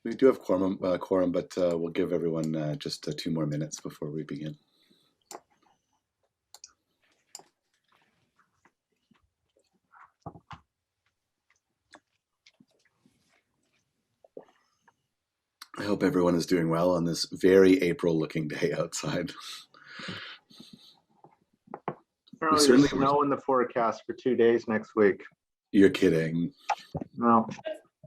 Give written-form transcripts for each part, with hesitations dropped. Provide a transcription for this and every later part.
We do have quorum, but we'll give everyone just 2 more minutes before we begin. I hope everyone is doing well on this very April-looking day outside. Apparently there's snow in the forecast for 2 days next week. You're kidding. No.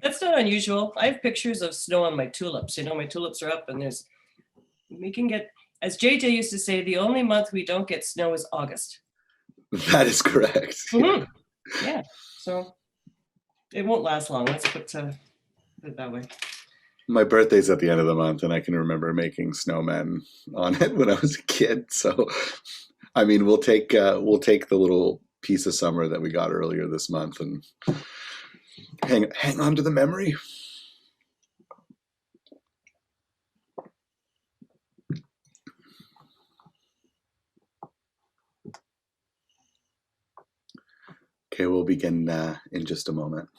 That's not unusual. I have pictures of snow on my tulips. You know, my tulips are up and we can get, as JJ used to say, the only month we don't get snow is August. That is correct. Mm-hmm. Yeah, so it won't last long. Let's put it that way. My birthday's at the end of the month, and I can remember making snowmen on it when I was a kid. So, I mean, we'll take the little piece of summer that we got earlier this month and hang on to the memory. Okay, we'll begin in just a moment.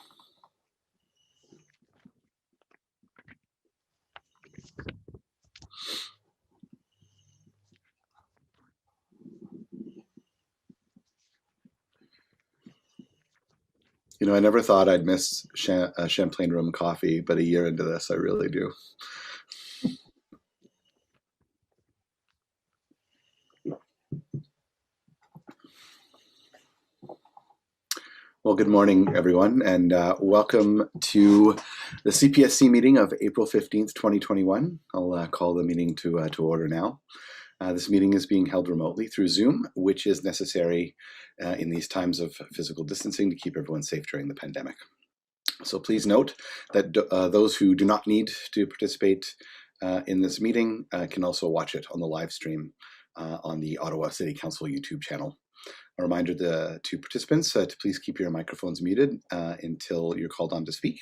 You know, I never thought I'd miss Champlain Room coffee, but a year into this, I really do. Well, good morning, everyone, and welcome to the CPSC meeting of April 15th, 2021. I'll call the meeting to order now. This meeting is being held remotely through Zoom, which is necessary in these times of physical distancing to keep everyone safe during the pandemic. So please note that those who do not need to participate in this meeting can also watch it on the live stream on the Ottawa City Council YouTube channel. A reminder to participants to please keep your microphones muted until you're called on to speak.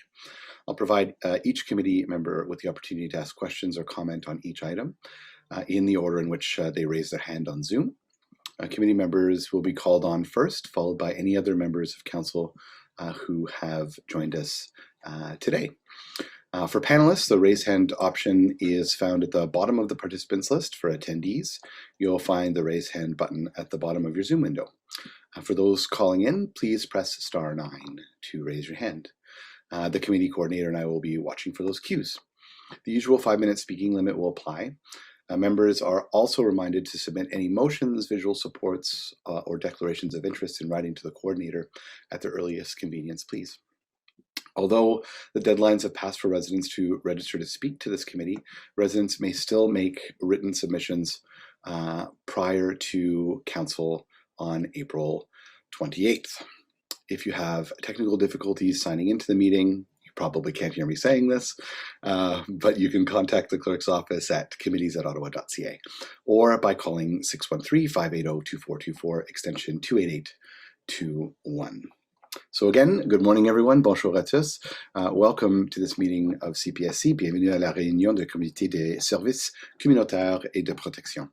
I'll provide each committee member with the opportunity to ask questions or comment on each item in the order in which they raise their hand on Zoom. Committee members will be called on first, followed by any other members of council who have joined us today. For panelists, the raise hand option is found at the bottom of the participants list. For attendees, you'll find the raise hand button at the bottom of your Zoom window. For those calling in, please press *9 to raise your hand. The committee coordinator and I will be watching for those cues. The usual 5-minute speaking limit will apply. Members are also reminded to submit any motions, visual supports, or declarations of interest in writing to the coordinator at their earliest convenience, please. Although the deadlines have passed for residents to register to speak to this committee, residents may still make written submissions prior to council on April 28th. If you have technical difficulties signing into the meeting, you probably can't hear me saying this, but you can contact the clerk's office at committees@ottawa.ca or by calling 613-580-2424 extension 28821. So again, good morning everyone, bonjour à tous. Welcome to this meeting of CPSC. Bienvenue à la réunion de comité des services communautaires et de protection.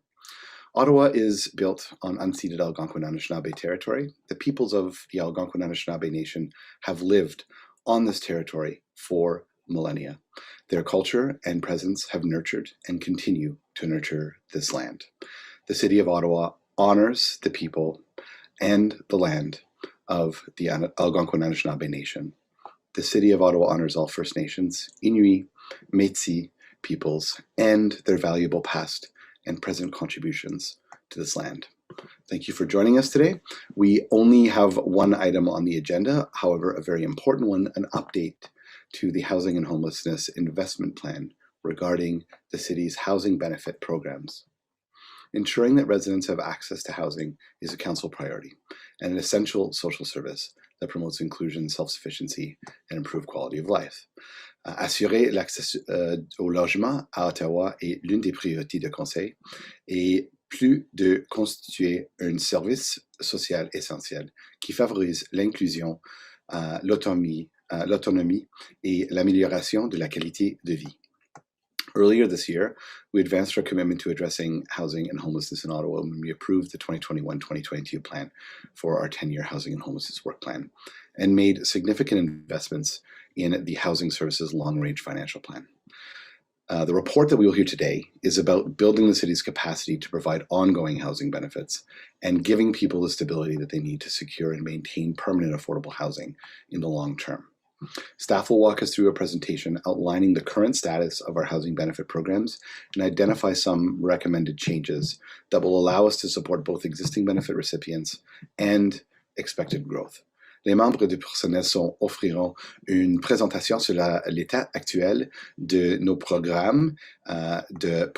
Ottawa is built on unceded Algonquin Anishinaabe territory. The peoples of the Algonquin Anishinaabe Nation have lived on this territory for millennia. Their culture and presence have nurtured and continue to nurture this land. The City of Ottawa honors the people and the land of the Algonquin Anishinaabe Nation. The City of Ottawa honors all First Nations, Inuit, Métis peoples, and their valuable past and present contributions to this land. Thank you for joining us today. We only have one item on the agenda, however, a very important one, an update to the Housing and Homelessness Investment Plan regarding the city's housing benefit programs. Ensuring that residents have access to housing is a council priority and an essential social service that promotes inclusion, self-sufficiency, and improved quality of life. Assurer l'accès au logement à Ottawa est l'une des priorités de conseil et plus de constituer un service social essentiel qui favorise l'inclusion, l'autonomie et l'amélioration de la qualité de vie. Earlier this year, we advanced our commitment to addressing housing and homelessness in Ottawa when we approved the 2021-2022 plan for our 10-year housing and homelessness work plan and made significant investments in the Housing Services Long Range Financial Plan. The report that we will hear today is about building the city's capacity to provide ongoing housing benefits and giving people the stability that they need to secure and maintain permanent affordable housing in the long term. Staff will walk us through a presentation outlining the current status of our housing benefit programs and identify some recommended changes that will allow us to support both existing benefit recipients and expected growth. Les membres du personnel offriront une présentation sur l'état actuel de nos programmes de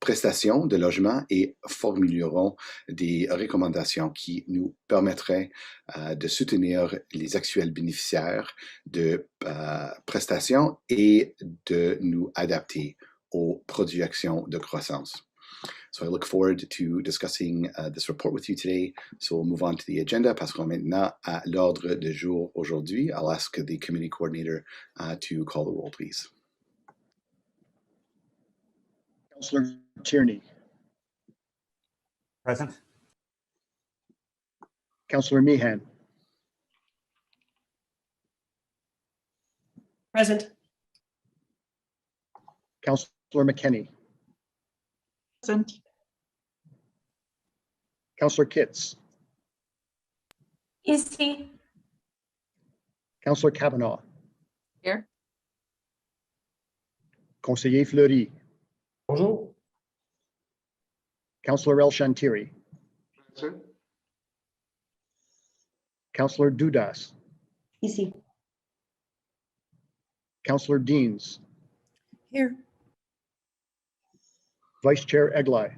prestations de logement et formuleront des recommandations qui nous permettraient de soutenir les actuels bénéficiaires de prestations et de nous adapter aux projections de croissance. So I look forward to discussing this report with you today. So we'll move on to the agenda. Passons maintenant à l'ordre du jour aujourd'hui. I'll ask the committee coordinator to call the roll, please. Councillor Tierney. Present. Councillor Meehan. Present. Councillor McKenney. Present. Councillor Kitts. Ici. Councillor Kavanaugh. Here. Conseiller Fleury. Bonjour. Councillor El Shantiri. Present. Councillor Dudas. Ici. Councillor Deans. Here. Vice Chair Eglai.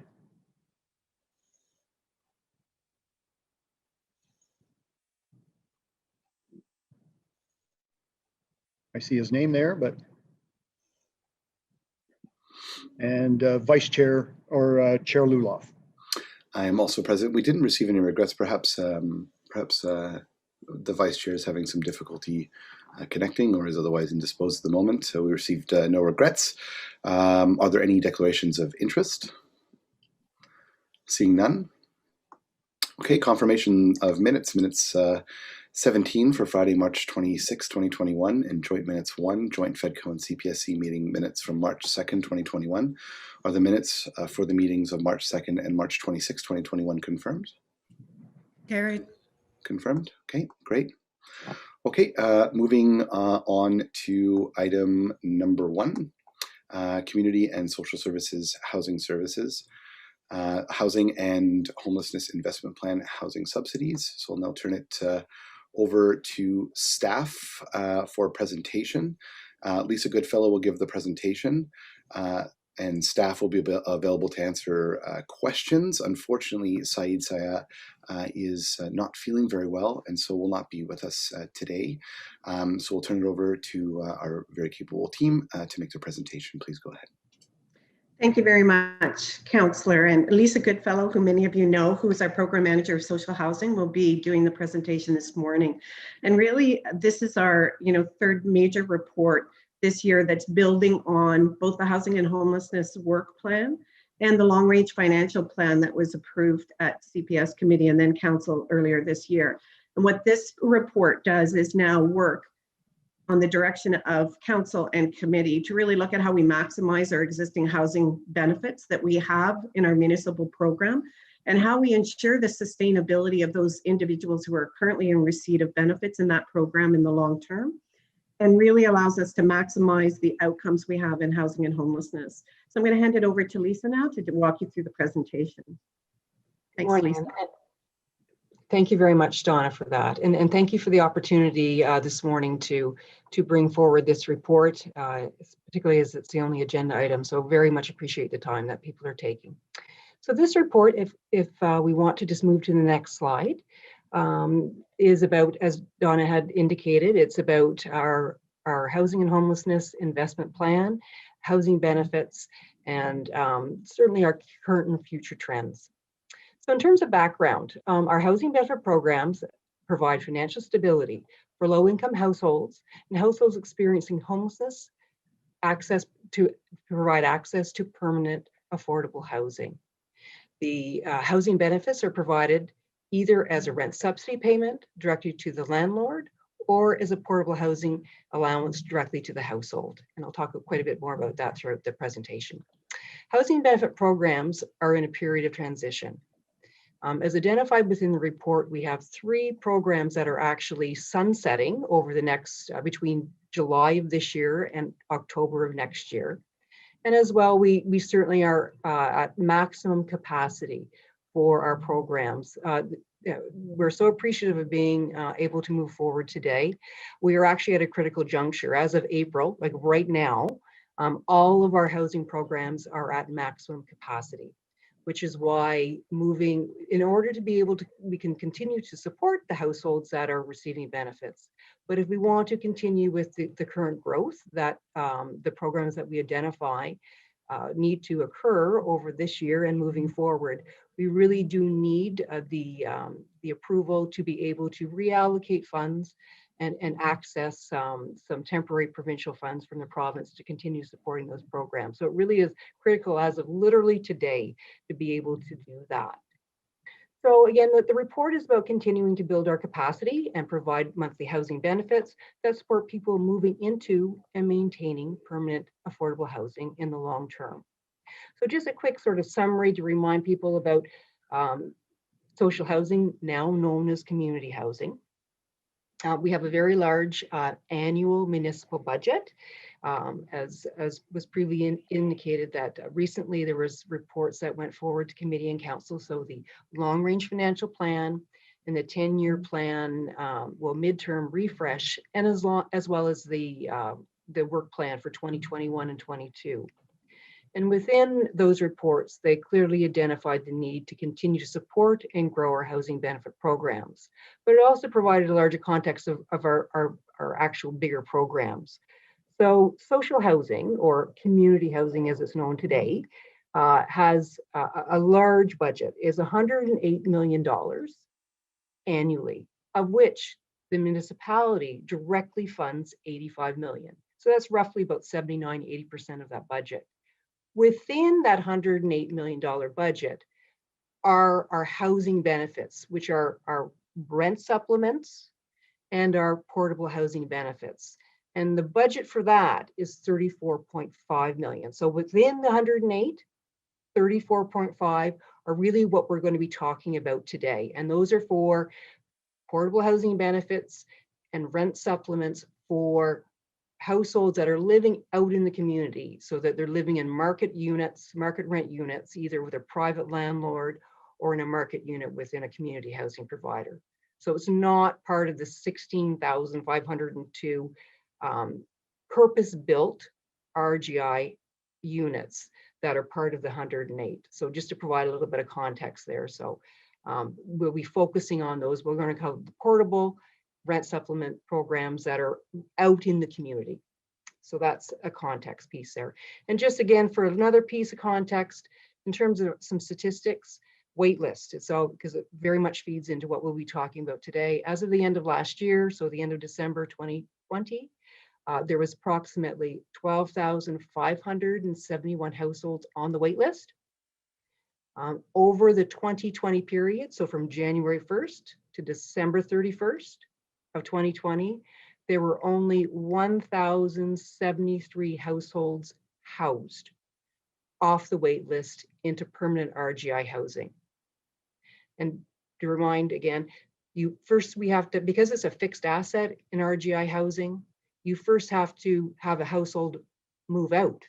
I see his name there, but and Vice Chair or Chair Luloff. I am also present. We didn't receive any regrets. Perhaps the Vice Chair is having some difficulty connecting or is otherwise indisposed at the moment. So we received no regrets. Are there any declarations of interest? Seeing none. Okay, confirmation of minutes. Minutes 17 for Friday, March 26, 2021, and joint minutes 1, joint FEDCO and CPSC meeting minutes from March 2nd, 2021. Are the minutes for the meetings of March 2nd and March 26, 2021 confirmed? Carried. Confirmed. Okay, great. Okay, moving on to item number 1, Community and Social Services Housing Services. Housing and Homelessness Investment Plan Housing Subsidies. So I'll now turn it over to staff for a presentation. Lisa Goodfellow will give the presentation and staff will be available to answer questions. Unfortunately, Saeed Saya is not feeling very well and so will not be with us today. So we'll turn it over to our very capable team to make the presentation. Please go ahead. Thank you very much, Councillor. And Lisa Goodfellow, who many of you know, who is our Program Manager of Social Housing, will be doing the presentation this morning. And really, this is our third major report this year that's building on both the Housing and Homelessness Work Plan and the Long Range Financial Plan that was approved at CPS Committee and then Council earlier this year. And what this report does is now work on the direction of Council and Committee to really look at how we maximize our existing housing benefits that we have in our municipal program and how we ensure the sustainability of those individuals who are currently in receipt of benefits in that program in the long term, and really allows us to maximize the outcomes we have in housing and homelessness. So I'm going to hand it over to Lisa now to walk you through the presentation. Thanks, Morning. Lisa. Thank you very much, Donna, for that. And thank you for the opportunity this morning to bring forward this report, particularly as it's the only agenda item. So very much appreciate the time that people are taking. So this report, if we want to just move to the next slide, is about, as Donna had indicated, it's about our housing and homelessness investment plan, housing benefits, and certainly our current and future trends. So in terms of background, our housing benefit programs provide financial stability for low-income households and households experiencing homelessness, provide access to permanent affordable housing. The housing benefits are provided either as a rent subsidy payment directly to the landlord or as a portable housing allowance directly to the household. And I'll talk quite a bit more about that throughout the presentation. Housing benefit programs are in a period of transition. As identified within the report, we have 3 programs that are actually sunsetting over the next, between July of this year and October of next year. And as well, we certainly are at maximum capacity for our programs. We're so appreciative of being able to move forward today. We are actually at a critical juncture. As of April, like right now, all of our housing programs are at maximum capacity, which is why moving, in order to be able to, we can continue to support the households that are receiving benefits. But if we want to continue with the current growth that the programs that we identify need to occur over this year and moving forward, we really do need the approval to be able to reallocate funds and access some temporary provincial funds from the province to continue supporting those programs. So it really is critical as of literally today to be able to do that. So again, the report is about continuing to build our capacity and provide monthly housing benefits that support people moving into and maintaining permanent affordable housing in the long term. So just a quick sort of summary to remind people about social housing, now known as community housing. We have a very large annual municipal budget. As was previously indicated, that recently there was reports that went forward to committee and council. So the long range financial plan and the 10-year plan, midterm refresh, and as well as the work plan for 2021 and 22. And within those reports, they clearly identified the need to continue to support and grow our housing benefit programs. But it also provided a larger context of our actual bigger programs. So social housing, or community housing as it's known today, has a large budget, is $108 million annually, of which the municipality directly funds $85 million. So that's roughly about 79–80% of that budget. Within that $108 million budget are our housing benefits, which are our rent supplements and our portable housing benefits. And the budget for that is $34.5 million. So within the 108, 34.5 are really what we're going to be talking about today. And those are for portable housing benefits and rent supplements for households that are living out in the community, so that they're living in market units, market rent units, either with a private landlord or in a market unit within a community housing provider. So it's not part of the 16,502 purpose-built RGI units that are part of the 108. So just to provide a little bit of context there. So we'll be focusing on those. We're going to cover the portable rent supplement programs that are out in the community. So that's a context piece there. And just again, for another piece of context, in terms of some statistics, wait list. It's all because it very much feeds into what we'll be talking about today. As of the end of last year, so the end of December 2020, there was approximately 12,571 households on the wait list. Over the 2020 period, so from January 1st to December 31st of 2020, there were only 1,073 households housed off the wait list into permanent RGI housing. And to remind again, we have to, because it's a fixed asset in RGI housing, you first have to have a household move out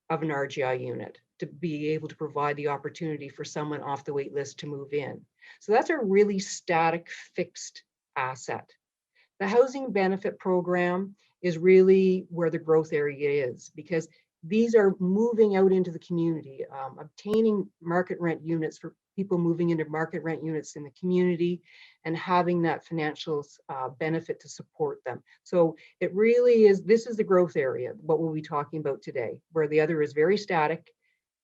of an RGI unit to be able to provide the opportunity for someone off the wait list to move in. So that's a really static, fixed asset. The housing benefit program is really where the growth area is, because these are moving out into the community, obtaining market rent units for people moving into market rent units in the community and having that financial benefit to support them. So it really is, this is the growth area, what we'll be talking about today, where the other is very static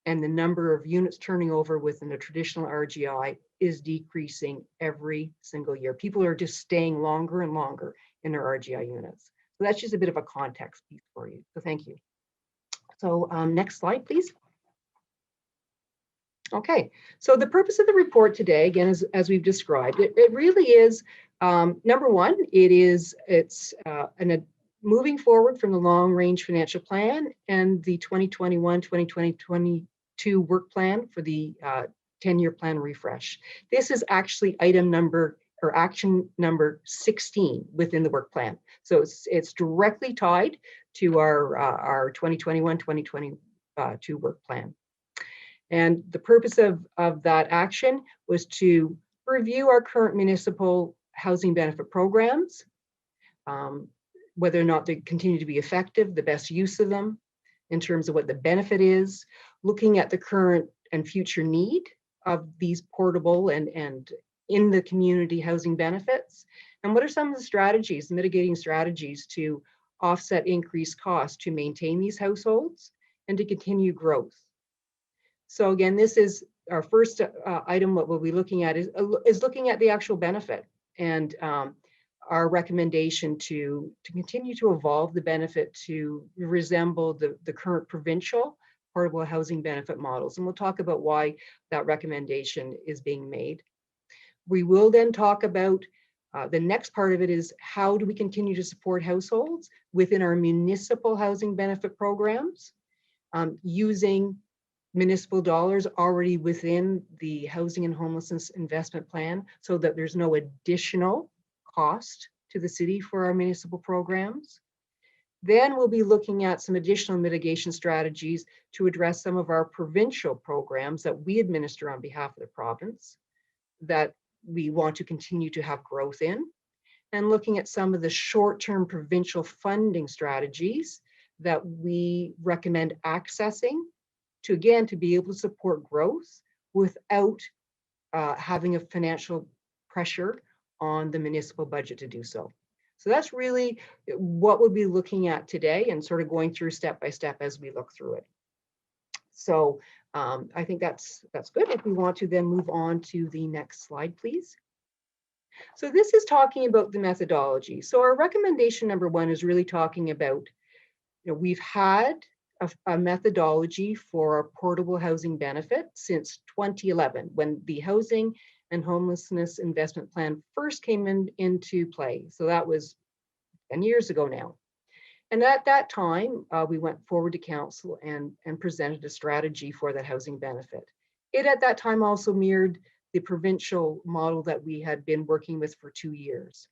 and the number of units turning over within the traditional RGI is decreasing every single year. People are just staying longer and longer in their RGI units. So that's just a bit of a context piece for you. So thank you. So next slide, please. Okay, so the purpose of the report today, again, as we've described, it really is Number one, it's moving forward from the long range financial plan and the 2021-2022 work plan for the 10-year plan refresh. This is actually item number or action number 16 within the work plan. So it's directly tied to our 2021-2022 work plan. And the purpose of that action was to review our current municipal housing benefit programs, whether or not they continue to be effective, the best use of them in terms of what the benefit is, looking at the current and future need of these portable and in the community housing benefits, and what are some of the strategies, mitigating strategies to offset increased costs to maintain these households and to continue growth. So again, this is our first item. What we'll be looking at is looking at the actual benefit and our recommendation to continue to evolve the benefit to resemble the current provincial portable housing benefit models. And we'll talk about why that recommendation is being made. We will then talk about the next part of it is how do we continue to support households within our municipal housing benefit programs using municipal dollars already within the housing and homelessness investment plan so that there's no additional cost to the city for our municipal programs. Then we'll be looking at some additional mitigation strategies to address some of our provincial programs that we administer on behalf of the province that we want to continue to have growth in, and looking at some of the short-term provincial funding strategies that we recommend accessing to, again, to be able to support growth without having a financial pressure on the municipal budget to do so. So that's really what we'll be looking at today and sort of going through step by step as we look through it. So I think that's good. If we want to then move on to the next slide, please. So this is talking about the methodology. So our recommendation number one is really talking about, we've had a methodology for our portable housing benefit since 2011, when the Housing and Homelessness Investment Plan first came into play. So that was 10 years ago now. And at that time, we went forward to council and presented a strategy for that housing benefit. It at that time also mirrored the provincial model that we had been working with for 2 years.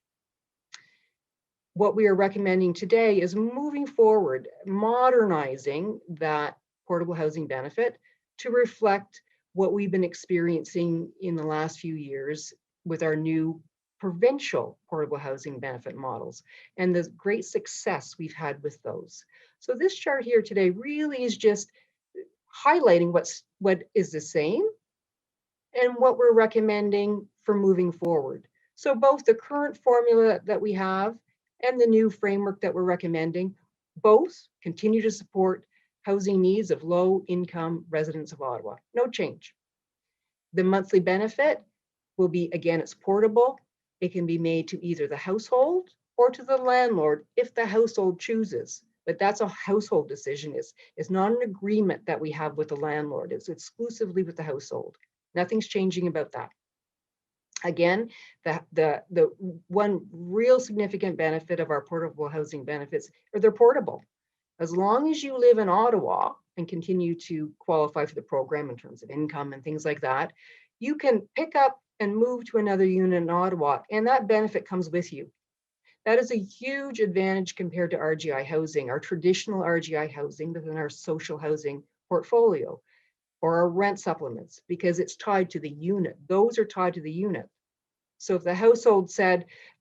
What we are recommending today is moving forward, modernizing that portable housing benefit to reflect what we've been experiencing in the last few years with our new provincial portable housing benefit models and the great success we've had with those. So this chart here today really is just highlighting what is the same and what we're recommending for moving forward. So both the current formula that we have and the new framework that we're recommending, both continue to support housing needs of low-income residents of Ottawa. No change. The monthly benefit will be, again, it's portable. It can be made to either the household or to the landlord if the household chooses. But that's a household decision. It's not an agreement that we have with the landlord. It's exclusively with the household. Nothing's changing about that. Again, the one real significant benefit of our portable housing benefits are they're portable. As long as you live in Ottawa and continue to qualify for the program in terms of income and things like that, you can pick up and move to another unit in Ottawa, and that benefit comes with you. That is a huge advantage compared to RGI housing, our traditional RGI housing within our social housing portfolio, or our rent supplements, because it's tied to the unit. Those are tied to the unit. So if the household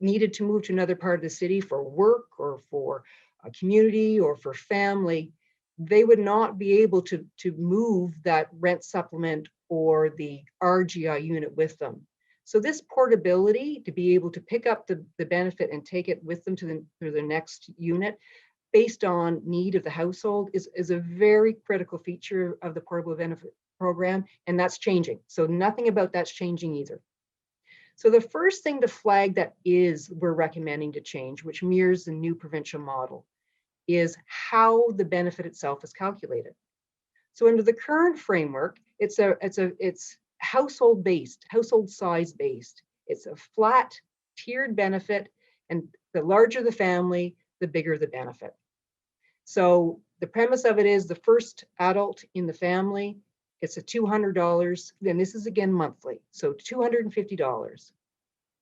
needed to move to another part of the city for work or for a community or for family, they would not be able to move that rent supplement or the RGI unit with them. So this portability, to be able to pick up the benefit and take it with them to the next unit based on need of the household is a very critical feature of the portable benefit program, and that's changing. So nothing about that's changing either. So the first thing to flag that we're recommending to change, which mirrors the new provincial model, is how the benefit itself is calculated. So under the current framework, it's household based, household size based. It's a flat tiered benefit, and the larger the family, the bigger the benefit. So the premise of it is the first adult in the family, it's a $200. Then this is again monthly, so $250.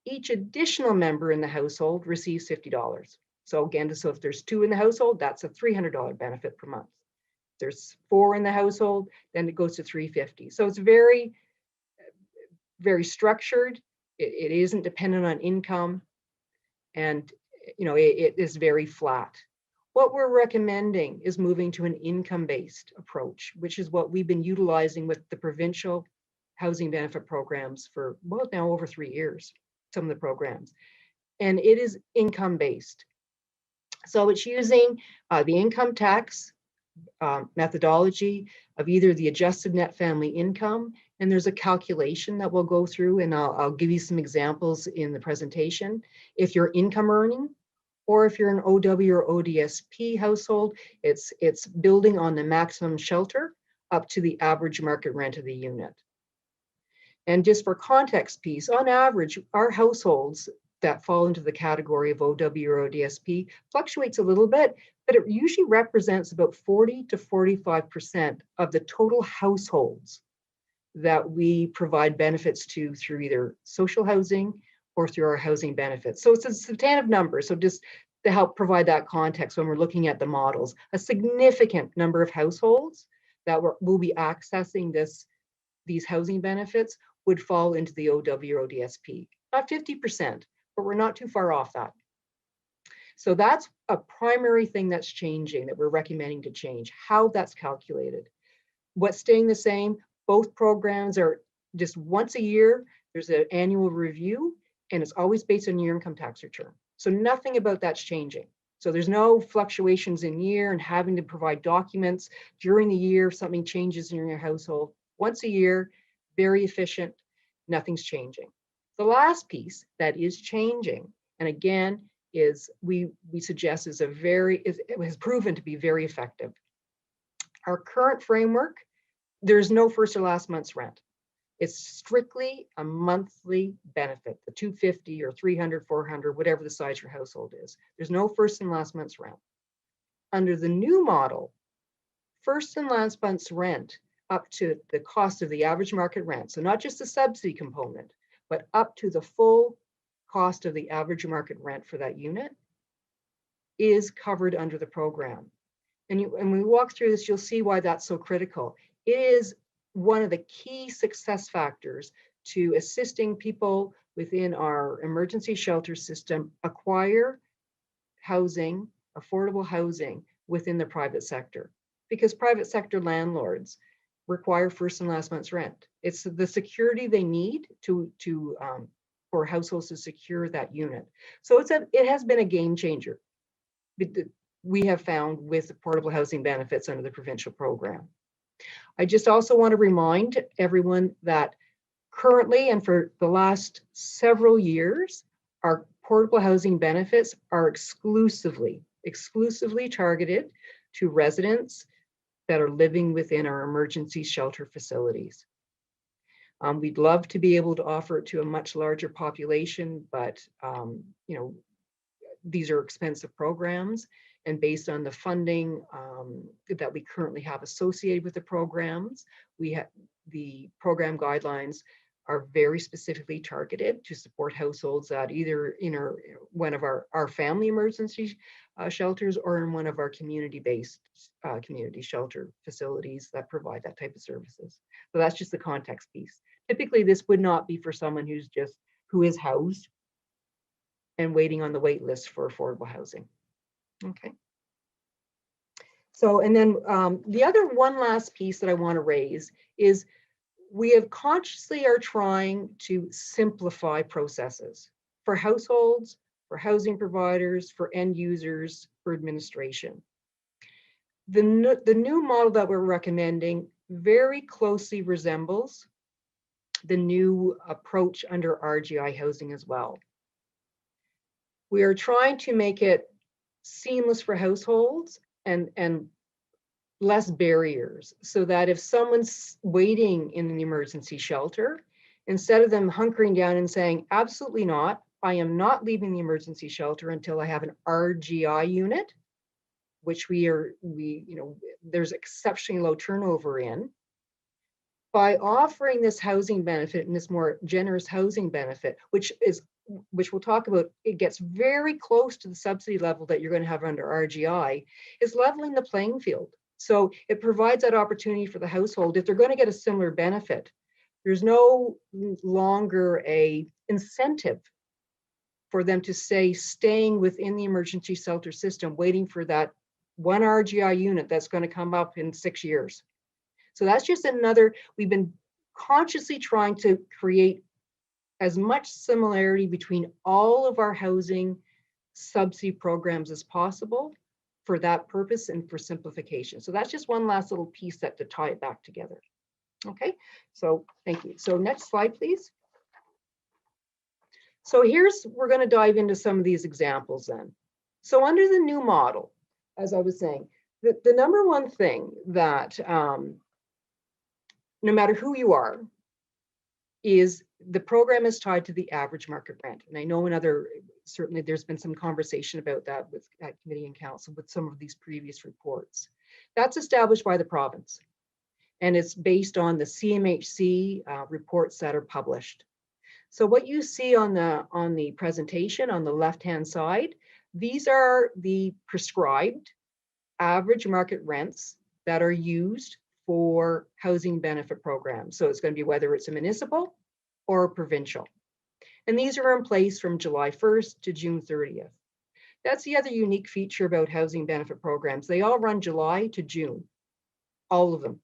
Each additional member in the household receives $50. So again, so if there's 2 in the household, that's a $300 benefit per month. If there's 4 in the household, then it goes to $350. So it's very, very structured. It isn't dependent on income, and it is very flat. What we're recommending is moving to an income-based approach, which is what we've been utilizing with the provincial housing benefit programs for, well, now over 3 years, some of the programs. And it is income-based. So it's using the income tax methodology of either the adjusted net family income, and there's a calculation that we'll go through, and I'll give you some examples in the presentation. If you're income earning, or if you're an OW or ODSP household, it's building on the maximum shelter up to the average market rent of the unit. And just for context piece, on average, our households that fall into the category of OW or ODSP fluctuates a little bit, but it usually represents about 40 to 45% of the total households that we provide benefits to through either social housing or through our housing benefits. So it's a substantive number. So just to help provide that context when we're looking at the models, a significant number of households that will be accessing these housing benefits would fall into the OW or ODSP. Not 50%, but we're not too far off that. So that's a primary thing that's changing, that we're recommending to change, how that's calculated. What's staying the same, both programs are just once a year, there's an annual review, and it's always based on your income tax return. So nothing about that's changing. So there's no fluctuations in year and having to provide documents during the year if something changes in your household. Once a year, very efficient, nothing's changing. The last piece that is changing, and again, is we suggest it has proven to be very effective. Our current framework, there's no first or last month's rent. It's strictly a monthly benefit, the $250 or $300, $400, whatever the size your household is. There's no first and last month's rent. Under the new model, first and last month's rent up to the cost of the average market rent, so not just the subsidy component, but up to the full cost of the average market rent for that unit is covered under the program. And when we walk through this, you'll see why that's so critical. It is one of the key success factors to assisting people within our emergency shelter system acquire housing, affordable housing within the private sector, because private sector landlords require first and last month's rent. It's the security they need for households to secure that unit. So it has been a game changer. We have found with affordable housing benefits under the provincial program. I just also want to remind everyone that currently and for the last several years, our portable housing benefits are exclusively targeted to residents that are living within our emergency shelter facilities. We'd love to be able to offer it to a much larger population, but these are expensive programs, and based on the funding that we currently have associated with the programs, the program guidelines are very specifically targeted to support households that either in one of our family emergency shelters or in one of our community-based community shelter facilities that provide that type of services. So that's just the context piece. Typically, this would not be for someone who is housed and waiting on the wait list for affordable housing. Okay. So, and then the other one last piece that I want to raise is we have consciously are trying to simplify processes for households, for housing providers, for end users, for administration. The new model that we're recommending very closely resembles the new approach under RGI housing as well. We are trying to make it seamless for households and less barriers, so that if someone's waiting in an emergency shelter, instead of them hunkering down and saying, absolutely not, I am not leaving the emergency shelter until I have an RGI unit, which there's exceptionally low turnover in. By offering this housing benefit and this more generous housing benefit, which we'll talk about, it gets very close to the subsidy level that you're going to have under RGI, is leveling the playing field. So it provides that opportunity for the household. If they're going to get a similar benefit, there's no longer a incentive for them to say staying within the emergency shelter system, waiting for that one RGI unit that's going to come up in 6 years. So that's just another, we've been consciously trying to create as much similarity between all of our housing subsidy programs as possible for that purpose and for simplification. So that's just one last little piece that to tie it back together. Okay, so thank you. So next slide, please. So we're going to dive into some of these examples then. So under the new model, as I was saying, the number one thing that no matter who you are, is the program is tied to the average market rent. And I know certainly there's been some conversation about that at committee and council with some of these previous reports. That's established by the province. And it's based on the CMHC reports that are published. So what you see on the presentation on the left-hand side, these are the prescribed average market rents that are used for housing benefit programs. So it's going to be whether it's a municipal or a provincial. And these are in place from July 1st to June 30th. That's the other unique feature about housing benefit programs. They all run July to June, all of them,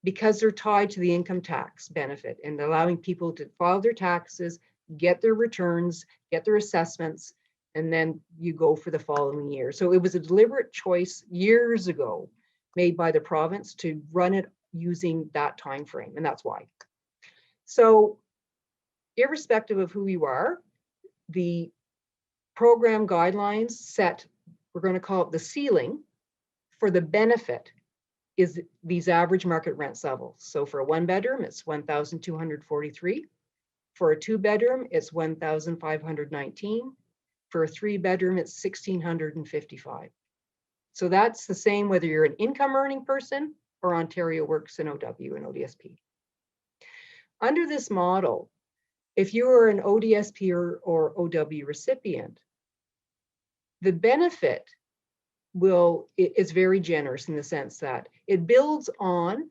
because they're tied to the income tax benefit and allowing people to file their taxes, get their returns, get their assessments, and then you go for the following year. So it was a deliberate choice years ago made by the province to run it using that time frame, and that's why. So irrespective of who you are, the program guidelines set, we're going to call it the ceiling for the benefit, is these average market rent levels. So for a 1-bedroom, it's 1,243. For a 2-bedroom, it's 1,519. For a 3-bedroom, it's 1,655. So that's the same whether you're an income earning person or Ontario Works in OW and ODSP. Under this model, if you are an ODSP or OW recipient, the benefit is very generous in the sense that it builds on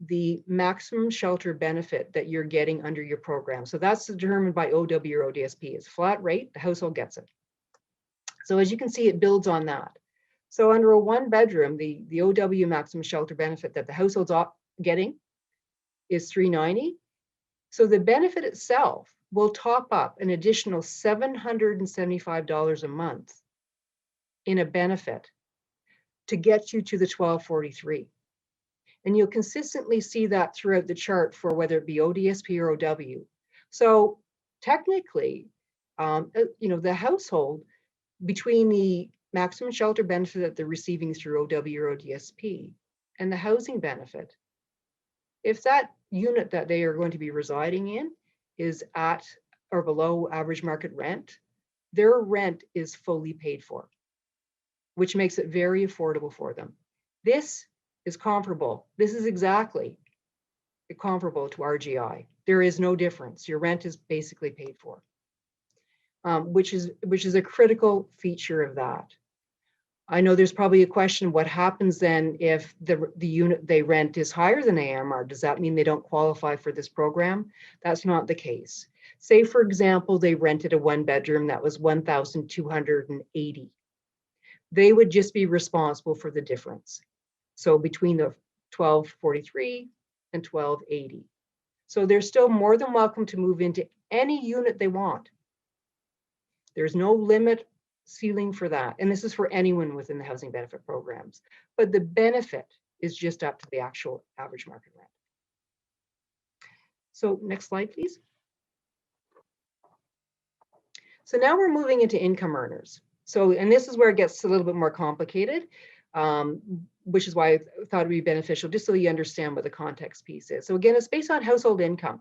the maximum shelter benefit that you're getting under your program. So that's determined by OW or ODSP. It's flat rate, the household gets it. So as you can see, it builds on that. So under a 1-bedroom, the OW maximum shelter benefit that the household's getting is $390. So the benefit itself will top up an additional $775 a month in a benefit to get you to the 1,243. And you'll consistently see that throughout the chart for whether it be ODSP or OW. So technically, the household, between the maximum shelter benefit that they're receiving through OW or ODSP and the housing benefit, if that unit that they are going to be residing in is at or below average market rent, their rent is fully paid for, which makes it very affordable for them. This is comparable. This is exactly comparable to RGI. There is no difference. Your rent is basically paid for, which is a critical feature of that. I know there's probably a question, what happens then if the unit they rent is higher than AMR? Does that mean they don't qualify for this program? That's not the case. Say, for example, they rented a 1-bedroom that was 1,280. They would just be responsible for the difference. So between the 1,243 and 1,280. So they're still more than welcome to move into any unit they want. There's no limit ceiling for that. And this is for anyone within the housing benefit programs. But the benefit is just up to the actual average market rent. So next slide, please. So now we're moving into income earners. So, and this is where it gets a little bit more complicated, which is why I thought it'd be beneficial just so you understand what the context piece is. So again, it's based on household income.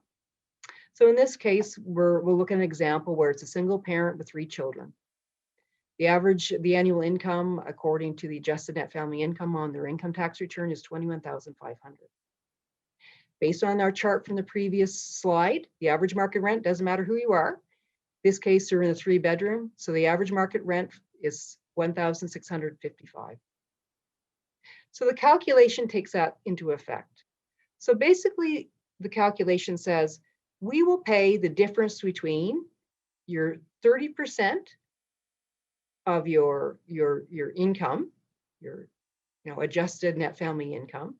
So in this case, we'll look at an example where it's a single parent with 3 children. The annual income, according to the adjusted net family income on their income tax return, is $21,500. Based on our chart from the previous slide, the average market rent, doesn't matter who you are. This case, they're in a 3-bedroom, so the average market rent is $1,655. So the calculation takes that into effect. So basically, the calculation says we will pay the difference between your 30% of your income, your adjusted net family income,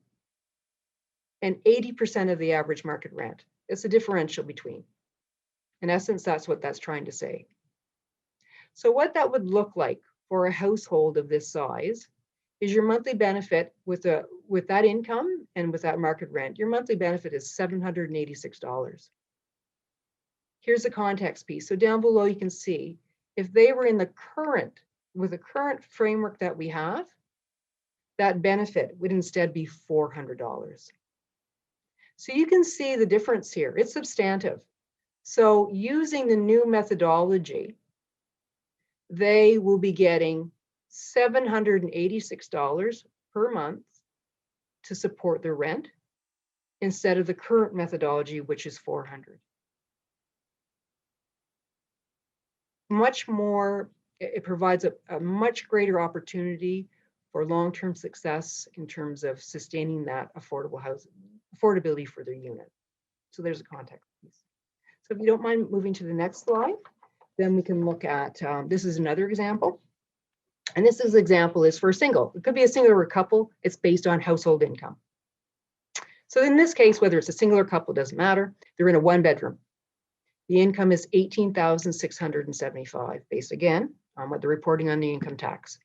and 80% of the average market rent. It's a differential between. In essence, that's what that's trying to say. So what that would look like for a household of this size is your monthly benefit with that income and with that market rent, your monthly benefit is $786. Here's the context piece. So down below, you can see if they were in with the current framework that we have, that benefit would instead be $400. So you can see the difference here. It's substantive. So using the new methodology, they will be getting $786 per month to support their rent instead of the current methodology, which is $400. Much more, it provides a much greater opportunity for long-term success in terms of sustaining that affordable housing, affordability for their unit. So there's a context piece. So if you don't mind moving to the next slide, then we can look at, this is another example. And this example is for a single. It could be a single or a couple. It's based on household income. So in this case, whether it's a single or couple, doesn't matter. They're in a 1-bedroom. The income is $18,675, based again on what they're reporting on the income tax.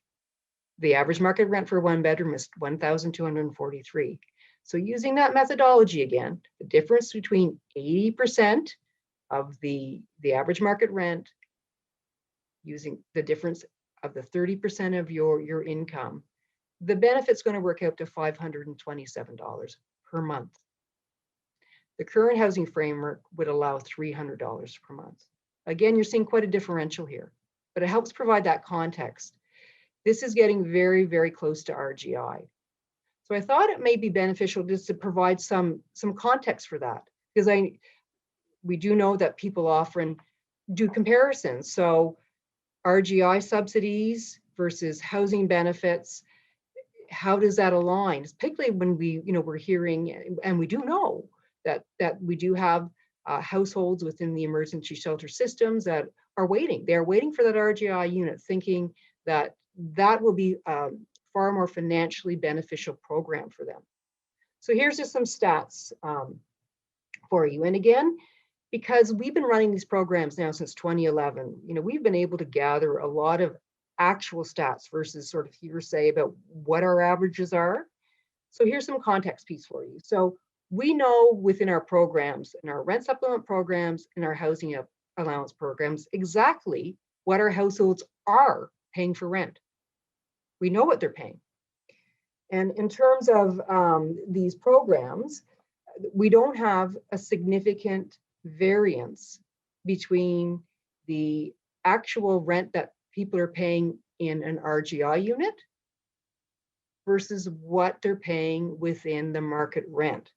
The average market rent for a 1-bedroom is $1,243. So using that methodology again, the difference between 80% of the average market rent, using the difference of the 30% of your income, the benefit's going to work out to $527 per month. The current housing framework would allow $300 per month. Again, you're seeing quite a differential here, but it helps provide that context. This is getting very, very close to RGI. So I thought it may be beneficial just to provide some context for that, because we do know that people often do comparisons. So RGI subsidies versus housing benefits, how does that align? Particularly when we're hearing, and we do know that we do have households within the emergency shelter systems that are waiting. They're waiting for that RGI unit, thinking that that will be a far more financially beneficial program for them. So here's just some stats for you. And again, because we've been running these programs now since 2011, we've been able to gather a lot of actual stats versus sort of hearsay about what our averages are. So here's some context piece for you. So we know within our programs, in our rent supplement programs, in our housing allowance programs, exactly what our households are paying for rent. We know what they're paying. And in terms of these programs, we don't have a significant variance between the actual rent that people are paying in an RGI unit versus what they're paying within the market rent.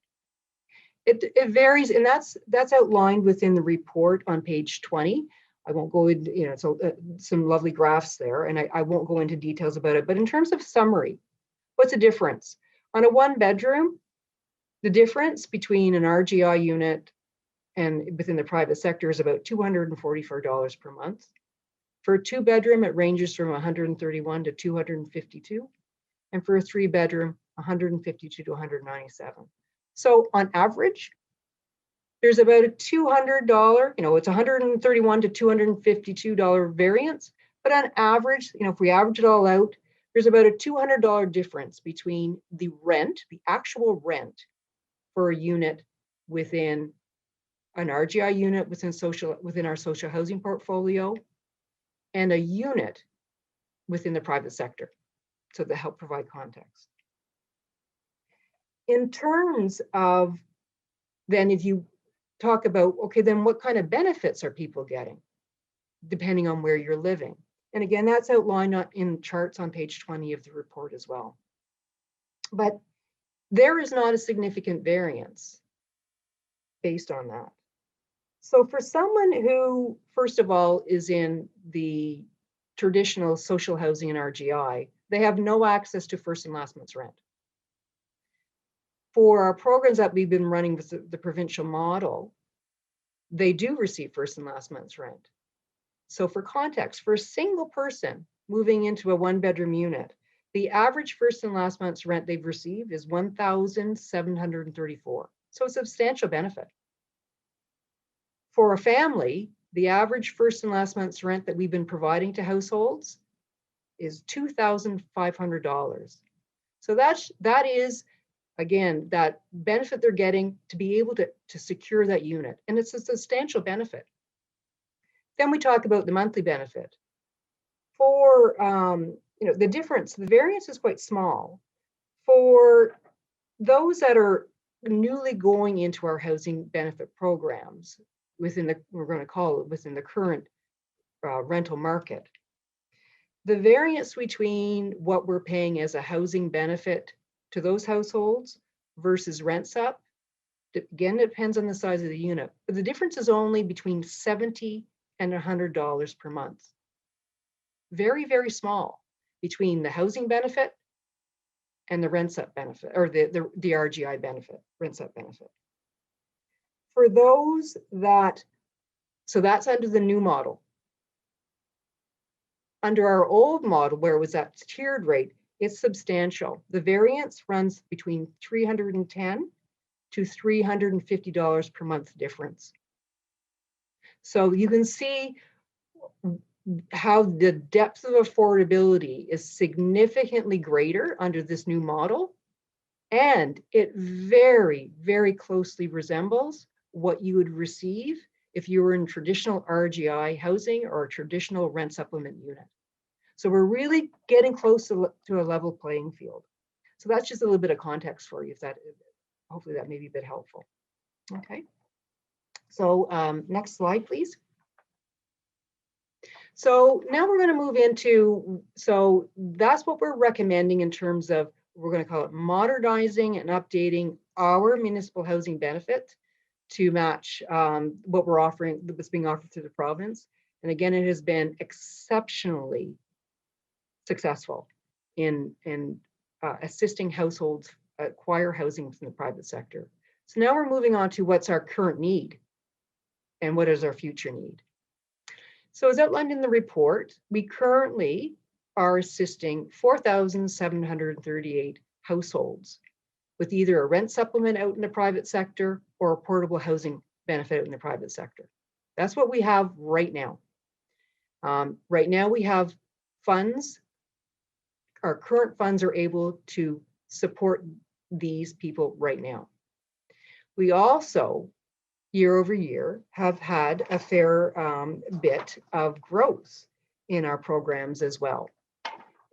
It varies, and that's outlined within the report on page 20. I won't go into, so some lovely graphs there, and I won't go into details about it. But in terms of summary, what's the difference? On a 1-bedroom, the difference between an RGI unit and within the private sector is about $244 per month. For a 2-bedroom, it ranges from $131 to $252, and for a 3-bedroom, $152 to $197. So on average, there's about a $200, it's $131 to $252 variance, but on average, if we average it all out, there's about a $200 difference between the rent, the actual rent for a unit within an RGI unit within our social housing portfolio, and a unit within the private sector. So to help provide context. In terms of then, if you talk about, okay, then what kind of benefits are people getting depending on where you're living? And again, that's outlined in charts on page 20 of the report as well. But there is not a significant variance based on that. So for someone who, first of all, is in the traditional social housing and RGI, they have no access to first and last month's rent. For our programs that we've been running with the provincial model, they do receive first and last month's rent. So for context, for a single person moving into a 1-bedroom unit, the average first and last month's rent they've received is $1,734. So a substantial benefit. For a family, the average first and last month's rent that we've been providing to households is $2,500. So that is, again, that benefit they're getting to be able to secure that unit. And it's a substantial benefit. Then we talk about the monthly benefit. For the variance is quite small. For those that are newly going into our housing benefit programs we're going to call it within the current rental market, the variance between what we're paying as a housing benefit to those households versus rents up, again, it depends on the size of the unit, but the difference is only between $70 and $100 per month. Very, very small between the housing benefit and the rents up benefit, or the RGI benefit, rents up benefit. For those so that's under the new model. Under our old model, where it was at tiered rate, it's substantial. The variance runs between $310 to $350 per month difference. So you can see how the depth of affordability is significantly greater under this new model. And it very, very closely resembles what you would receive if you were in traditional RGI housing or a traditional rent supplement unit. So we're really getting close to a level playing field. So that's just a little bit of context for you, hopefully that may be a bit helpful. Okay. So next slide, please. So now we're going to move into, so that's what we're recommending in terms of, we're going to call it modernizing and updating our municipal housing benefit to match what we're offering, what's being offered to the province. And again, it has been exceptionally successful in assisting households acquire housing within the private sector. So now we're moving on to what's our current need and what is our future need. So as outlined in the report, we currently are assisting 4,738 households with either a rent supplement out in the private sector or a portable housing benefit out in the private sector. That's what we have right now. Right now we have funds, our current funds are able to support these people right now. We also, year over year, have had a fair bit of growth in our programs as well.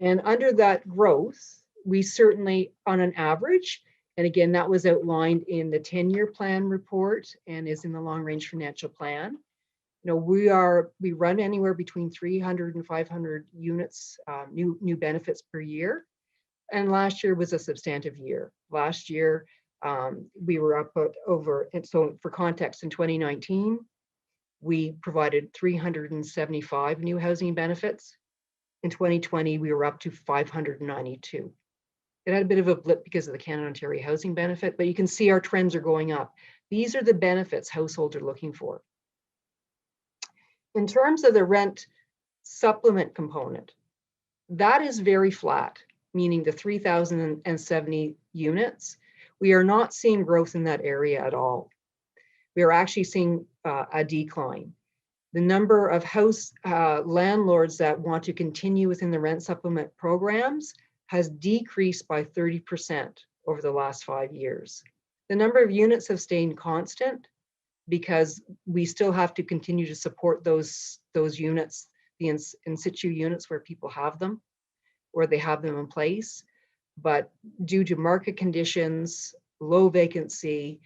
And under that growth, we certainly, on an average, and again, that was outlined in the 10-year plan report and is in the long-range financial plan. You know, we run anywhere between 300 and 500 units, new benefits per year. And last year was a substantive year. Last year, we were up over, and so for context, in 2019, we provided 375 new housing benefits. In 2020, we were up to 592. It had a bit of a blip because of the Canada Ontario housing benefit, but you can see our trends are going up. These are the benefits households are looking for. In terms of the rent supplement component, that is very flat, meaning the 3,070 units. We are not seeing growth in that area at all. We are actually seeing a decline. The number of house landlords that want to continue within the rent supplement programs has decreased by 30% over the last 5 years. The number of units have stayed constant because we still have to continue to support those units, the in situ units where people have them, where they have them in place. But due to market conditions, low vacancy,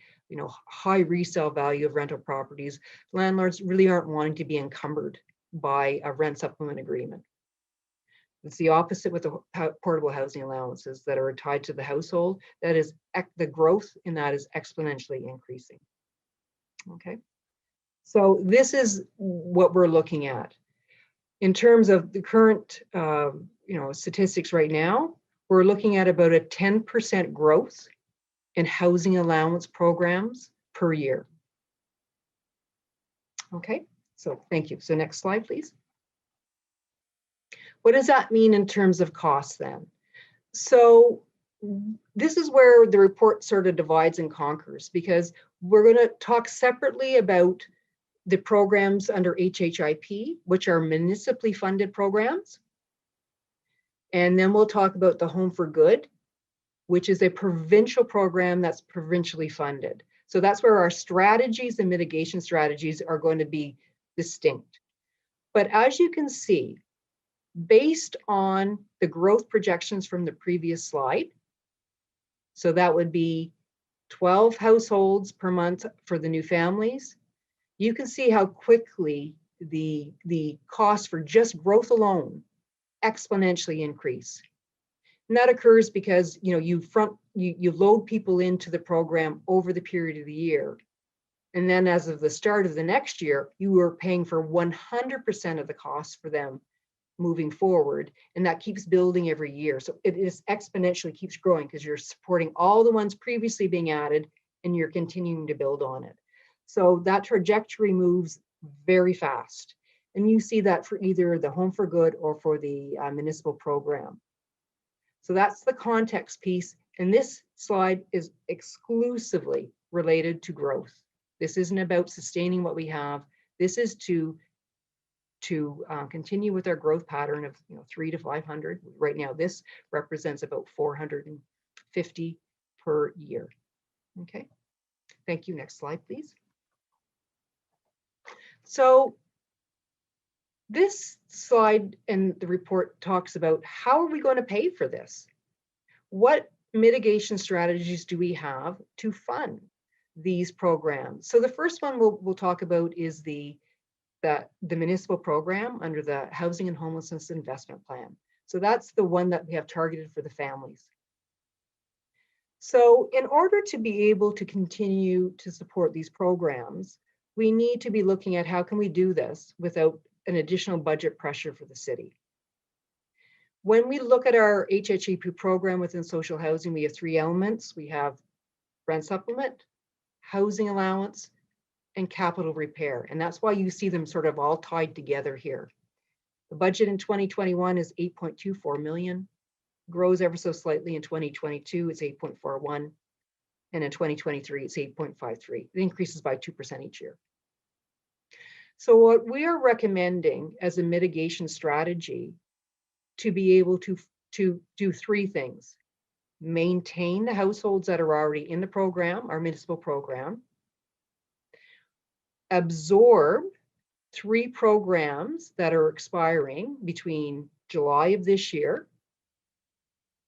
high resale value of rental properties, landlords really aren't wanting to be encumbered by a rent supplement agreement. It's the opposite with the portable housing allowances that are tied to the household. That is, the growth in that is exponentially increasing. Okay, so this is what we're looking at. In terms of the current statistics right now, we're looking at about a 10% growth in housing allowance programs per year. Okay, so thank you. So next slide, please. What does that mean in terms of costs then? So this is where the report sort of divides and conquers, because we're going to talk separately about the programs under HHIP, which are municipally funded programs. And then we'll talk about the Home for Good, which is a provincial program that's provincially funded. So that's where our strategies and mitigation strategies are going to be distinct. But as you can see, based on the growth projections from the previous slide, so that would be 12 households per month for the new families, you can see how quickly the cost for just growth alone exponentially increase. And that occurs because you load people into the program over the period of the year. And then as of the start of the next year, you are paying for 100% of the costs for them moving forward. And that keeps building every year. So it is exponentially keeps growing because you're supporting all the ones previously being added and you're continuing to build on it. So that trajectory moves very fast. And you see that for either the Home for Good or for the municipal program. So that's the context piece. And this slide is exclusively related to growth. This isn't about sustaining what we have. This is to continue with our growth pattern of 300 to 500. Right now, this represents about 450 per year. Okay, thank you. Next slide, please. So this slide and the report talks about how are we going to pay for this? What mitigation strategies do we have to fund these programs? So the first one we'll talk about is the municipal program under the Housing and Homelessness Investment Plan. So that's the one that we have targeted for the families. So in order to be able to continue to support these programs, we need to be looking at how can we do this without an additional budget pressure for the city. When we look at our HHEP program within social housing, we have 3 elements. We have rent supplement, housing allowance, and capital repair. And that's why you see them sort of all tied together here. The budget in 2021 is 8.24 million, grows ever so slightly in 2022, it's 8.41. And in 2023, it's 8.53. It increases by 2% each year. So what we are recommending as a mitigation strategy to be able to do 3 things. Maintain the households that are already in the program, our municipal program. Absorb 3 programs that are expiring between July of this year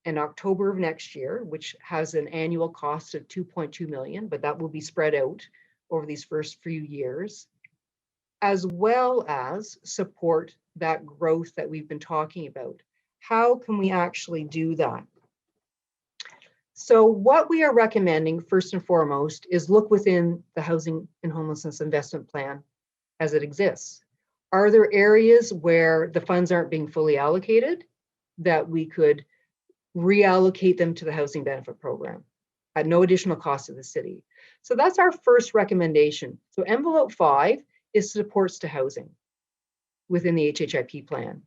and October of next year, which has an annual cost of 2.2 million, but that will be spread out over these first few years, as well as support that growth that we've been talking about. How can we actually do that? So what we are recommending first and foremost is look within the Housing and Homelessness Investment Plan as it exists. Are there areas where the funds aren't being fully allocated that we could reallocate them to the housing benefit program at no additional cost to the city? So that's our first recommendation. So envelope 5 is supports to housing within the HHIP plan.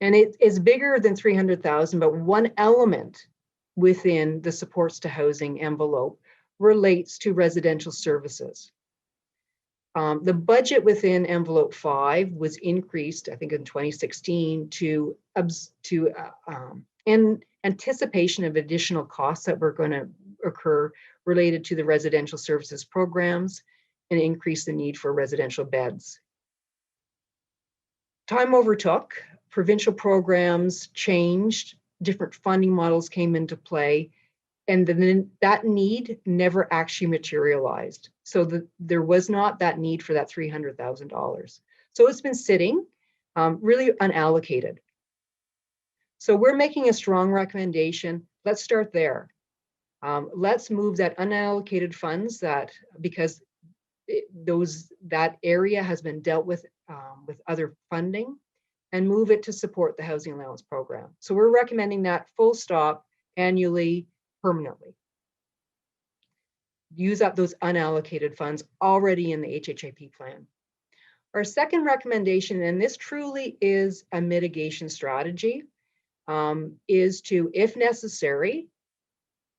And it is bigger than 300,000, but one element within the supports to housing envelope relates to residential services. The budget within envelope 5 was increased, I think in 2016, in anticipation of additional costs that were going to occur related to the residential services programs and increase the need for residential beds. Time overtook, provincial programs changed, different funding models came into play, and then that need never actually materialized. So there was not that need for that $300,000. So it's been sitting really unallocated. So we're making a strong recommendation. Let's start there. Let's move that unallocated funds because that area has been dealt with other funding, and move it to support the housing allowance program. So we're recommending that full stop, annually, permanently. Use up those unallocated funds already in the HHIP plan. Our second recommendation, and this truly is a mitigation strategy, is to, if necessary,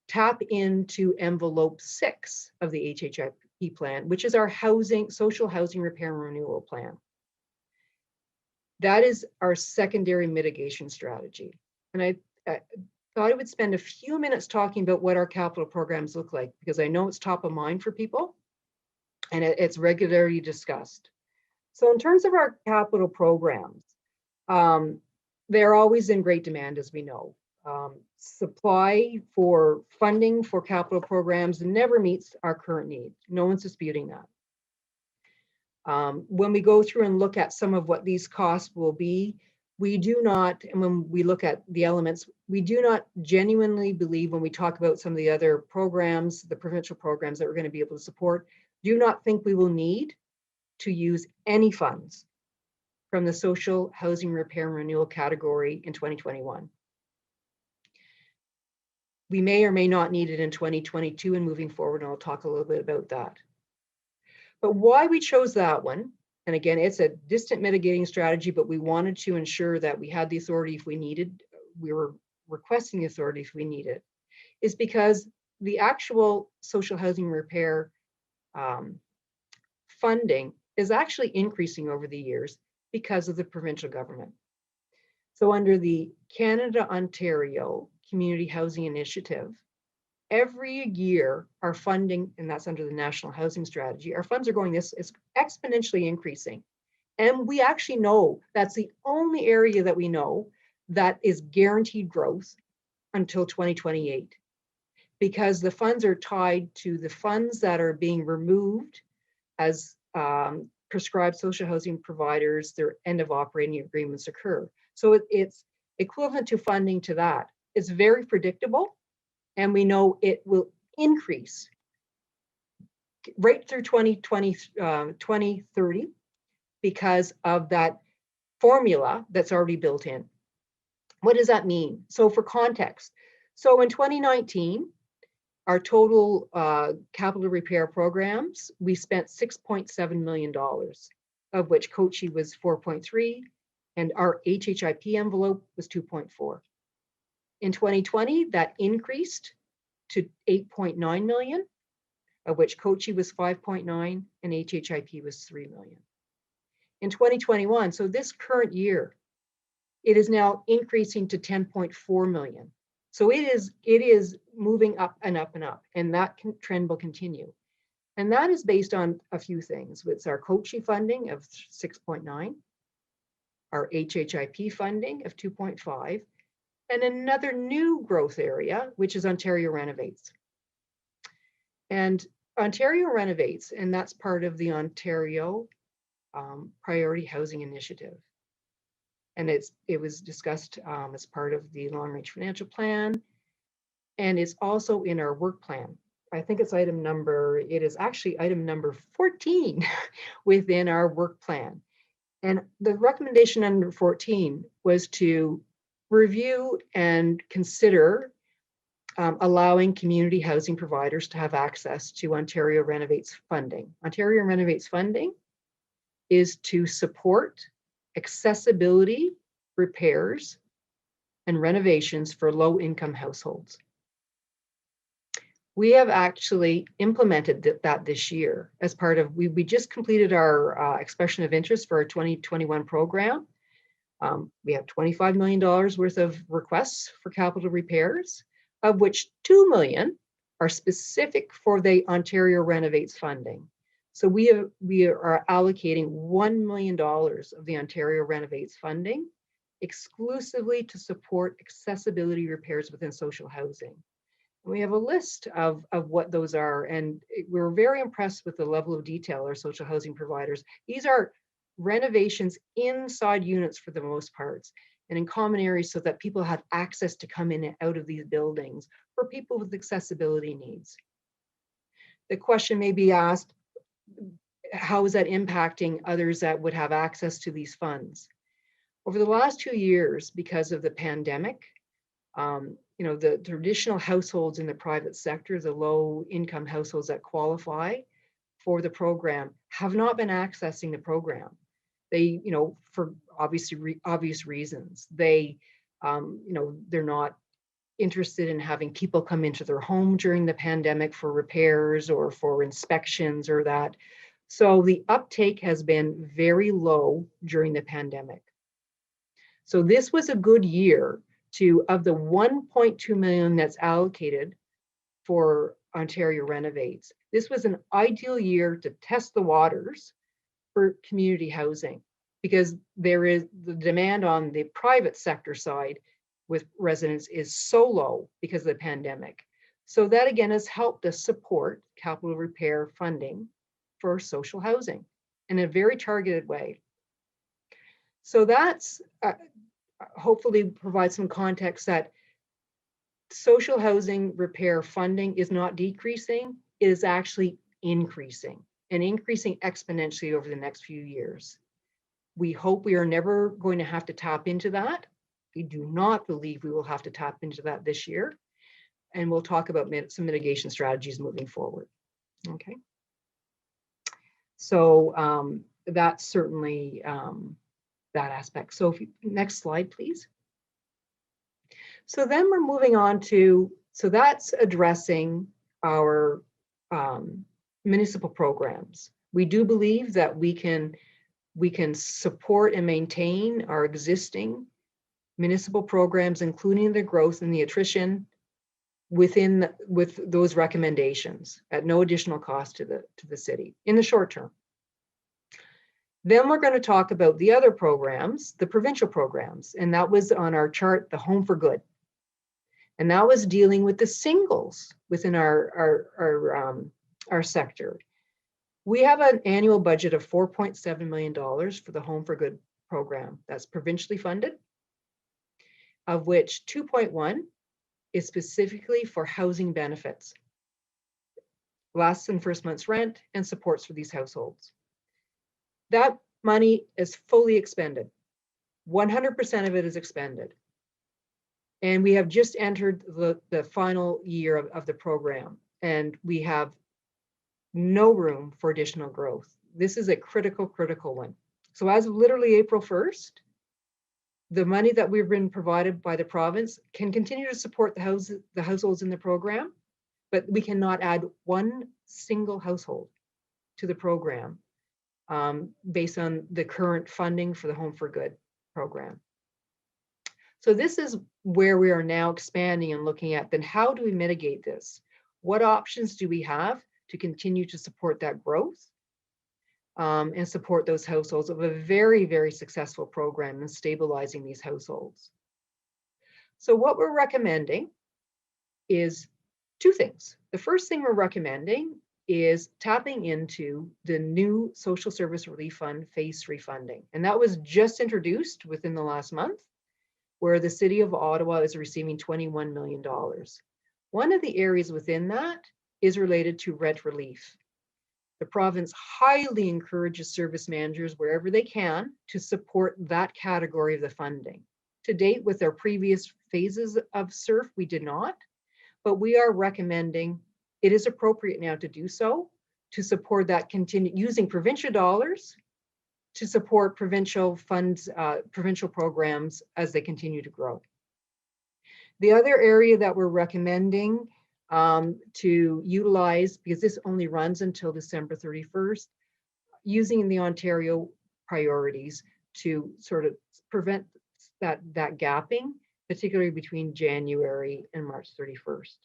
tap into envelope 6 of the HHIP plan, which is our social housing repair and renewal plan. That is our secondary mitigation strategy. And I thought I would spend a few minutes talking about what our capital programs look like, because I know it's top of mind for people and it's regularly discussed. So in terms of our capital programs, they're always in great demand, as we know. Supply for funding for capital programs never meets our current need. No one's disputing that. When we go through and look at some of what these costs will be, we do not, and when we look at the elements, we do not genuinely believe, when we talk about some of the other programs, the provincial programs that we're going to be able to support, do not think we will need to use any funds from the social housing repair and renewal category in 2021. We may or may not need it in 2022 and moving forward, and I'll talk a little bit about that. But why we chose that one, and again, it's a distant mitigating strategy, but we wanted to ensure that we had the authority if we needed, we were requesting the authority if we need it, is because the actual social housing repair funding is actually increasing over the years because of the provincial government. So under the Canada-Ontario Community Housing Initiative, every year our funding, and that's under the National Housing Strategy, our funds are going, this is exponentially increasing. And we actually know that's the only area that we know that is guaranteed growth until 2028, because the funds are tied to the funds that are being removed as prescribed social housing providers, their end of operating agreements occur. So it's equivalent to funding to that. It's very predictable, and we know it will increase right through 2030 because of that formula that's already built in. What does that mean? So for context, so in 2019, our total capital repair programs, we spent $6.7 million, of which COCHI was 4.3, and our HHIP envelope was 2.4. In 2020, that increased to 8.9 million, of which COCHI was 5.9 and HHIP was 3 million. In 2021, so this current year, it is now increasing to 10.4 million. So it is moving up and up and up, and that trend will continue. And that is based on a few things. It's our COCHI funding of 6.9, our HHIP funding of 2.5, and another new growth area, which is Ontario Renovates. And Ontario Renovates, and that's part of the Ontario Priority Housing Initiative. And it was discussed as part of the long range financial plan, and it's also in our work plan. I think it is actually item number 14 within our work plan. And the recommendation under 14 was to review and consider allowing community housing providers to have access to Ontario Renovates funding. Ontario Renovates funding is to support accessibility repairs and renovations for low-income households. We have actually implemented that this year as part of, we just completed our expression of interest for our 2021 program. We have $25 million worth of requests for capital repairs, of which 2 million are specific for the Ontario Renovates funding. So we are allocating $1 million of the Ontario Renovates funding exclusively to support accessibility repairs within social housing. We have a list of what those are, and we're very impressed with the level of detail our social housing providers. These are renovations inside units for the most parts and in common areas so that people have access to come in and out of these buildings for people with accessibility needs. The question may be asked, how is that impacting others that would have access to these funds? Over the last 2 years, because of the pandemic, the traditional households in the private sector, the low income households that qualify for the program, have not been accessing the program. They, for obvious reasons, they're not interested in having people come into their home during the pandemic for repairs or for inspections or that. So the uptake has been very low during the pandemic. So this was a good year of the 1.2 million that's allocated for Ontario Renovates. This was an ideal year to test the waters for community housing, because there is the demand on the private sector side with residents is so low because of the pandemic. So that again has helped us support capital repair funding for social housing in a very targeted way. So that's hopefully provide some context that social housing repair funding is not decreasing, it is actually increasing and increasing exponentially over the next few years. We hope we are never going to have to tap into that. We do not believe we will have to tap into that this year. And we'll talk about some mitigation strategies moving forward. Okay. So that's certainly that aspect. So next slide, please. So then we're moving on to, so that's addressing our municipal programs. We do believe that we can support and maintain our existing municipal programs, including the growth and the attrition with those recommendations at no additional cost to the city in the short term. Then we're going to talk about the other programs, the provincial programs, and that was on our chart, the Home for Good. And that was dealing with the singles within our sector. We have an annual budget of $4.7 million for the Home for Good program. That's provincially funded, of which 2.1 is specifically for housing benefits, last and first month's rent, and supports for these households. That money is fully expended. 100% of it is expended. And we have just entered the final year of the program, and we have no room for additional growth. This is a critical one. So as of literally April 1st, the money that we've been provided by the province can continue to support the households in the program, but we cannot add one single household to the program based on the current funding for the Home for Good program. So this is where we are now expanding and looking at, then how do we mitigate this? What options do we have to continue to support that growth and support those households of a very, very successful program in stabilizing these households? So what we're recommending is two things. The first thing we're recommending is tapping into the new Social Service Relief Fund Phase 3 funding. And that was just introduced within the last month, where the City of Ottawa is receiving $21 million. One of the areas within that is related to rent relief. The province highly encourages service managers wherever they can to support that category of the funding. To date, with our previous phases of SURF, we did not, but we are recommending it is appropriate now to do so, to support that using provincial dollars to support provincial funds, provincial programs as they continue to grow. The other area that we're recommending to utilize, because this only runs until December 31st, using the Ontario priorities to sort of prevent that gapping, particularly between January and March 31st.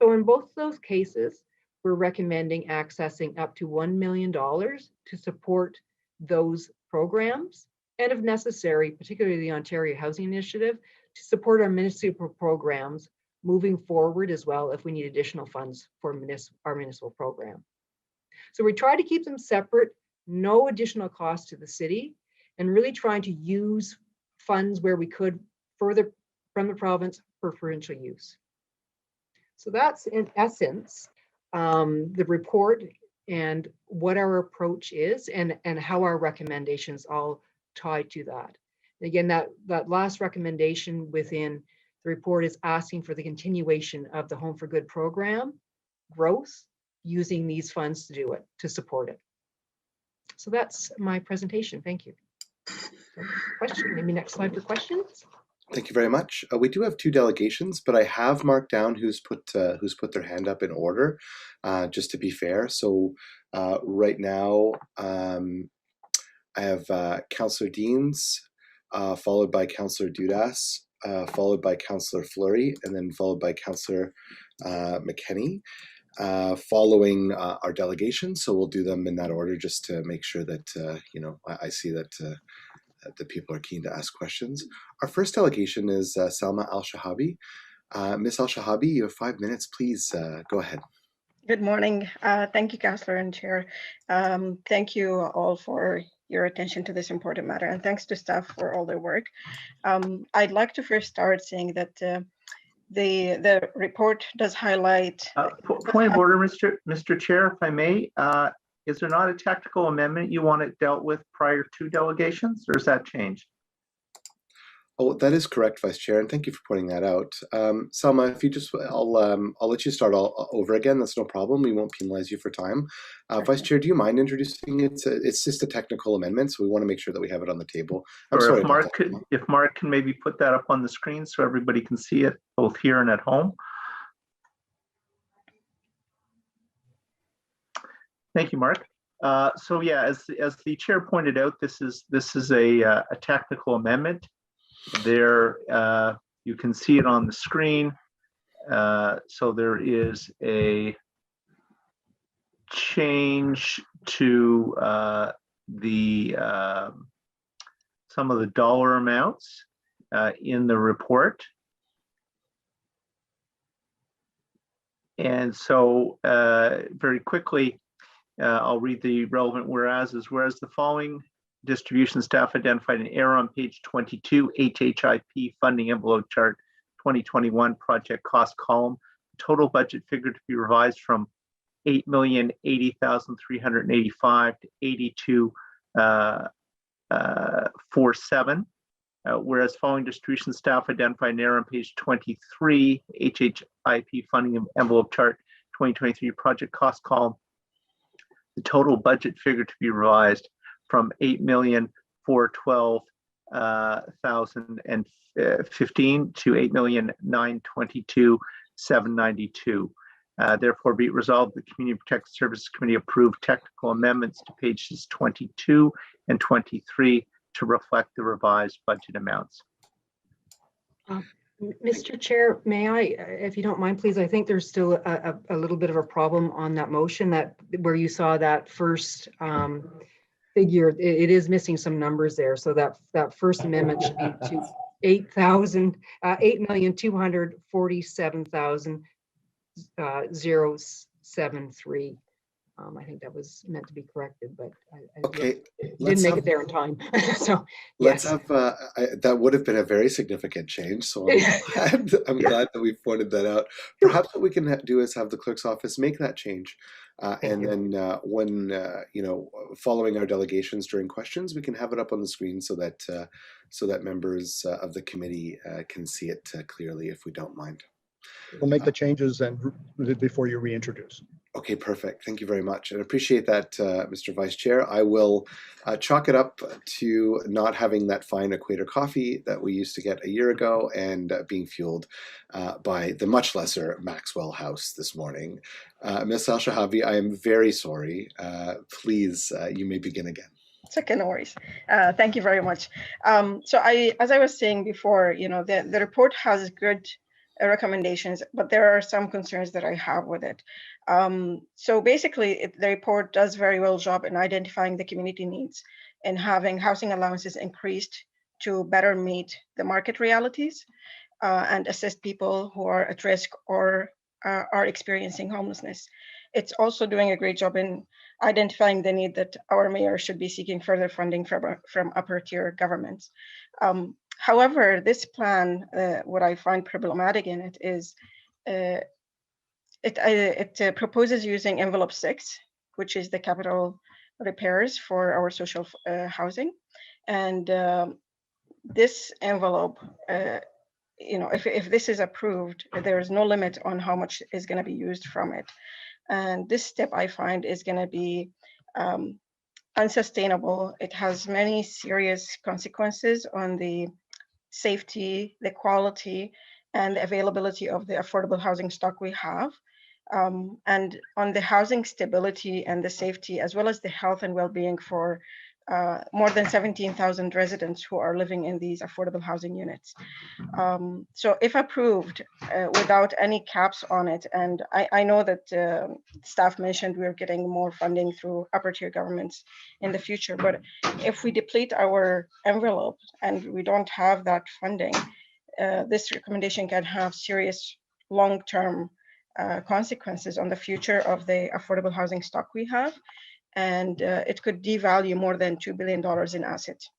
So in both those cases, we're recommending accessing up to $1 million to support those programs, and if necessary, particularly the Ontario Housing Initiative, to support our municipal programs moving forward as well if we need additional funds for our municipal program. So we try to keep them separate, no additional cost to the city, and really trying to use funds where we could further from the province for provincial use. So that's in essence the report and what our approach is and how our recommendations all tie to that. Again, that last recommendation within the report is asking for the continuation of the Home for Good program growth using these funds to do it, to support it. So that's my presentation. Thank you. Question, maybe next slide for questions. Thank you very much. We do have 2 delegations, but I have marked down who's put their hand up in order, just to be fair. So right now, I have Councillor Deans, followed by Councillor Dudas, followed by Councillor Fleury, and then followed by Councillor McKenney, following our delegation. So we'll do them in that order just to make sure that, you know, I see that the people are keen to ask questions. Our first delegation is Salma Al-Shahabi. Ms. Al-Shahabi, you have 5 minutes. Please go ahead. Good morning. Thank you, Councillor and Chair. Thank you all for your attention to this important matter, and thanks to staff for all their work. I'd like to first start saying that the report does highlight. Point of order, Mr. Chair, if I may. Is there not a technical amendment you want it dealt with prior to delegations, or is that changed? Oh, that is correct, Vice Chair, and thank you for pointing that out. Selma, if you just, I'll let you start all over again. That's no problem. We won't penalize you for time. Vice Chair, do you mind introducing it? It's just a technical amendment, so we want to make sure that we have it on the table. Or if Mark can maybe put that up on the screen so everybody can see it both here and at home. Thank you, Mark. So yeah, as the chair pointed out, this is a technical amendment. There, you can see it on the screen. So there is a change to some of the dollar amounts in the report. And so very quickly, I'll read the relevant whereas. Whereas the following distribution staff identified an error on page 22, HHIP funding envelope chart 2021 project cost column. Total budget figure to be revised from 8,080,385 to 82,47. Whereas following distribution staff identified an error on page 23, HHIP funding envelope chart 2023 project cost column. The total budget figure to be revised from 8,412,015 to 8,922,792. Therefore, be it resolved, the Community Protection Services Committee approved technical amendments to pages 22 and 23 to reflect the revised budget amounts. Mr. Chair, may I, if you don't mind, please, I think there's still a little bit of a problem on that motion where you saw that first figure. It is missing some numbers there. So that first amendment should be to 8,247,073. I think that was meant to be corrected, but I didn't make it there in time. So let's have that would have been a very significant change. So I'm glad that we've pointed that out. Perhaps what we can do is have the clerk's office make that change, and then when you know, following our delegations during questions, we can have it up on the screen so that members of the committee can see it clearly, if we don't mind. We'll make the changes and before you reintroduce. Okay, perfect. Thank you very much. And I appreciate that, Mr. Vice Chair. I will chalk it up to not having that fine equator coffee that we used to get a year ago and being fueled by the much lesser Maxwell House this morning. Ms. Al-Shahabi, I am very sorry. Please, you may begin again. It's okay, no worries. Thank you very much. So as I was saying before, you know, the report has good recommendations, but there are some concerns that I have with it. So basically, the report does very well job in identifying the community needs and having housing allowances increased to better meet the market realities. and assist people who are at risk or are experiencing homelessness. It's also doing a great job in identifying the need that our mayor should be seeking further funding from upper tier governments. However, this plan, what I find problematic in it is it proposes using envelope 6, which is the capital repairs for our social housing. And this envelope, if this is approved, there is no limit on how much is going to be used from it. And this step I find is going to be unsustainable. It has many serious consequences on the safety, the quality, and the availability of the affordable housing stock we have, and on the housing stability and the safety, as well as the health and well-being for more than 17,000 residents who are living in these affordable housing units. So if approved without any caps on it, and I know that staff mentioned we're getting more funding through upper tier governments in the future, but if we deplete our envelope and we don't have that funding, this recommendation can have serious long-term consequences on the future of the affordable housing stock we have, and it could devalue more than $2 billion in assets.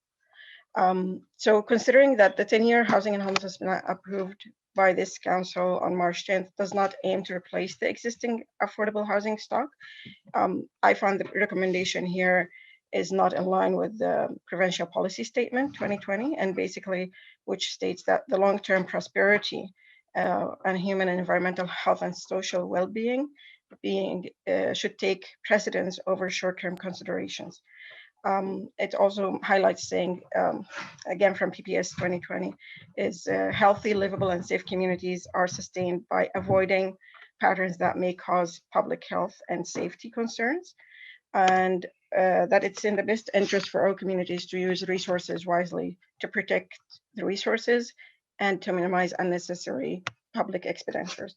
So considering that the 10-year housing and homelessness plan approved by this council on March 10th does not aim to replace the existing affordable housing stock, I found the recommendation here is not in line with the Provincial Policy Statement 2020, and basically which states that the long-term prosperity and human and environmental health and social well-being should take precedence over short-term considerations. It also highlights saying, again from PPS 2020, is healthy, livable, and safe communities are sustained by avoiding patterns that may cause public health and safety concerns, and that it's in the best interest for our communities to use resources wisely to protect the resources and to minimize unnecessary public expenditures.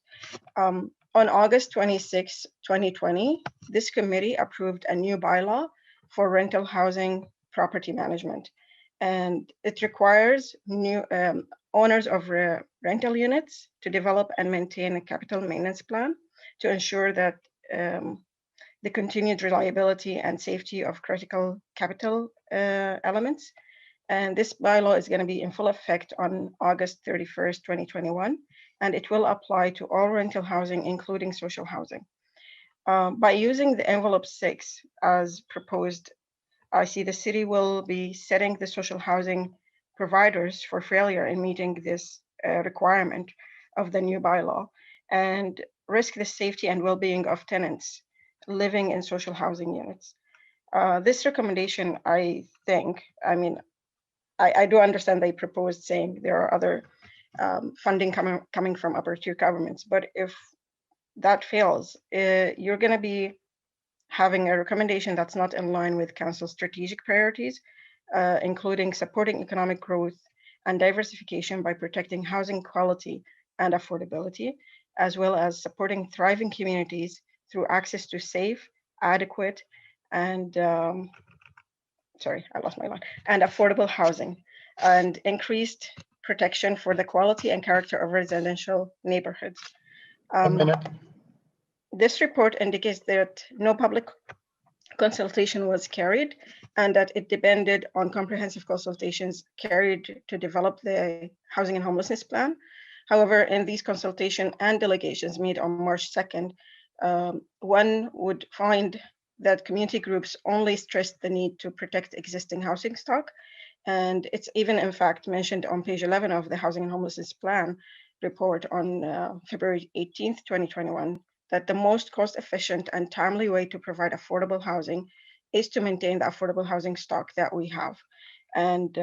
On August 26, 2020, this committee approved a new bylaw for rental housing property management. And it requires new owners of rental units to develop and maintain a capital maintenance plan to ensure that the continued reliability and safety of critical capital elements. And this bylaw is going to be in full effect on August 31st, 2021, and it will apply to all rental housing, including social housing. By using the envelope 6 as proposed, I see the city will be setting the social housing providers for failure in meeting this requirement of the new bylaw and risk the safety and well-being of tenants living in social housing units. This recommendation, I think, I do understand they proposed saying there are other funding coming from upper tier governments, but if that fails, you're going to be having a recommendation that's not in line with council's strategic priorities, including supporting economic growth and diversification by protecting housing quality and affordability, as well as supporting thriving communities through access to safe, adequate, and and affordable housing, and increased protection for the quality and character of residential neighborhoods. A minute. This report indicates that no public consultation was carried and that it depended on comprehensive consultations carried to develop the housing and homelessness plan. However, in these consultation and delegations made on March 2nd, one would find that community groups only stressed the need to protect existing housing stock. And it's even in fact mentioned on page 11 of the Housing and Homelessness Plan report on February 18th, 2021, that the most cost-efficient and timely way to provide affordable housing is to maintain the affordable housing stock that we have and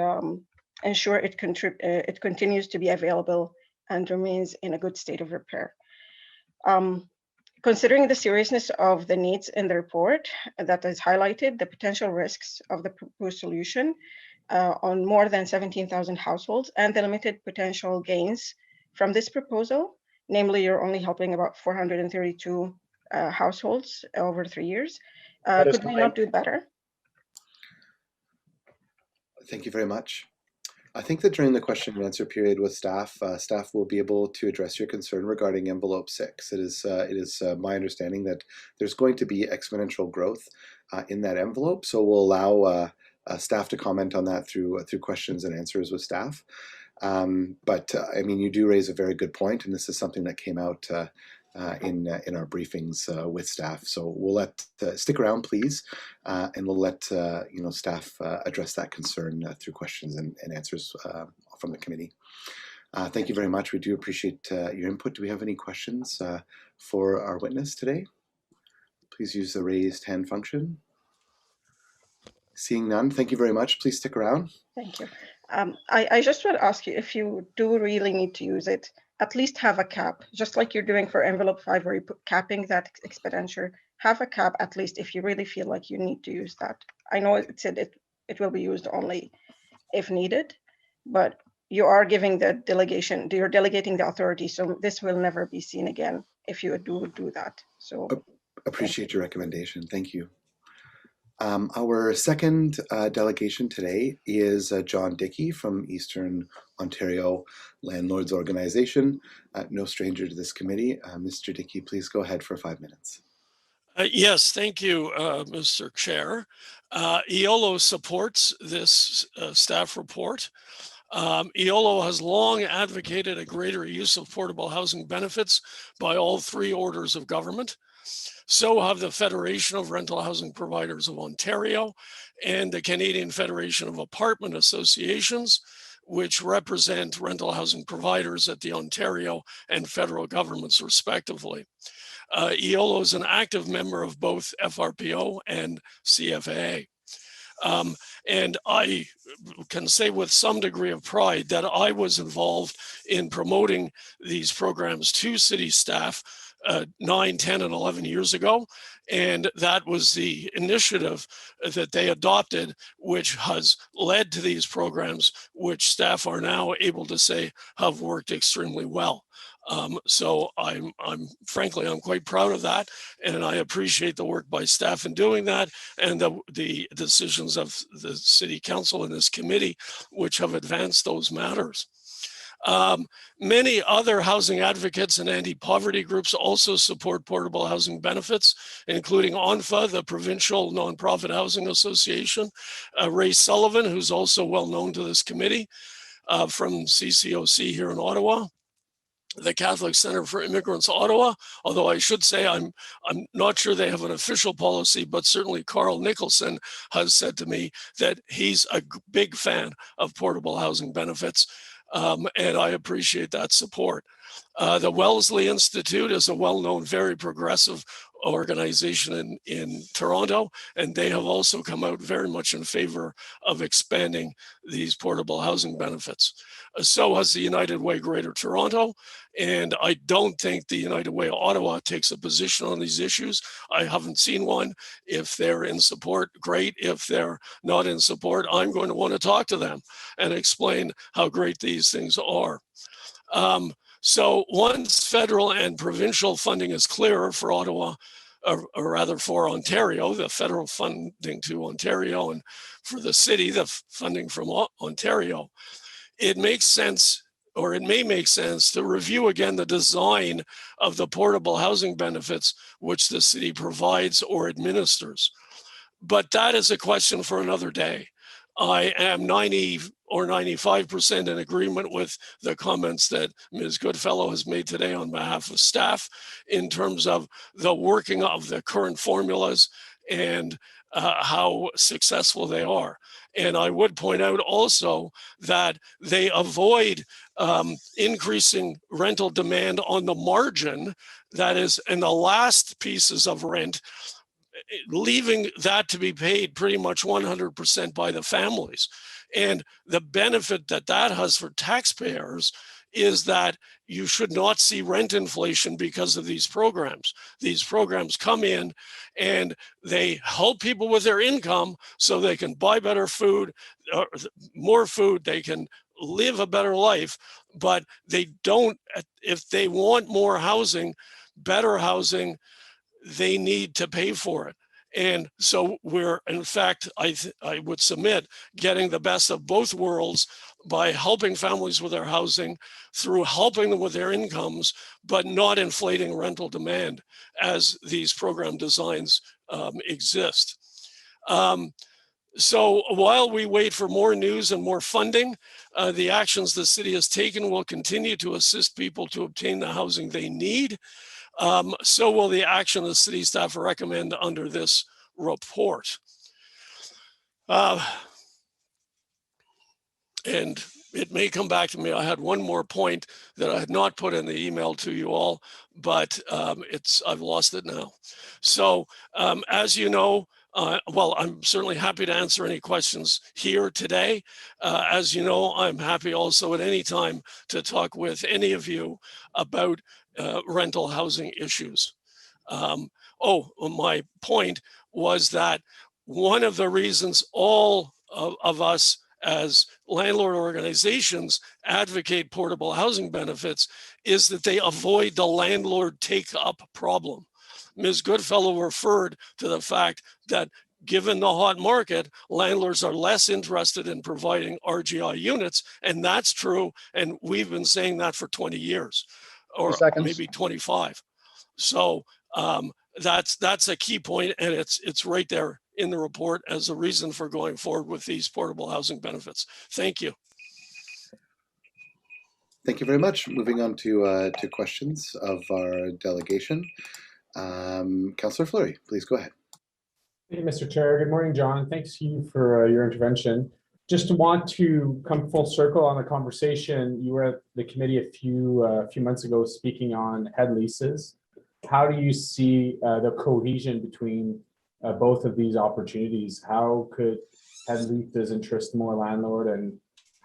ensure it continues to be available and remains in a good state of repair. Considering the seriousness of the needs in the report that is highlighted, the potential risks of the proposed solution on more than 17,000 households and the limited potential gains from this proposal, namely you're only helping about 432 households over 3 years. Could we not do better? Thank you very much. I think that during the question and answer period with staff, staff will be able to address your concern regarding envelope 6. It is my understanding that there's going to be exponential growth in that envelope, so we'll allow staff to comment on that through questions and answers with staff. But I mean, you do raise a very good point, and this is something that came out in our briefings with staff. So we'll let stick around, please, and we'll let staff address that concern through questions and answers from the committee. Thank you very much. We do appreciate your input. Do we have any questions for our witness today? Please use the raised hand function. Seeing none, thank you very much. Please stick around. Thank you. I just want to ask you, if you do really need to use it, at least have a cap, just like you're doing for envelope 5, where you put capping that expenditure. Have a cap at least if you really feel like you need to use that. I know it said it will be used only if needed, but you are giving the delegation, you're delegating the authority, so this will never be seen again if you do that. So appreciate your recommendation. Thank you. Our second delegation today is John Dickey from Eastern Ontario Landlords Organization, no stranger to this committee. Mr. Dickey, please go ahead for 5 minutes. Yes, thank you, Mr. Chair. EOLO supports this staff report. EOLO has long advocated a greater use of portable housing benefits by all 3 orders of government. So have the Federation of Rental Housing Providers of Ontario and the Canadian Federation of Apartment Associations, which represent rental housing providers at the Ontario and federal governments, respectively. EOLO is an active member of both FRPO and CFAA. And I can say with some degree of pride that I was involved in promoting these programs to city staff 9, 10, and 11 years ago. And that was the initiative that they adopted, which has led to these programs, which staff are now able to say have worked extremely well. So I'm frankly, I'm quite proud of that, and I appreciate the work by staff in doing that, and the decisions of the City Council and this committee, which have advanced those matters. Many other housing advocates and anti-poverty groups also support portable housing benefits, including ONFA, the Provincial Nonprofit Housing Association, Ray Sullivan, who's also well known to this committee, from CCOC here in Ottawa, the Catholic Center for Immigrants Ottawa, although I should say I'm not sure they have an official policy, but certainly Carl Nicholson has said to me that he's a big fan of portable housing benefits, and I appreciate that support. The Wellesley Institute is a well-known, very progressive organization in Toronto, and they have also come out very much in favor of expanding these portable housing benefits. So has the United Way Greater Toronto, and I don't think the United Way Ottawa takes a position on these issues. I haven't seen one. If they're in support, great. If they're not in support, I'm going to want to talk to them and explain how great these things are. So once federal and provincial funding is clearer for Ottawa, or rather for Ontario, the federal funding to Ontario, and for the city, the funding from Ontario, it makes sense, or it may make sense, to review again the design of the portable housing benefits which the city provides or administers. But that is a question for another day. I am 90 or 95% in agreement with the comments that Ms. Goodfellow has made today on behalf of staff in terms of the working of the current formulas and how successful they are. And I would point out also that they avoid increasing rental demand on the margin, that is, in the last pieces of rent, leaving that to be paid pretty much 100% by the families. And the benefit that that has for taxpayers is that you should not see rent inflation because of these programs. These programs come in and they help people with their income so they can buy better food, or more food, they can live a better life, but they don't, if they want more housing, better housing, they need to pay for it. And so we're, in fact, I would submit, getting the best of both worlds by helping families with their housing through helping them with their incomes, but not inflating rental demand as these program designs exist. So while we wait for more news and more funding, the actions the city has taken will continue to assist people to obtain the housing they need. So will the action the city staff recommend under this report. And it may come back to me. I had one more point that I had not put in the email to you all, but I've lost it now. So as you know, well, I'm certainly happy to answer any questions here today. As you know, I'm happy also at any time to talk with any of you about rental housing issues. My point was that one of the reasons all of us as landlord organizations advocate portable housing benefits is that they avoid the landlord take-up problem. Ms. Goodfellow referred to the fact that given the hot market, landlords are less interested in providing RGI units, and that's true, and we've been saying that for 20 years, or maybe 25. So that's a key point, and it's right there in the report as a reason for going forward with these portable housing benefits. Thank you. Thank you very much. Moving on to questions of our delegation. Councillor Fleury, please go ahead. Thank you, Mr. Chair. Good morning, John. Thanks to you for your intervention. Just want to come full circle on the conversation. You were at the committee a few months ago speaking on head leases. How do you see the cohesion between both of these opportunities? How could head leases interest more landlord, and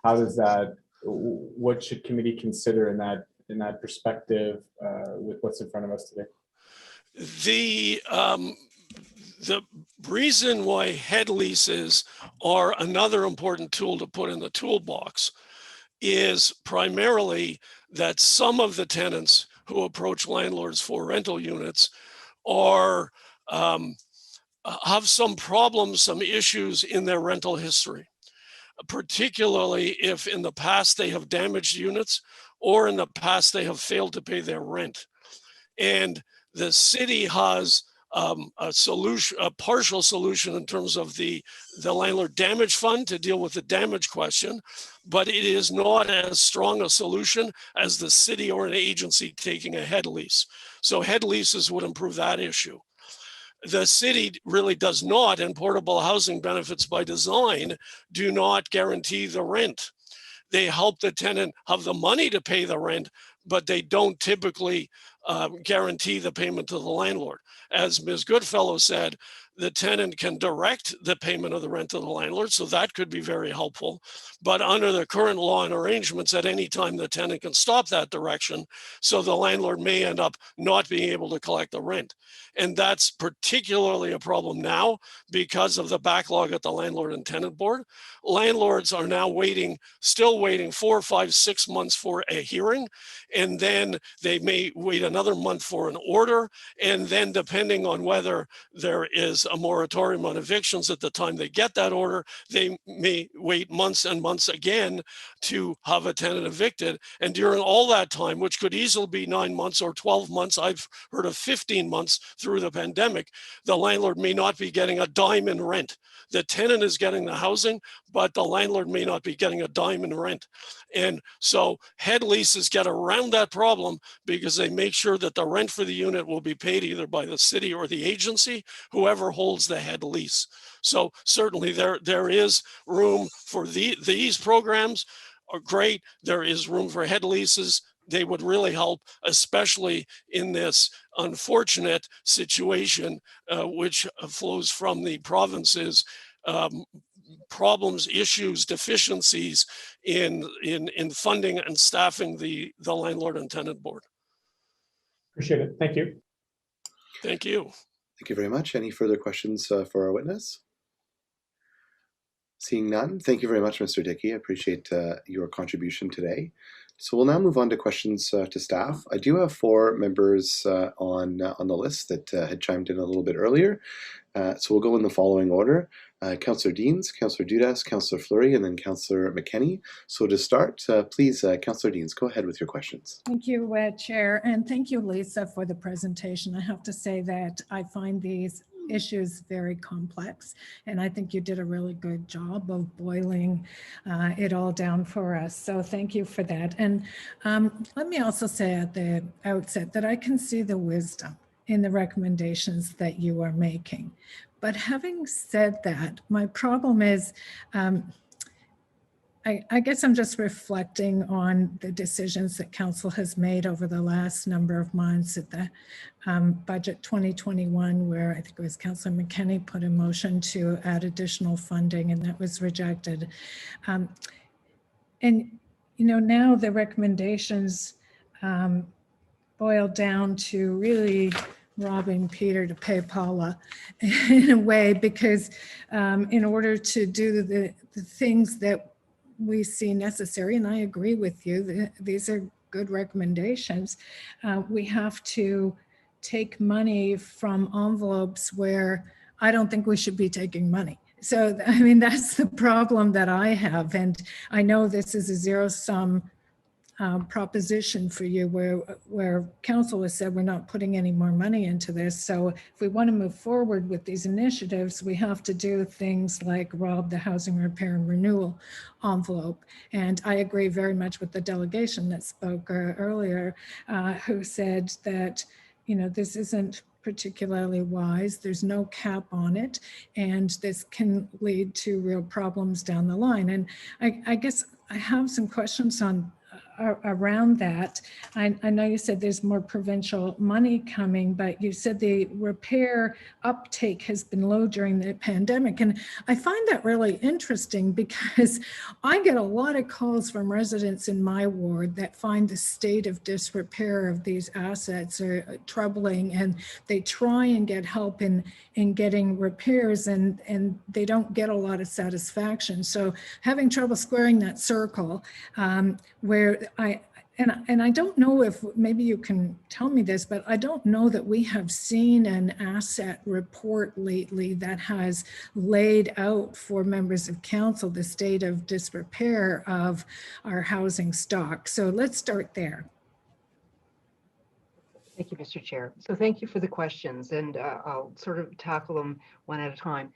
how does that? What should committee consider in that perspective with what's in front of us today? The reason why head leases are another important tool to put in the toolbox is primarily that some of the tenants who approach landlords for rental units are have some problems, some issues in their rental history, particularly if in the past they have damaged units or in the past they have failed to pay their rent. And the city has a partial solution in terms of the landlord damage fund to deal with the damage question, but it is not as strong a solution as the city or an agency taking a head lease. So head leases would improve that issue. The city really does not, and portable housing benefits by design do not guarantee the rent. They help the tenant have the money to pay the rent, but they don't typically guarantee the payment to the landlord. As Ms. Goodfellow said, the tenant can direct the payment of the rent to the landlord, so that could be very helpful. But under the current law and arrangements, at any time the tenant can stop that direction, so the landlord may end up not being able to collect the rent. And that's particularly a problem now because of the backlog at the landlord and tenant board. Landlords are now still waiting 4, 5, 6 months for a hearing, and then they may wait another month for an order, and then depending on whether there is a moratorium on evictions at the time they get that order, they may wait months and months again to have a tenant evicted. And during all that time, which could easily be 9 months or 12 months, I've heard of 15 months through the pandemic, the landlord may not be getting a dime in rent. The tenant is getting the housing, but the landlord may not be getting a dime in rent. And so head leases get around that problem because they make sure that the rent for the unit will be paid either by the city or the agency, whoever holds the head lease. So certainly there is room for these programs are great. There is room for head leases. They would really help, especially in this unfortunate situation, which flows from the province's problems, issues, deficiencies in funding and staffing the landlord and tenant board. Appreciate it. Thank you. Thank you. Thank you very much. Any further questions for our witness? Seeing none, thank you very much, Mr. Dickey. I appreciate your contribution today So we'll now move on to questions to staff. I do have 4 members on the list that had chimed in a little bit earlier. So we'll go in the following order. Councillor Deans, Councillor Dudas, Councillor Fleury, and then Councillor McKenney. So to start, please, Councillor Deans, go ahead with your questions. Thank you, Chair, and thank you, Lisa, for the presentation. I have to say that I find these issues very complex, and I think you did a really good job of boiling it all down for us. So thank you for that. And let me also say at the outset that I can see the wisdom in the recommendations that you are making. But having said that, my problem is, I guess I'm just reflecting on the decisions that council has made over the last number of months at the budget 2021, where I think it was Councillor McKenney put a motion to add additional funding, and that was rejected. And, you know, now the recommendations boil down to really robbing Peter to pay Paula in a way, because in order to do the things that we see necessary, and I agree with you, these are good recommendations, we have to take money from envelopes where I don't think we should be taking money. So, I mean, that's the problem that I have. And I know this is a zero-sum proposition for you, where council has said we're not putting any more money into this. So if we want to move forward with these initiatives, we have to do things like rob the housing repair and renewal envelope. And I agree very much with the delegation that spoke earlier, who said that, you know, this isn't particularly wise. There's no cap on it, and this can lead to real problems down the line. And I guess I have some questions on around that. I know you said there's more provincial money coming, but you said the repair uptake has been low during the pandemic. And I find that really interesting, because I get a lot of calls from residents in my ward that find the state of disrepair of these assets are troubling, and they try and get help in getting repairs, and they don't get a lot of satisfaction. So having trouble squaring that circle, where I don't know if maybe you can tell me this, but I don't know that we have seen an asset report lately that has laid out for members of council the state of disrepair of our housing stock. So let's start there. Thank you, Mr. Chair. So thank you for the questions, and I'll sort of tackle them one at a time.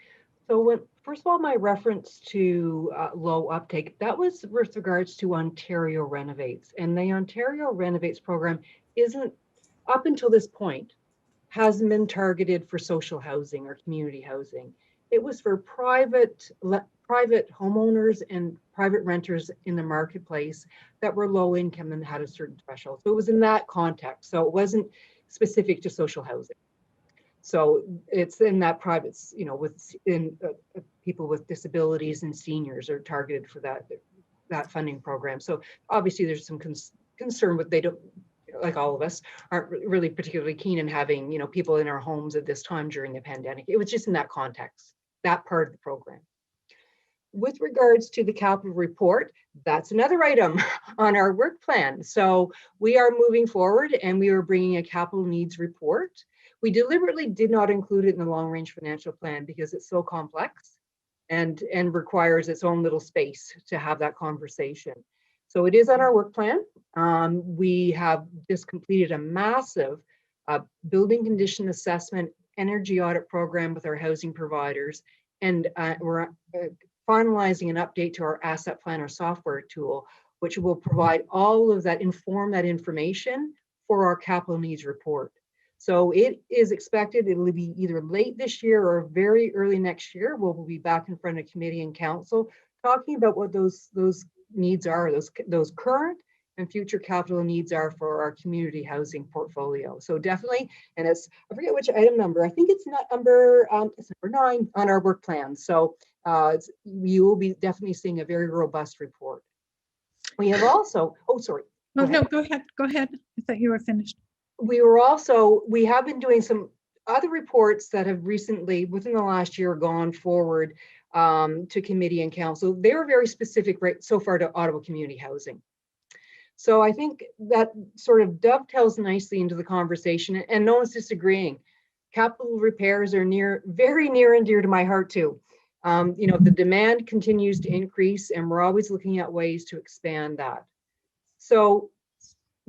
So first of all, my reference to low uptake, that was with regards to Ontario Renovates. And the Ontario Renovates program isn't, up until this point, hasn't been targeted for social housing or community housing. It was for private homeowners and private renters in the marketplace that were low income and had a certain threshold. So it was in that context. So it wasn't specific to social housing. So it's in that private, you know, people with disabilities and seniors are targeted for that funding program. So obviously there's some concern with, they don't, like all of us, aren't really particularly keen in having, you know, people in our homes at this time during the pandemic. It was just in that context, that part of the program. With regards to the capital report, that's another item on our work plan. So we are moving forward, and we are bringing a capital needs report. We deliberately did not include it in the long range financial plan because it's so complex and requires its own little space to have that conversation. So it is on our work plan. We have just completed a massive building condition assessment energy audit program with our housing providers, and we're finalizing an update to our asset planner software tool, which will provide all of that, inform that information for our capital needs report. So it is expected it will be either late this year or very early next year. We'll be back in front of committee and council talking about what those needs are, those current and future capital needs are for our community housing portfolio. So definitely, and it's, I forget which item number, I think it's not number, it's number 9 on our work plan. So you will be definitely seeing a very robust report. We have also, oh, sorry. Oh, no, go ahead. I thought you were finished. We have been doing some other reports that have recently, within the last year, gone forward to committee and council. They were very specific right so far to Ottawa community housing. So I think that sort of dovetails nicely into the conversation, and no one's disagreeing. Capital repairs are very near and dear to my heart too. You know, the demand continues to increase and we're always looking at ways to expand that. So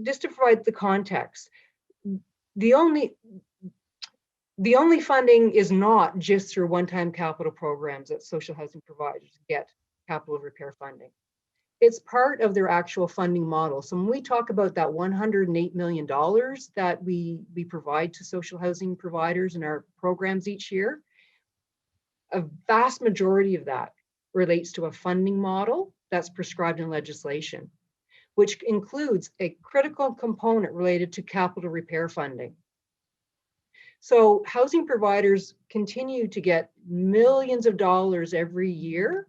just to provide the context, the only funding is not just through one-time capital programs that social housing providers get capital repair funding. It's part of their actual funding model. So when we talk about that $108 million that we provide to social housing providers in our programs each year, a vast majority of that relates to a funding model that's prescribed in legislation, which includes a critical component related to capital repair funding. So housing providers continue to get millions of dollars every year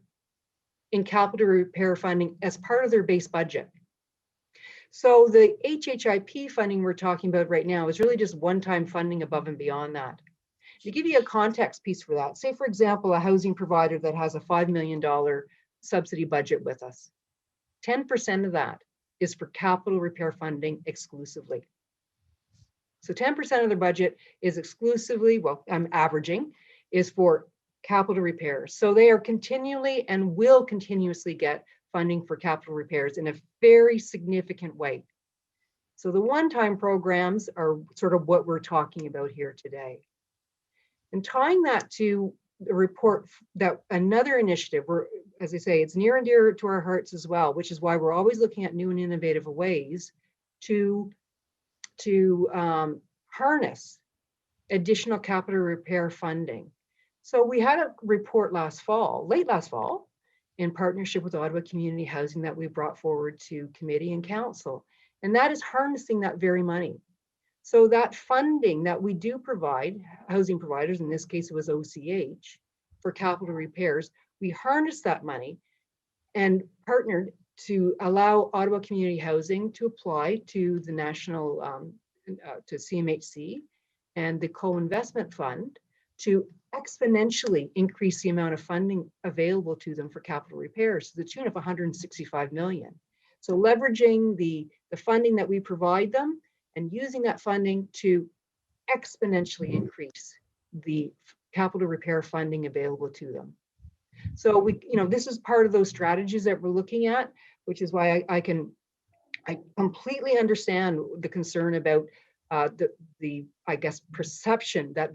in capital repair funding as part of their base budget. So the HHIP funding we're talking about right now is really just one-time funding above and beyond that. To give you a context piece for that, say for example, a housing provider that has a $5 million subsidy budget with us, 10% of that is for capital repair funding exclusively. So 10% of their budget is exclusively, well, I'm averaging, is for capital repairs. So they are continually and will continuously get funding for capital repairs in a very significant way. So the one-time programs are sort of what we're talking about here today. And tying that to the report, that another initiative, as I say, it's near and dear to our hearts as well, which is why we're always looking at new and innovative ways to harness additional capital repair funding. So we had a report late last fall, in partnership with Ottawa Community Housing that we brought forward to committee and council, and that is harnessing that very money. So that funding that we do provide, housing providers, in this case it was OCH, for capital repairs, we harnessed that money and partnered to allow Ottawa Community Housing to apply to the national, to CMHC and the co-investment fund to exponentially increase the amount of funding available to them for capital repairs to the tune of 165 million. So leveraging the funding that we provide them and using that funding to exponentially increase the capital repair funding available to them. So we, you know, this is part of those strategies that we're looking at, which is why I completely understand the concern about the I guess perception that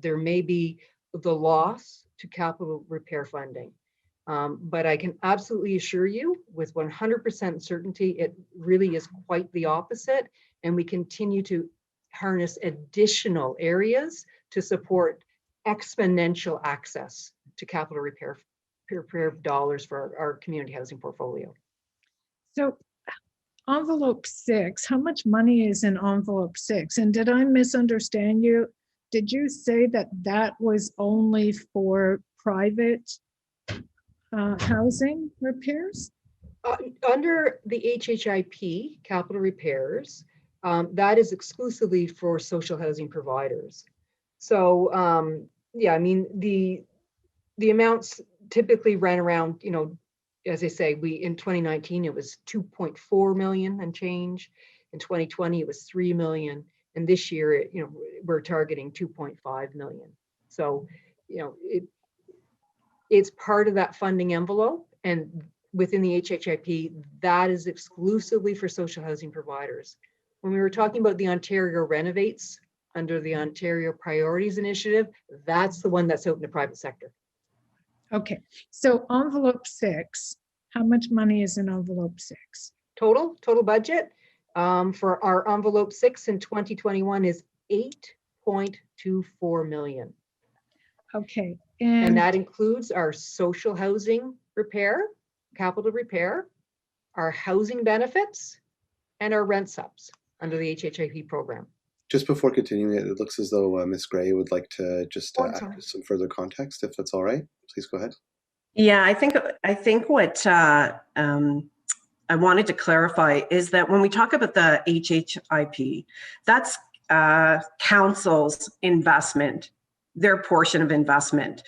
there may be the loss to capital repair funding. But I can absolutely assure you with 100% certainty, it really is quite the opposite. And we continue to harness additional areas to support exponential access to capital repair dollars for our community housing portfolio. So envelope 6, how much money is in envelope 6? And did I misunderstand you? Did you say that that was only for private housing repairs? Under the HHIP capital repairs, that is exclusively for social housing providers. So yeah, I mean, the amounts typically ran around, you know, as I say, in 2019, it was 2.4 million and change. In 2020, it was 3 million. And this year, you know, we're targeting 2.5 million. So, you know, it's part of that funding envelope. And within the HHIP, that is exclusively for social housing providers. When we were talking about the Ontario Renovates under the Ontario Priorities Initiative, that's the one that's out in the private sector. Okay, so envelope 6, how much money is in envelope 6? Total budget for our envelope 6 in 2021 is 8.24 million. Okay, and that includes our social housing repair, capital repair, our housing benefits, and our rent subs under the HHIP program. Just before continuing, it looks as though Ms. Gray would like to just add some further context, if that's all right. Please go ahead. Yeah, I think what I wanted to clarify is that when we talk about the HHIP, that's council's investment, their portion of investment.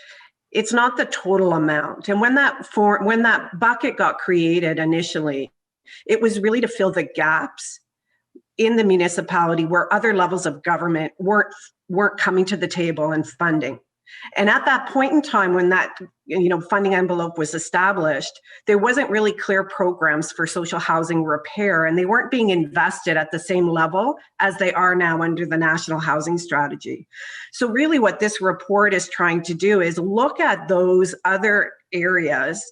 It's not the total amount. And when that bucket got created initially, It was really to fill the gaps in the municipality where other levels of government weren't coming to the table and funding. And at that point in time when that funding envelope was established, there wasn't really clear programs for social housing repair, and they weren't being invested at the same level as they are now under the National Housing Strategy. So really what this report is trying to do is look at those other areas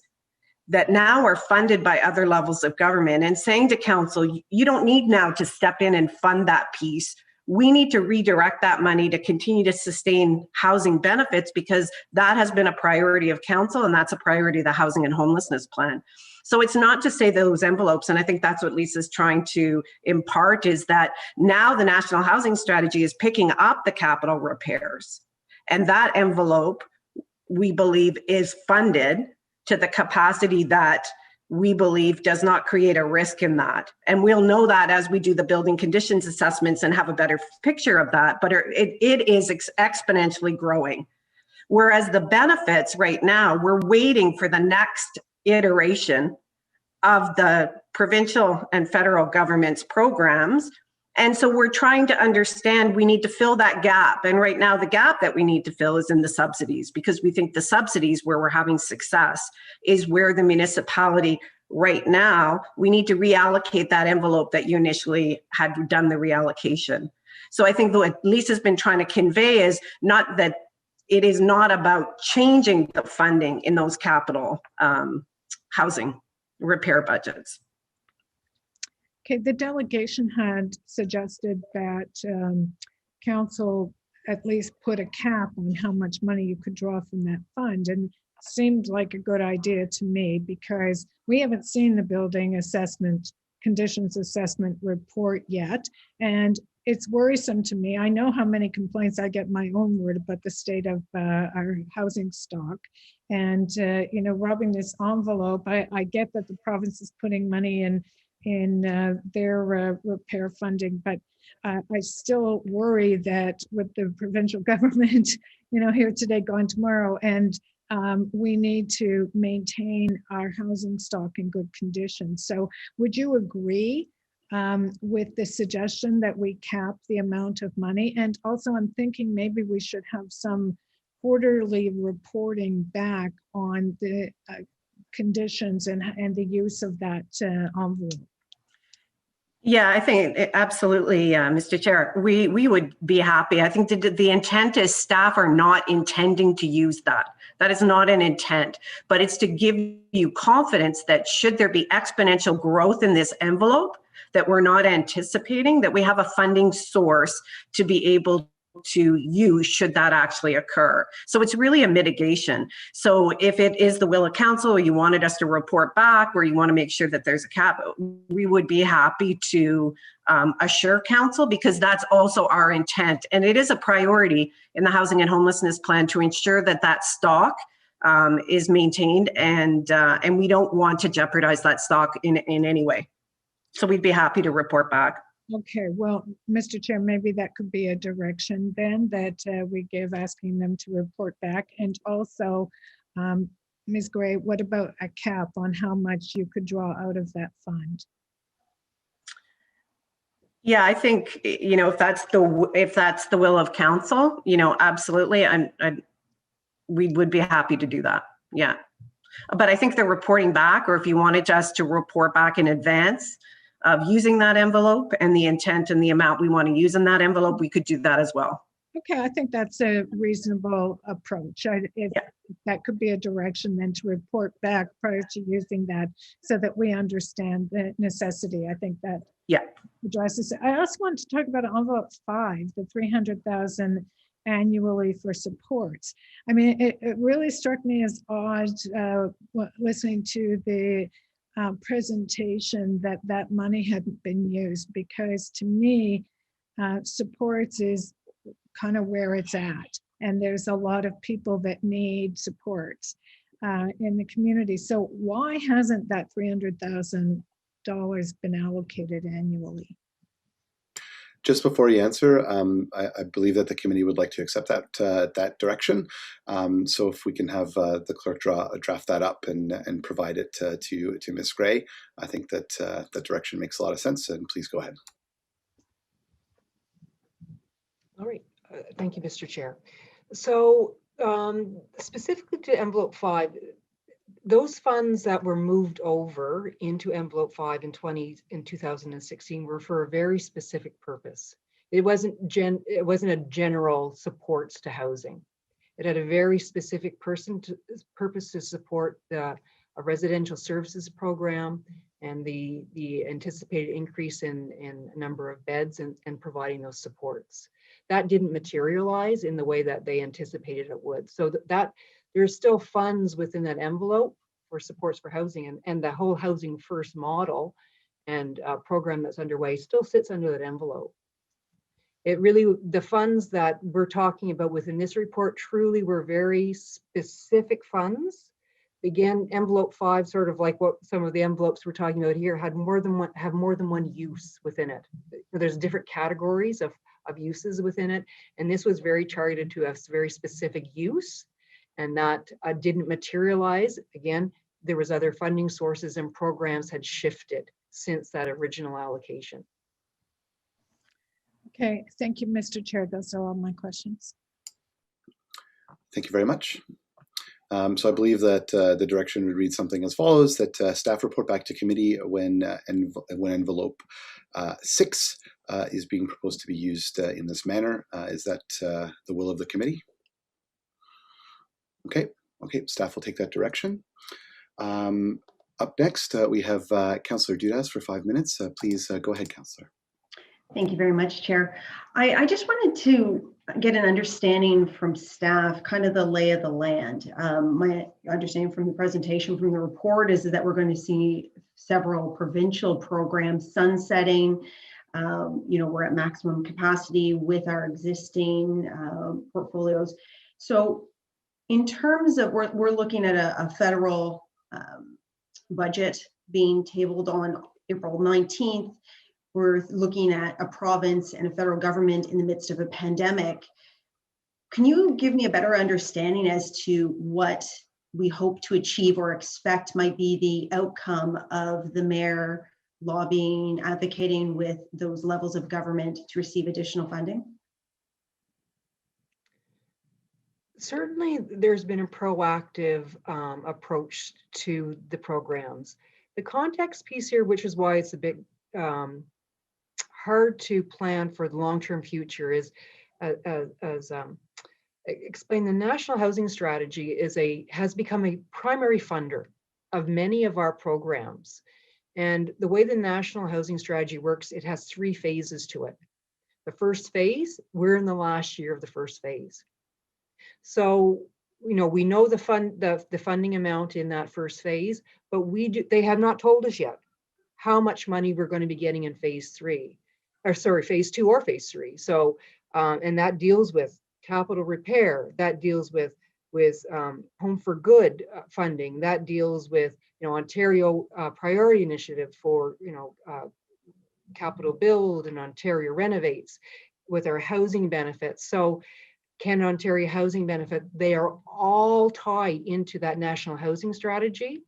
that now are funded by other levels of government and saying to council, you don't need now to step in and fund that piece. We need to redirect that money to continue to sustain housing benefits, because that has been a priority of council, and that's a priority of the housing and homelessness plan. So it's not to say those envelopes, and I think that's what Lisa's trying to impart, is that now the National Housing Strategy is picking up the capital repairs, and that envelope, we believe, is funded to the capacity that we believe does not create a risk in that. And we'll know that as we do the building conditions assessments and have a better picture of that, but it is exponentially growing. Whereas the benefits right now, we're waiting for the next iteration of the provincial and federal government's programs. And so we're trying to understand, we need to fill that gap. And right now the gap that we need to fill is in the subsidies, because we think the subsidies where we're having success is where the municipality right now, we need to reallocate that envelope that you initially had done the reallocation. So I think what Lisa's been trying to convey is not that it is not about changing the funding in those capital housing repair budgets. Okay, the delegation had suggested that council at least put a cap on how much money you could draw from that fund, and seemed like a good idea to me, because we haven't seen the building assessment, conditions assessment report yet, and it's worrisome to me. I know how many complaints I get in my own word about the state of our housing stock, and robbing this envelope. I get that the province is putting money in their repair funding, but I still worry that with the provincial government, here today, gone tomorrow, and we need to maintain our housing stock in good condition. So would you agree with the suggestion that we cap the amount of money? And also I'm thinking maybe we should have some quarterly reporting back on the conditions and the use of that envelope. Yeah, I think absolutely, Mr. Chair. We would be happy. I think the intent is staff are not intending to use that. That is not an intent, but it's to give you confidence that should there be exponential growth in this envelope that we're not anticipating, that we have a funding source to be able to use should that actually occur. So it's really a mitigation. So if it is the will of council, or you wanted us to report back, or you want to make sure that there's a cap, we would be happy to assure council, because that's also our intent. And it is a priority in the housing and homelessness plan to ensure that that stock is maintained, and we don't want to jeopardize that stock in any way. So we'd be happy to report back. Okay, well, Mr. Chair, maybe that could be a direction then that we give, asking them to report back. And also, Ms. Gray, what about a cap on how much you could draw out of that fund? Yeah, I think, if that's the will of council, absolutely, we would be happy to do that. Yeah, but I think the reporting back, or if you wanted us to report back in advance of using that envelope and the intent and the amount we want to use in that envelope, we could do that as well. Okay, I think that's a reasonable approach. If that could be a direction then to report back prior to using that, so that we understand the necessity. I think that addresses it. I also want to talk about envelope 5, the 300,000 annually for supports. I mean, it really struck me as odd listening to the presentation that money hadn't been used, because to me, supports is kind of where it's at. And there's a lot of people that need supports in the community. So why hasn't that $300,000 been allocated annually? Just before you answer, I believe that the committee would like to accept that direction. So if we can have the clerk draft that up and provide it to Ms. Gray, I think that that direction makes a lot of sense. And please go ahead. All right. Thank you, Mr. Chair. So specifically to envelope 5, those funds that were moved over into envelope 5 in 2016 were for a very specific purpose. It wasn't a general supports to housing. It had a very specific purpose to support a residential services program and the anticipated increase in number of beds and providing those supports. That didn't materialize in the way that they anticipated it would. So that there's still funds within that envelope for supports for housing, and the whole Housing First model and program that's underway still sits under that envelope. It really, the funds that we're talking about within this report truly were very specific funds. Again, envelope 5, sort of like what some of the envelopes we're talking about here, have more than one use within it. There's different categories of uses within it, and this was very targeted to a very specific use, and that didn't materialize. Again, there was other funding sources and programs had shifted since that original allocation. Okay, thank you, Mr. Chair. Those are all my questions. Thank you very much. So I believe that the direction would read something as follows: that staff report back to committee when envelope 6 is being proposed to be used in this manner. Is that the will of the committee? Okay, staff will take that direction. Up next, we have Councillor Dudas for 5 minutes. Please go ahead, Councillor. Thank you very much, Chair. I just wanted to get an understanding from staff, kind of the lay of the land. My understanding from the presentation, from the report, is that we're going to see several provincial programs sunsetting. We're at maximum capacity with our existing portfolios. So in terms of, we're looking at a federal budget being tabled on April 19th. We're looking at a province and a federal government in the midst of a pandemic. Can you give me a better understanding as to what we hope to achieve or expect might be the outcome of the mayor lobbying, advocating with those levels of government to receive additional funding? Certainly, there's been a proactive approach to the programs. The context piece here, which is why it's a bit hard to plan for the long-term future, is explain the National Housing Strategy has become a primary funder of many of our programs. And the way the National Housing Strategy works, it has 3 phases to it. The first phase, we're in the last year of the first phase. So, we know the funding amount in that first phase, but they have not told us yet how much money we're going to be getting in phase 3, or sorry, phase 2 or phase 3. So, and that deals with capital repair, that deals with Home for Good funding, that deals with Ontario priority initiative for capital build, and Ontario renovates with our housing benefits. So Canada Ontario housing benefit, they are all tied into that National Housing Strategy,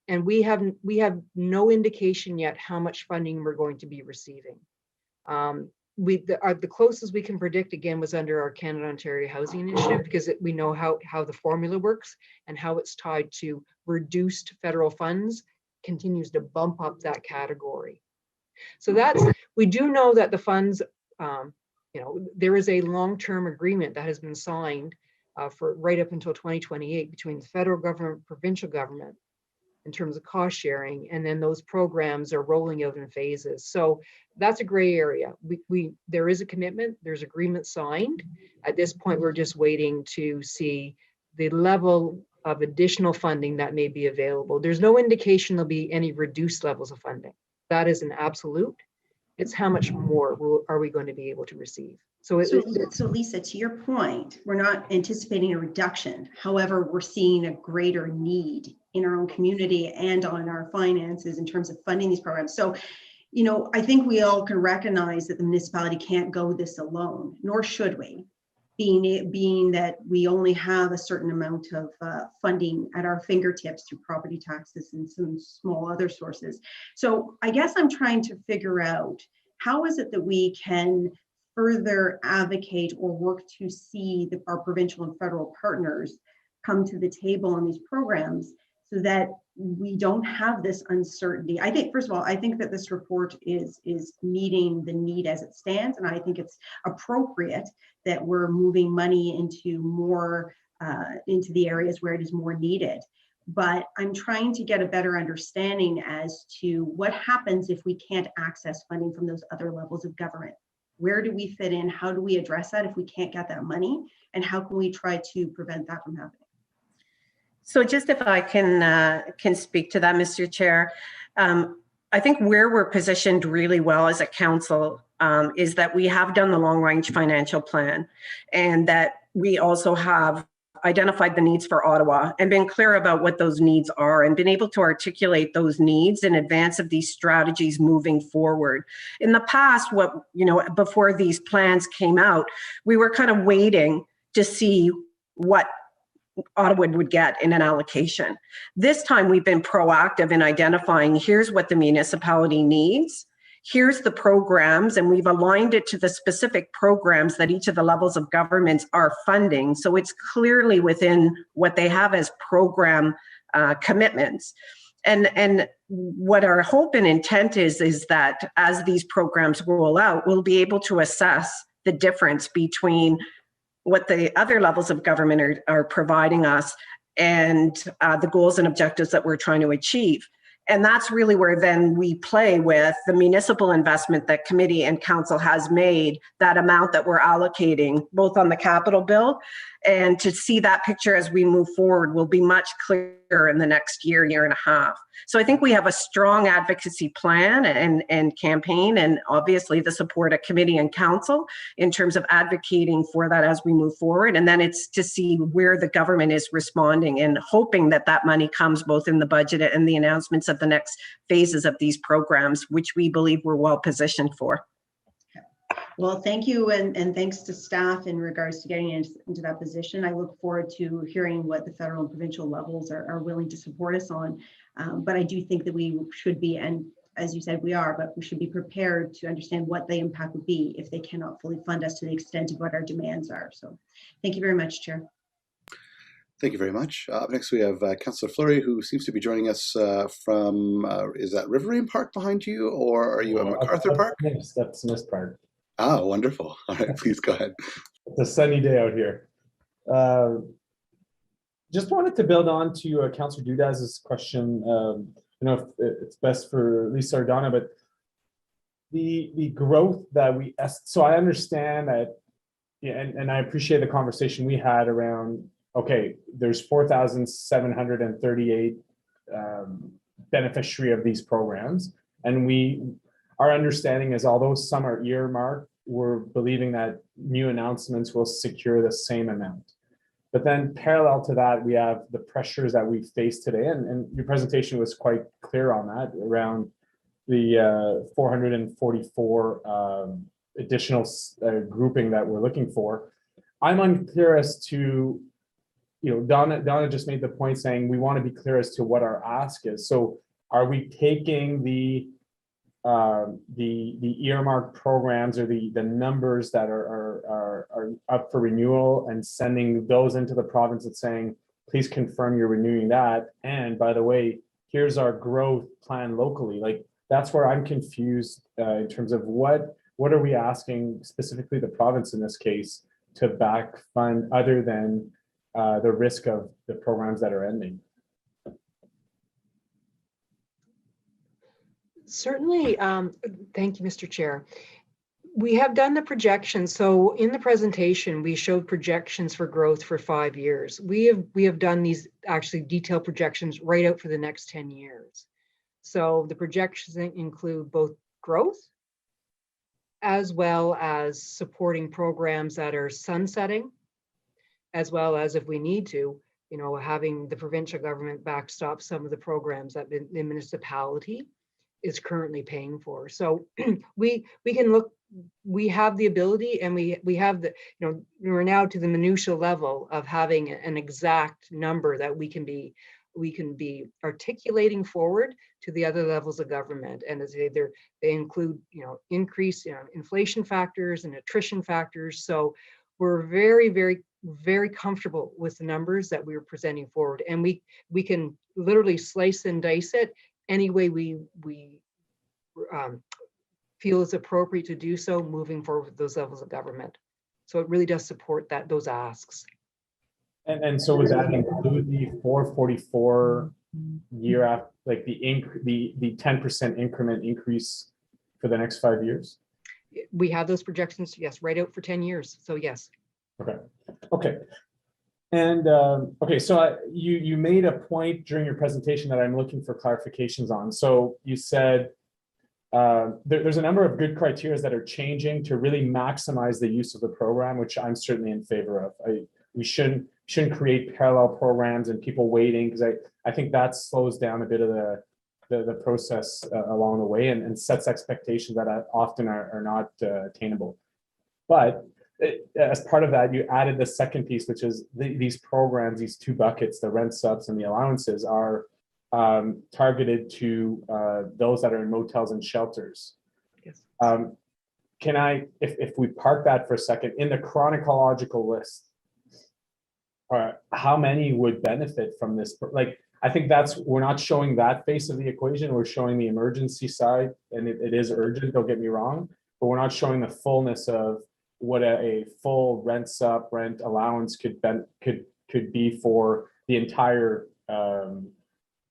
and we have no indication yet how much funding we're going to be receiving. The closest we can predict, again, was under our Canada Ontario Housing Initiative, because we know how the formula works and how it's tied to reduced federal funds continues to bump up that category. So we do know that the funds, there is a long-term agreement that has been signed for right up until 2028 between the federal government, provincial government, in terms of cost sharing, and then those programs are rolling out in phases. So that's a gray area. There is a commitment, there's agreement signed. At this point, we're just waiting to see the level of additional funding that may be available. There's no indication there'll be any reduced levels of funding. That is an absolute. It's how much more are we going to be able to receive. So Lisa, to your point, we're not anticipating a reduction. However, we're seeing a greater need in our own community and on our finances in terms of funding these programs. So you know, I think we all can recognize that the municipality can't go this alone, nor should we, being that we only have a certain amount of funding at our fingertips through property taxes and some small other sources. So I guess I'm trying to figure out, how is it that we can further advocate or work to see our provincial and federal partners come to the table on these programs so that we don't have this uncertainty. I think, first of all, I think that this report is meeting the need as it stands, and I think it's appropriate that we're moving money into more into the areas where it is more needed. But I'm trying to get a better understanding as to what happens if we can't access funding from those other levels of government. Where do we fit in? How do we address that if we can't get that money? And how can we try to prevent that from happening? So just if I can speak to that, Mr. Chair, I think where we're positioned really well as a council is that we have done the long range financial plan, and that we also have identified the needs for Ottawa and been clear about what those needs are and been able to articulate those needs in advance of these strategies moving forward. In the past, before these plans came out, we were kind of waiting to see what Ottawa would get in an allocation. This time we've been proactive in identifying, here's what the municipality needs, here's the programs, and we've aligned it to the specific programs that each of the levels of governments are funding. So it's clearly within what they have as program commitments. And what our hope and intent is that as these programs roll out, we'll be able to assess the difference between what the other levels of government are providing us and the goals and objectives that we're trying to achieve. And that's really where then we play with the municipal investment that committee and council has made, that amount that we're allocating both on the capital bill, and to see that picture as we move forward will be much clearer in the next year and a half. So I think we have a strong advocacy plan and campaign, and obviously the support of committee and council in terms of advocating for that as we move forward. And then it's to see where the government is responding and hoping that that money comes both in the budget and the announcements of the next phases of these programs, which we believe we're well positioned for. Well, thank you, and thanks to staff in regards to getting into that position. I look forward to hearing what the federal and provincial levels are willing to support us on. But I do think that we should be, and as you said, we are, but we should be prepared to understand what the impact would be if they cannot fully fund us to the extent of what our demands are. So thank you very much, Chair. Thank you very much. Up next, we have Councillor Fleury, who seems to be joining us from, is that Riverine Park behind you, or are you at MacArthur Park? That's Smith Park. Ah, wonderful. All right, please go ahead. It's a sunny day out here. Just wanted to build on to Councillor Dudas's question. If it's best for Lisa or Donna, but the growth that so I understand that, and I appreciate the conversation we had around, okay, there's 4,738 beneficiary of these programs, and our understanding is, although some are earmarked, we're believing that new announcements will secure the same amount. But then parallel to that, we have the pressures that we face today, and your presentation was quite clear on that, around the 444 additional grouping that we're looking for. I'm unclear as to, Donna just made the point saying we want to be clear as to what our ask is. So are we taking the earmarked programs or the numbers that are up for renewal and sending those into the province and saying, please confirm you're renewing that, and by the way, here's our growth plan locally? Like, that's where I'm confused in terms of what are we asking specifically the province in this case to back fund, other than the risk of the programs that are ending. Certainly. Thank you, Mr. Chair. We have done the projections. So in the presentation, we showed projections for growth for 5 years. We have done these actually detailed projections right out for the next 10 years. So the projections include both growth as well as supporting programs that are sunsetting, as well as, if we need to, having the provincial government backstop some of the programs that the municipality is currently paying for. So we can look, we have the ability, and we have the, we're now to the minutia level of having an exact number that we can be articulating forward to the other levels of government. And as they include, increase, inflation factors and attrition factors. So we're very, very, very comfortable with the numbers that we were presenting forward. And we can literally slice and dice it any way we feel is appropriate to do so moving forward with those levels of government. So it really does support those asks. And so would that include the 444 year after, like the 10% increment increase for the next 5 years? We have those projections, yes, right out for 10 years. So yes. Okay. And okay, so you made a point during your presentation that I'm looking for clarifications on. So you said there's a number of good criteria that are changing to really maximize the use of the program, which I'm certainly in favor of. We shouldn't create parallel programs and people waiting, because I think that slows down a bit of the process along the way and sets expectations that often are not attainable. But as part of that, you added the second piece, which is these programs, these two buckets, the rent subs and the allowances, are targeted to those that are in motels and shelters. Yes. Can I, if we park that for a second, in the chronological list, how many would benefit from this? Like, I think we're not showing that face of the equation. We're showing the emergency side, and it is urgent, don't get me wrong, but we're not showing the fullness of what a full rent sub, rent allowance could be for the entire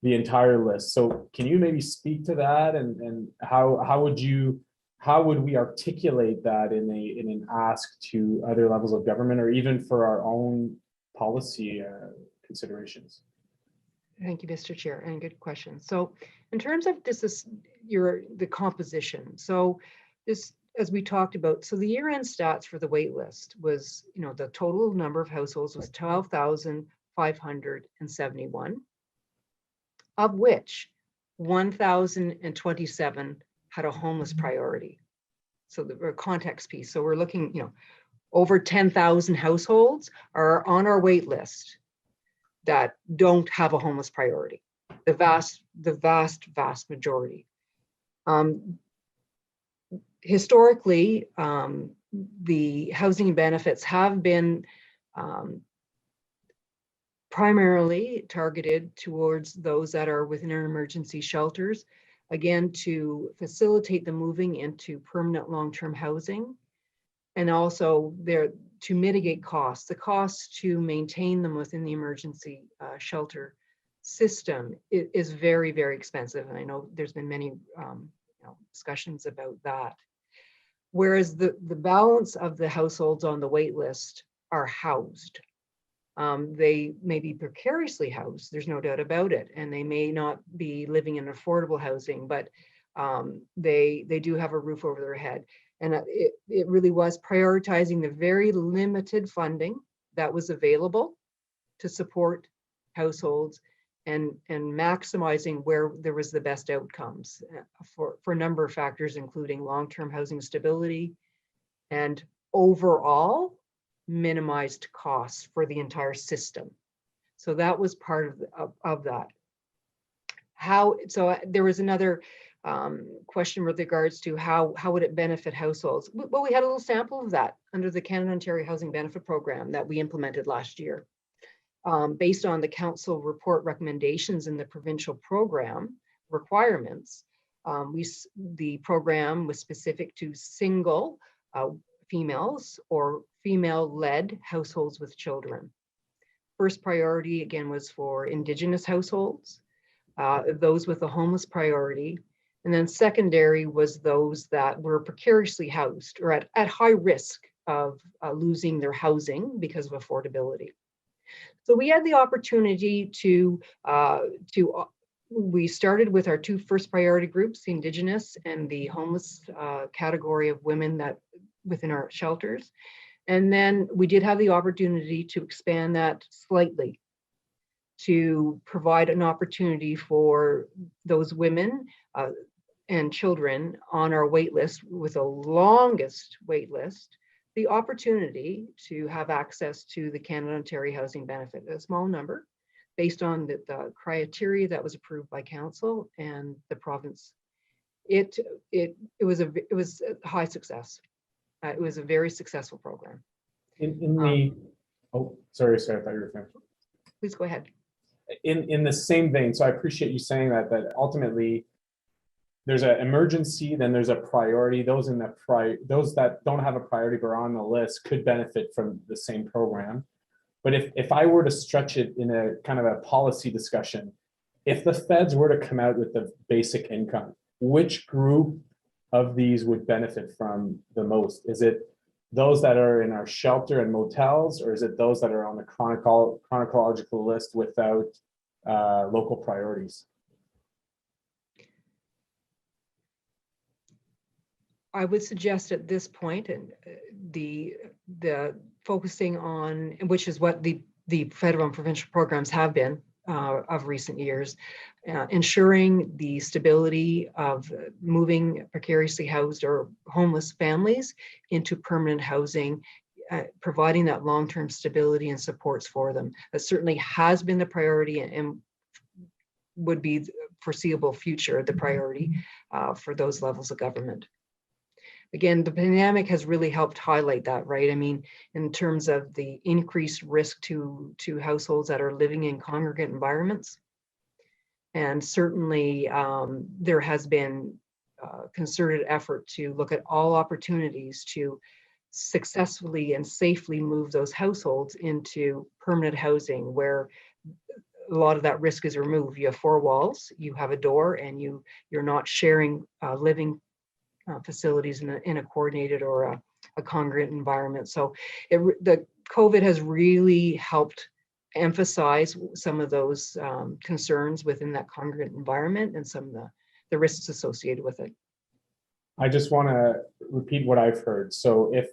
list. So can you maybe speak to that, and how would we articulate that in an ask to other levels of government, or even for our own policy considerations? Thank you, Mr. Chair, and good question. So in terms of the composition, so this, as we talked about, so the year-end stats for the wait list was, the total number of households was 12,571, of which 1,027 had a homeless priority. So the context piece. So we're looking, over 10,000 households are on our wait list that don't have a homeless priority. The vast majority. Historically, the housing benefits have been primarily targeted towards those that are within our emergency shelters, again, to facilitate the moving into permanent long-term housing, and also to mitigate costs. The cost to maintain them within the emergency shelter system is very, very expensive. And I know there's been many discussions about that. Whereas the balance of the households on the wait list are housed. They may be precariously housed, there's no doubt about it, and they may not be living in affordable housing, but they do have a roof over their head. And it really was prioritizing the very limited funding that was available to support households and maximizing where there was the best outcomes for a number of factors, including long-term housing stability and overall minimized costs for the entire system. So that was part of that. So there was another question with regards to how would it benefit households? Well, we had a little sample of that under the Canada Ontario Housing Benefit Program that we implemented last year. Based on the council report recommendations in the provincial program requirements, the program was specific to single females or female-led households with children. First priority, again, was for Indigenous households, those with a homeless priority, and then secondary was those that were precariously housed or at high risk of losing their housing because of affordability. So we had the opportunity we started with our two first priority groups, the Indigenous and the homeless category of women that within our shelters. And then we did have the opportunity to expand that slightly to provide an opportunity for those women and children on our wait list, with the longest wait list, the opportunity to have access to the Canada Ontario Housing Benefit, a small number, based on the criteria that was approved by council and the province. It was a high success. It was a very successful program. Oh, sorry, I thought you were finished. Please go ahead. In the same vein, so I appreciate you saying that ultimately there's an emergency, then there's a priority. Those that don't have a priority but are on the list could benefit from the same program. But if I were to stretch it in a kind of a policy discussion, if the feds were to come out with the basic income, which group of these would benefit from the most? Is it those that are in our shelter and motels, or is it those that are on the chronological list without local priorities? I would suggest at this point, and the focusing on, which is what the federal and provincial programs have been of recent years, ensuring the stability of moving precariously housed or homeless families into permanent housing, providing that long-term stability and supports for them. That certainly has been the priority and would be foreseeable future the priority for those levels of government. Again, the pandemic has really helped highlight that, right? I mean, in terms of the increased risk to households that are living in congregate environments. And certainly there has been concerted effort to look at all opportunities to successfully and safely move those households into permanent housing, where a lot of that risk is removed. You have four walls, you have a door, and you're not sharing living facilities in a coordinated or a congregate environment. So the COVID has really helped emphasize some of those concerns within that congregate environment and some of the risks associated with it. I just want to repeat what I've heard. So if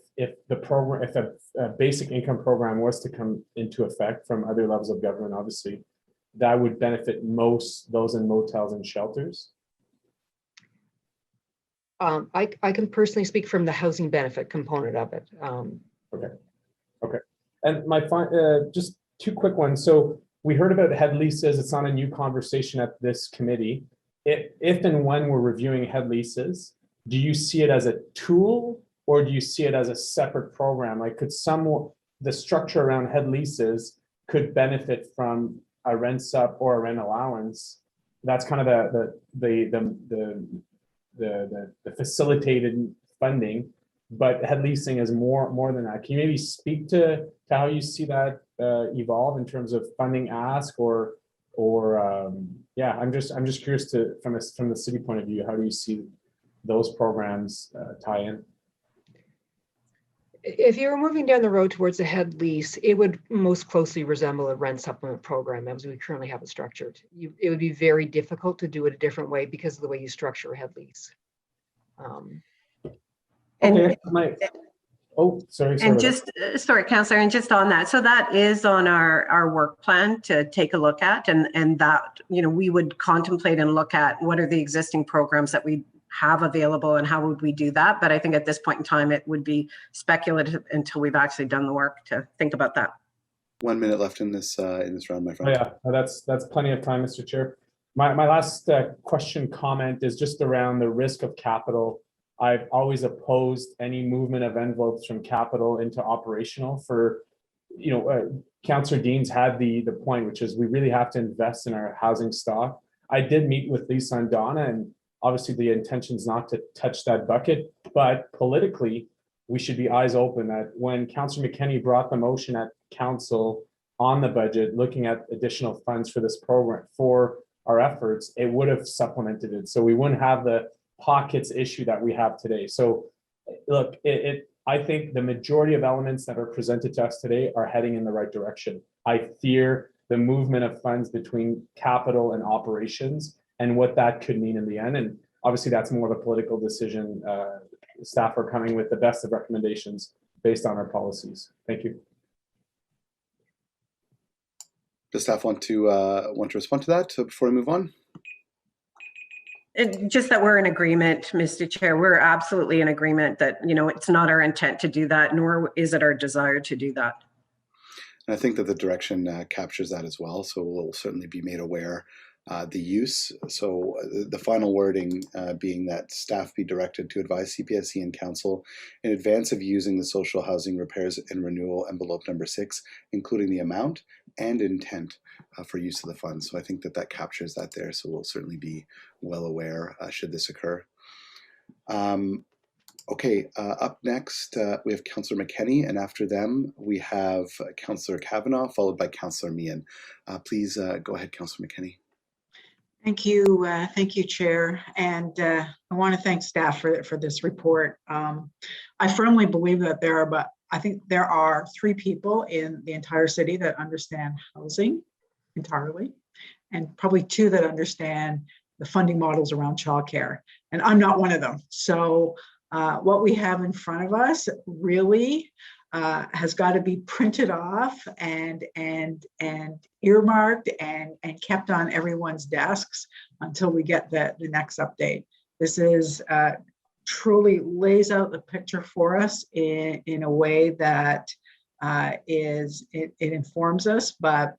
a basic income program was to come into effect from other levels of government, obviously, that would benefit most those in motels and shelters. I can personally speak from the housing benefit component of it. Okay. And my just two quick ones. So we heard about head leases. It's not a new conversation at this committee. If and when we're reviewing head leases, do you see it as a tool or do you see it as a separate program? Like, could the structure around head leases could benefit from a rent sup or a rent allowance? That's kind of the facilitated funding, but head leasing is more than that. Can you maybe speak to how you see that evolve in terms of funding ask or yeah, I'm just curious from the city point of view, how do you see those programs tie in? If you're moving down the road towards a head lease, it would most closely resemble a rent supplement program as we currently have it structured. It would be very difficult to do it a different way because of the way you structure a head lease. Okay. Sorry. And just, sorry, Councillor, and just on that, so that is on our work plan to take a look at, and that, we would contemplate and look at what are the existing programs that we have available and how would we do that. But I think at this point in time, it would be speculative until we've actually done the work to think about that. 1 minute left in this round, my friend. Oh, yeah, that's plenty of time, Mr. Chair. My last comment is just around the risk of capital. I've always opposed any movement of envelopes from capital into operational. For, Councillor Dean's had the point, which is we really have to invest in our housing stock. I did meet with Lisa and Donna, and obviously the intention is not to touch that bucket, but politically, we should be eyes open that when Councillor McKenney brought the motion at council on the budget, looking at additional funds for this program, for our efforts, it would have supplemented it. So we wouldn't have the pockets issue that we have today. So look, I think the majority of elements that are presented to us today are heading in the right direction. I fear the movement of funds between capital and operations and what that could mean in the end. And obviously that's more of a political decision. Staff are coming with the best of recommendations based on our policies. Thank you. Does staff want to respond to that before we move on? Just that we're in agreement, Mr. Chair. We're absolutely in agreement that, it's not our intent to do that, nor is it our desire to do that. And I think that the direction captures that as well. So we'll certainly be made aware the use. So the final wording being that staff be directed to advise CPSC and Council in advance of using the social housing repairs and renewal envelope number 6, including the amount and intent for use of the funds. So I think that captures that there. So we'll certainly be well aware should this occur. Okay, up next, we have Councillor McKenney, and after them, we have Councillor Kavanagh, followed by Councillor Meehan. Please go ahead, Councillor McKenney. Thank you, Chair. And I want to thank staff for this report. I firmly believe that I think there are 3 people in the entire city that understand housing entirely, and probably 2 that understand the funding models around childcare. And I'm not one of them. So what we have in front of us really has got to be printed off and earmarked and kept on everyone's desks until we get the next update. This is truly lays out the picture for us in a way that it informs us, but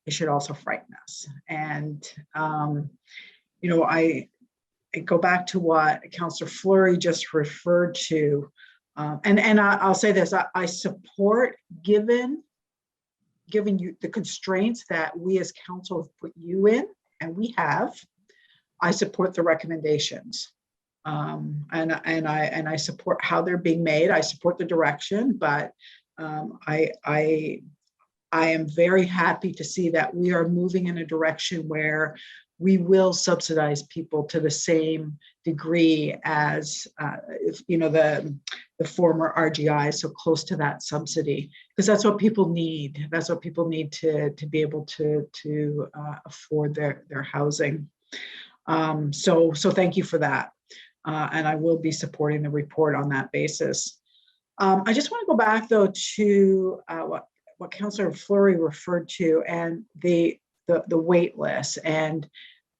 it should also frighten us. And I go back to what Councillor Fleury just referred to. And I'll say this, I support, given you the constraints that we as council have put you in, and we have, I support the recommendations. And I support how they're being made. I support the direction, but I am very happy to see that we are moving in a direction where we will subsidize people to the same degree as the former RGI, so close to that subsidy, because that's what people need. That's what people need to be able to afford their housing. So thank you for that. And I will be supporting the report on that basis. I just want to go back though to what Councillor Fleury referred to, and the wait list, and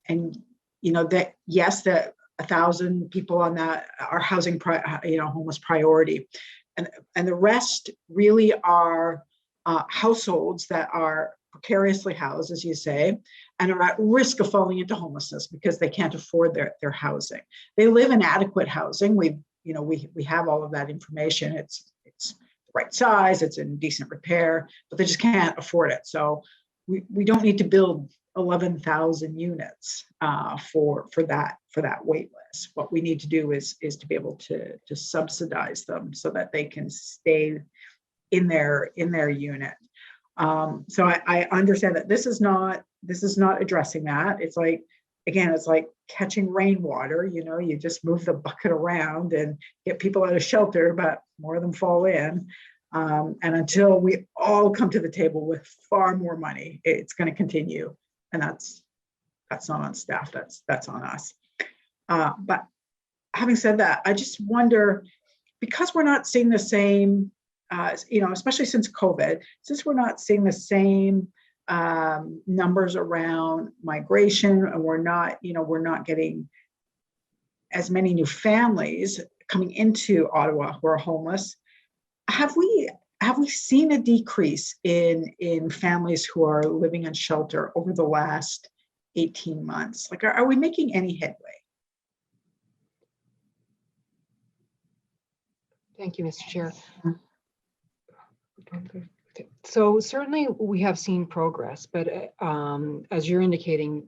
that yes, that 1,000 people on that are housing homeless priority, and the rest really are households that are precariously housed, as you say, and are at risk of falling into homelessness because they can't afford their housing. They live in adequate housing. We have all of that information. It's the right size, it's in decent repair, but they just can't afford it. So we don't need to build 11,000 units for that wait list. What we need to do is to be able to subsidize them so that they can stay in their unit. So I understand that this is not addressing that. It's like, again, it's like catching rainwater. You just move the bucket around and get people out of shelter, but more of them fall in. And until we all come to the table with far more money, it's going to continue. And that's not on staff, that's on us. But having said that, I just wonder, because we're not seeing the same, especially since COVID, since we're not seeing the same numbers around migration, and we're not getting as many new families coming into Ottawa who are homeless. Have we seen a decrease in families who are living in shelter over the last 18 months? Like, are we making any headway? Thank you, Mr. Chair. So certainly we have seen progress, but as you're indicating,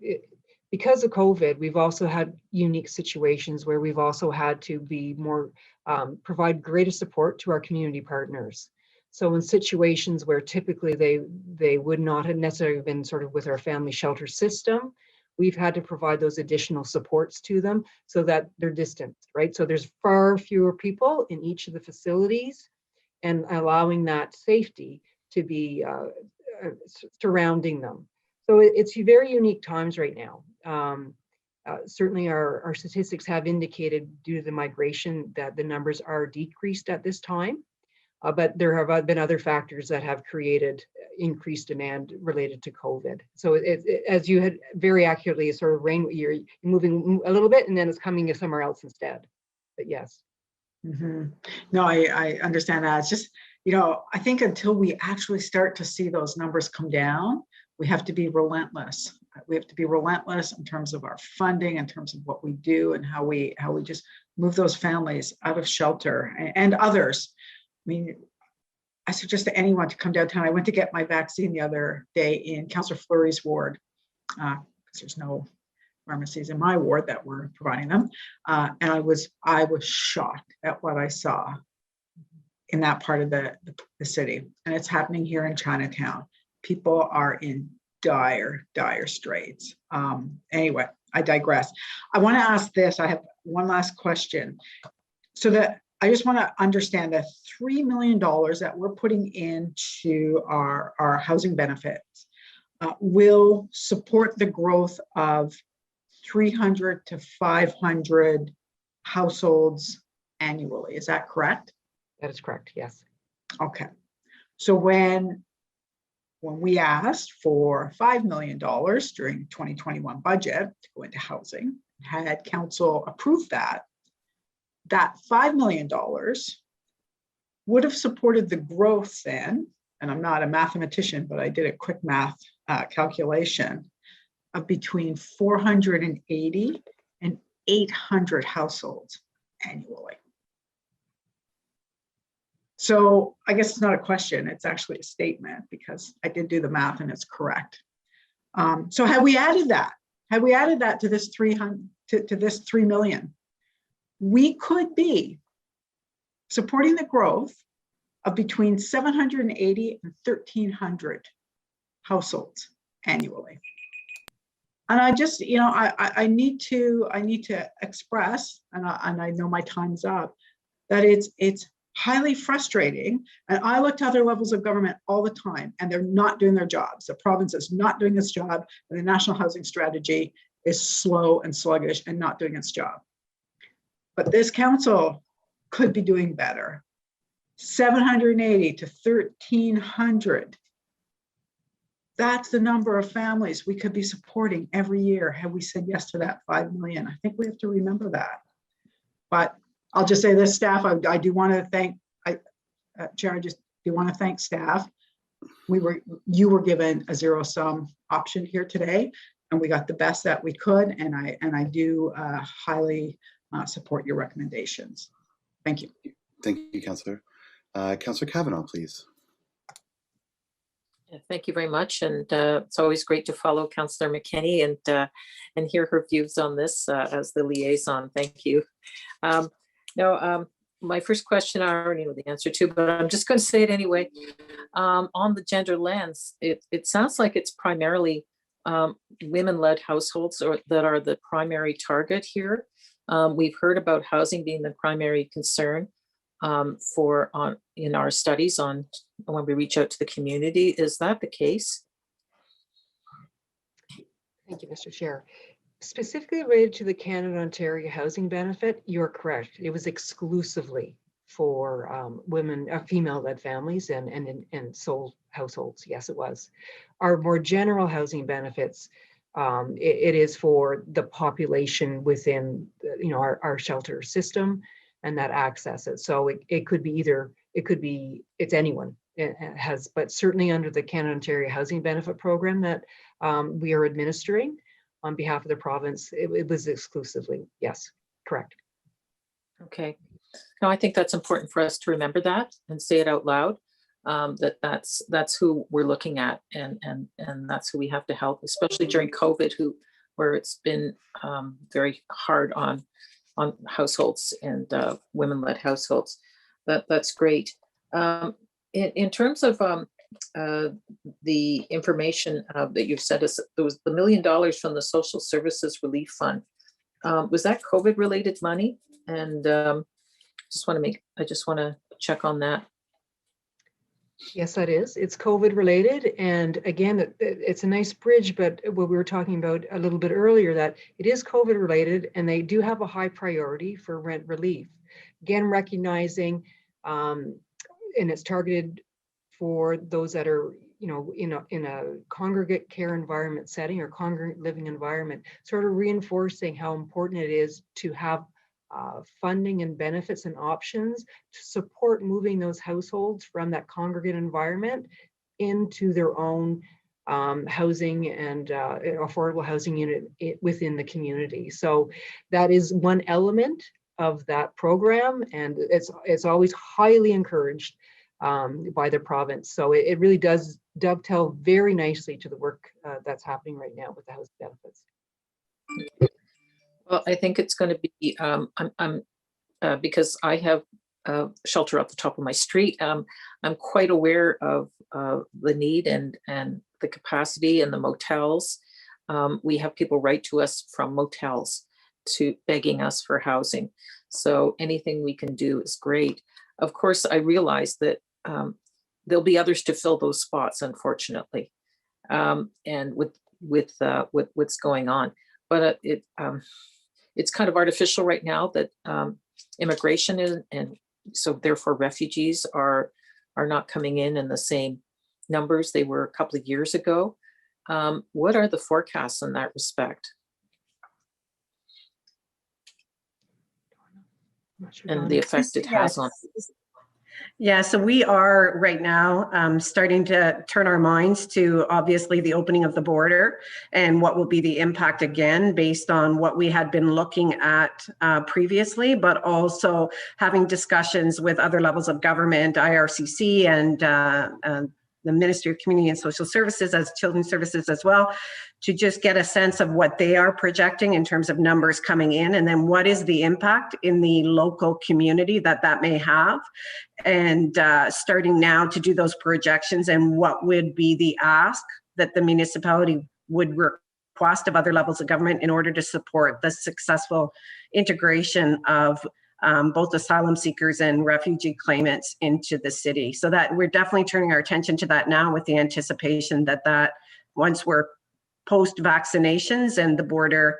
because of COVID, we've also had unique situations where we've also had to be more, provide greater support to our community partners. So in situations where typically they would not have necessarily been sort of with our family shelter system, we've had to provide those additional supports to them so that they're distant, right? So there's far fewer people in each of the facilities, and allowing that safety to be surrounding them. So it's very unique times right now. Certainly our statistics have indicated due to the migration that the numbers are decreased at this time. But there have been other factors that have created increased demand related to COVID. So as you had very accurately sort of you're moving a little bit and then it's coming somewhere else instead. But yes. No, I understand that. It's just, you know, I think until we actually start to see those numbers come down, we have to be relentless. We have to be relentless in terms of our funding, in terms of what we do and how we just move those families out of shelter and others. I mean, I suggest to anyone to come downtown. I went to get my vaccine the other day in Councillor Fleury's ward, because there's no pharmacies in my ward that were providing them. And I was shocked at what I saw in that part of the city. And it's happening here in Chinatown. People are in dire straits. Anyway, I digress. I want to ask this. I have one last question. So that I just want to understand the $3 million that we're putting into our housing benefits will support the growth of 300 to 500 households annually. Is that correct? That is correct, yes. Okay. So when we asked for $5 million during 2021 budget to go into housing, had council approved that $5 million would have supported the growth then, and I'm not a mathematician, but I did a quick math calculation, of between 480 and 800 households annually. So I guess it's not a question, it's actually a statement because I did do the math and it's correct. So had we added that to this 3 million, we could be supporting the growth of between 780 and 1,300 households annually. And I just, you know, I need to express, and I know my time's up, that it's highly frustrating. And I look to other levels of government all the time, and they're not doing their jobs. The province is not doing its job, and the National Housing Strategy is slow and sluggish and not doing its job. But this council could be doing better. 780 to 1,300. That's the number of families we could be supporting every year had we said yes to that 5 million. I think we have to remember that. But I'll just say this, staff, I do want to thank, Chair, I just do want to thank staff. You were given a zero-sum option here today, and we got the best that we could, and I do highly support your recommendations. Thank you. Thank you, Councillor. Councillor Kavanaugh, please. Thank you very much, and it's always great to follow Councillor McKenney and hear her views on this as the liaison. Thank you. My first question I already know the answer to, but I'm just going to say it anyway. On the gender lens, it sounds like it's primarily women-led households that are the primary target here. We've heard about housing being the primary concern in our studies on when we reach out to the community. Is that the case? Thank you, Mr. Chair. Specifically related to the Canada-Ontario housing benefit, you're correct. It was exclusively for female-led families and sole households. Yes, it was. Our more general housing benefits, it is for the population within our shelter system and that access it. So it could be it's anyone. It has, but certainly under the Canada-Ontario Housing Benefit Program that we are administering on behalf of the province, it was exclusively, yes, correct. Okay. No, I think that's important for us to remember that and say it out loud, that's who we're looking at and that's who we have to help, especially during COVID, where it's been very hard on households and women-led households. That's great. In terms of the information that you've sent us, there was the $1 million from the Social Services Relief Fund. Was that COVID-related money? And I just want to check on that. Yes, that is. It's COVID related. And again, it's a nice bridge, but what we were talking about a little bit earlier, that it is COVID related and they do have a high priority for rent relief. Again, recognizing and it's targeted for those that are, in a congregate care environment setting or congregate living environment, sort of reinforcing how important it is to have funding and benefits and options to support moving those households from that congregate environment into their own housing and affordable housing unit within the community. So that is one element of that program, and it's always highly encouraged by the province. So it really does dovetail very nicely to the work that's happening right now with the housing benefits. Well, I think it's going to be, because I have a shelter at the top of my street, I'm quite aware of the need and the capacity and the motels. We have people write to us from motels to begging us for housing. So anything we can do is great. Of course, I realize that there'll be others to fill those spots, unfortunately, and with what's going on. But it's kind of artificial right now that immigration is, and so therefore refugees are not coming in the same numbers they were a couple of years ago. What are the forecasts in that respect? And the effect it has on. Yeah, so we are right now starting to turn our minds to obviously the opening of the border and what will be the impact again based on what we had been looking at previously, but also having discussions with other levels of government, IRCC and the Ministry of Community and Social Services, as Children's Services as well, to just get a sense of what they are projecting in terms of numbers coming in, and then what is the impact in the local community that may have, and starting now to do those projections and what would be the ask that the municipality would request of other levels of government in order to support the successful integration of both asylum seekers and refugee claimants into the city. So that we're definitely turning our attention to that now with the anticipation that once we're post-vaccinations and the border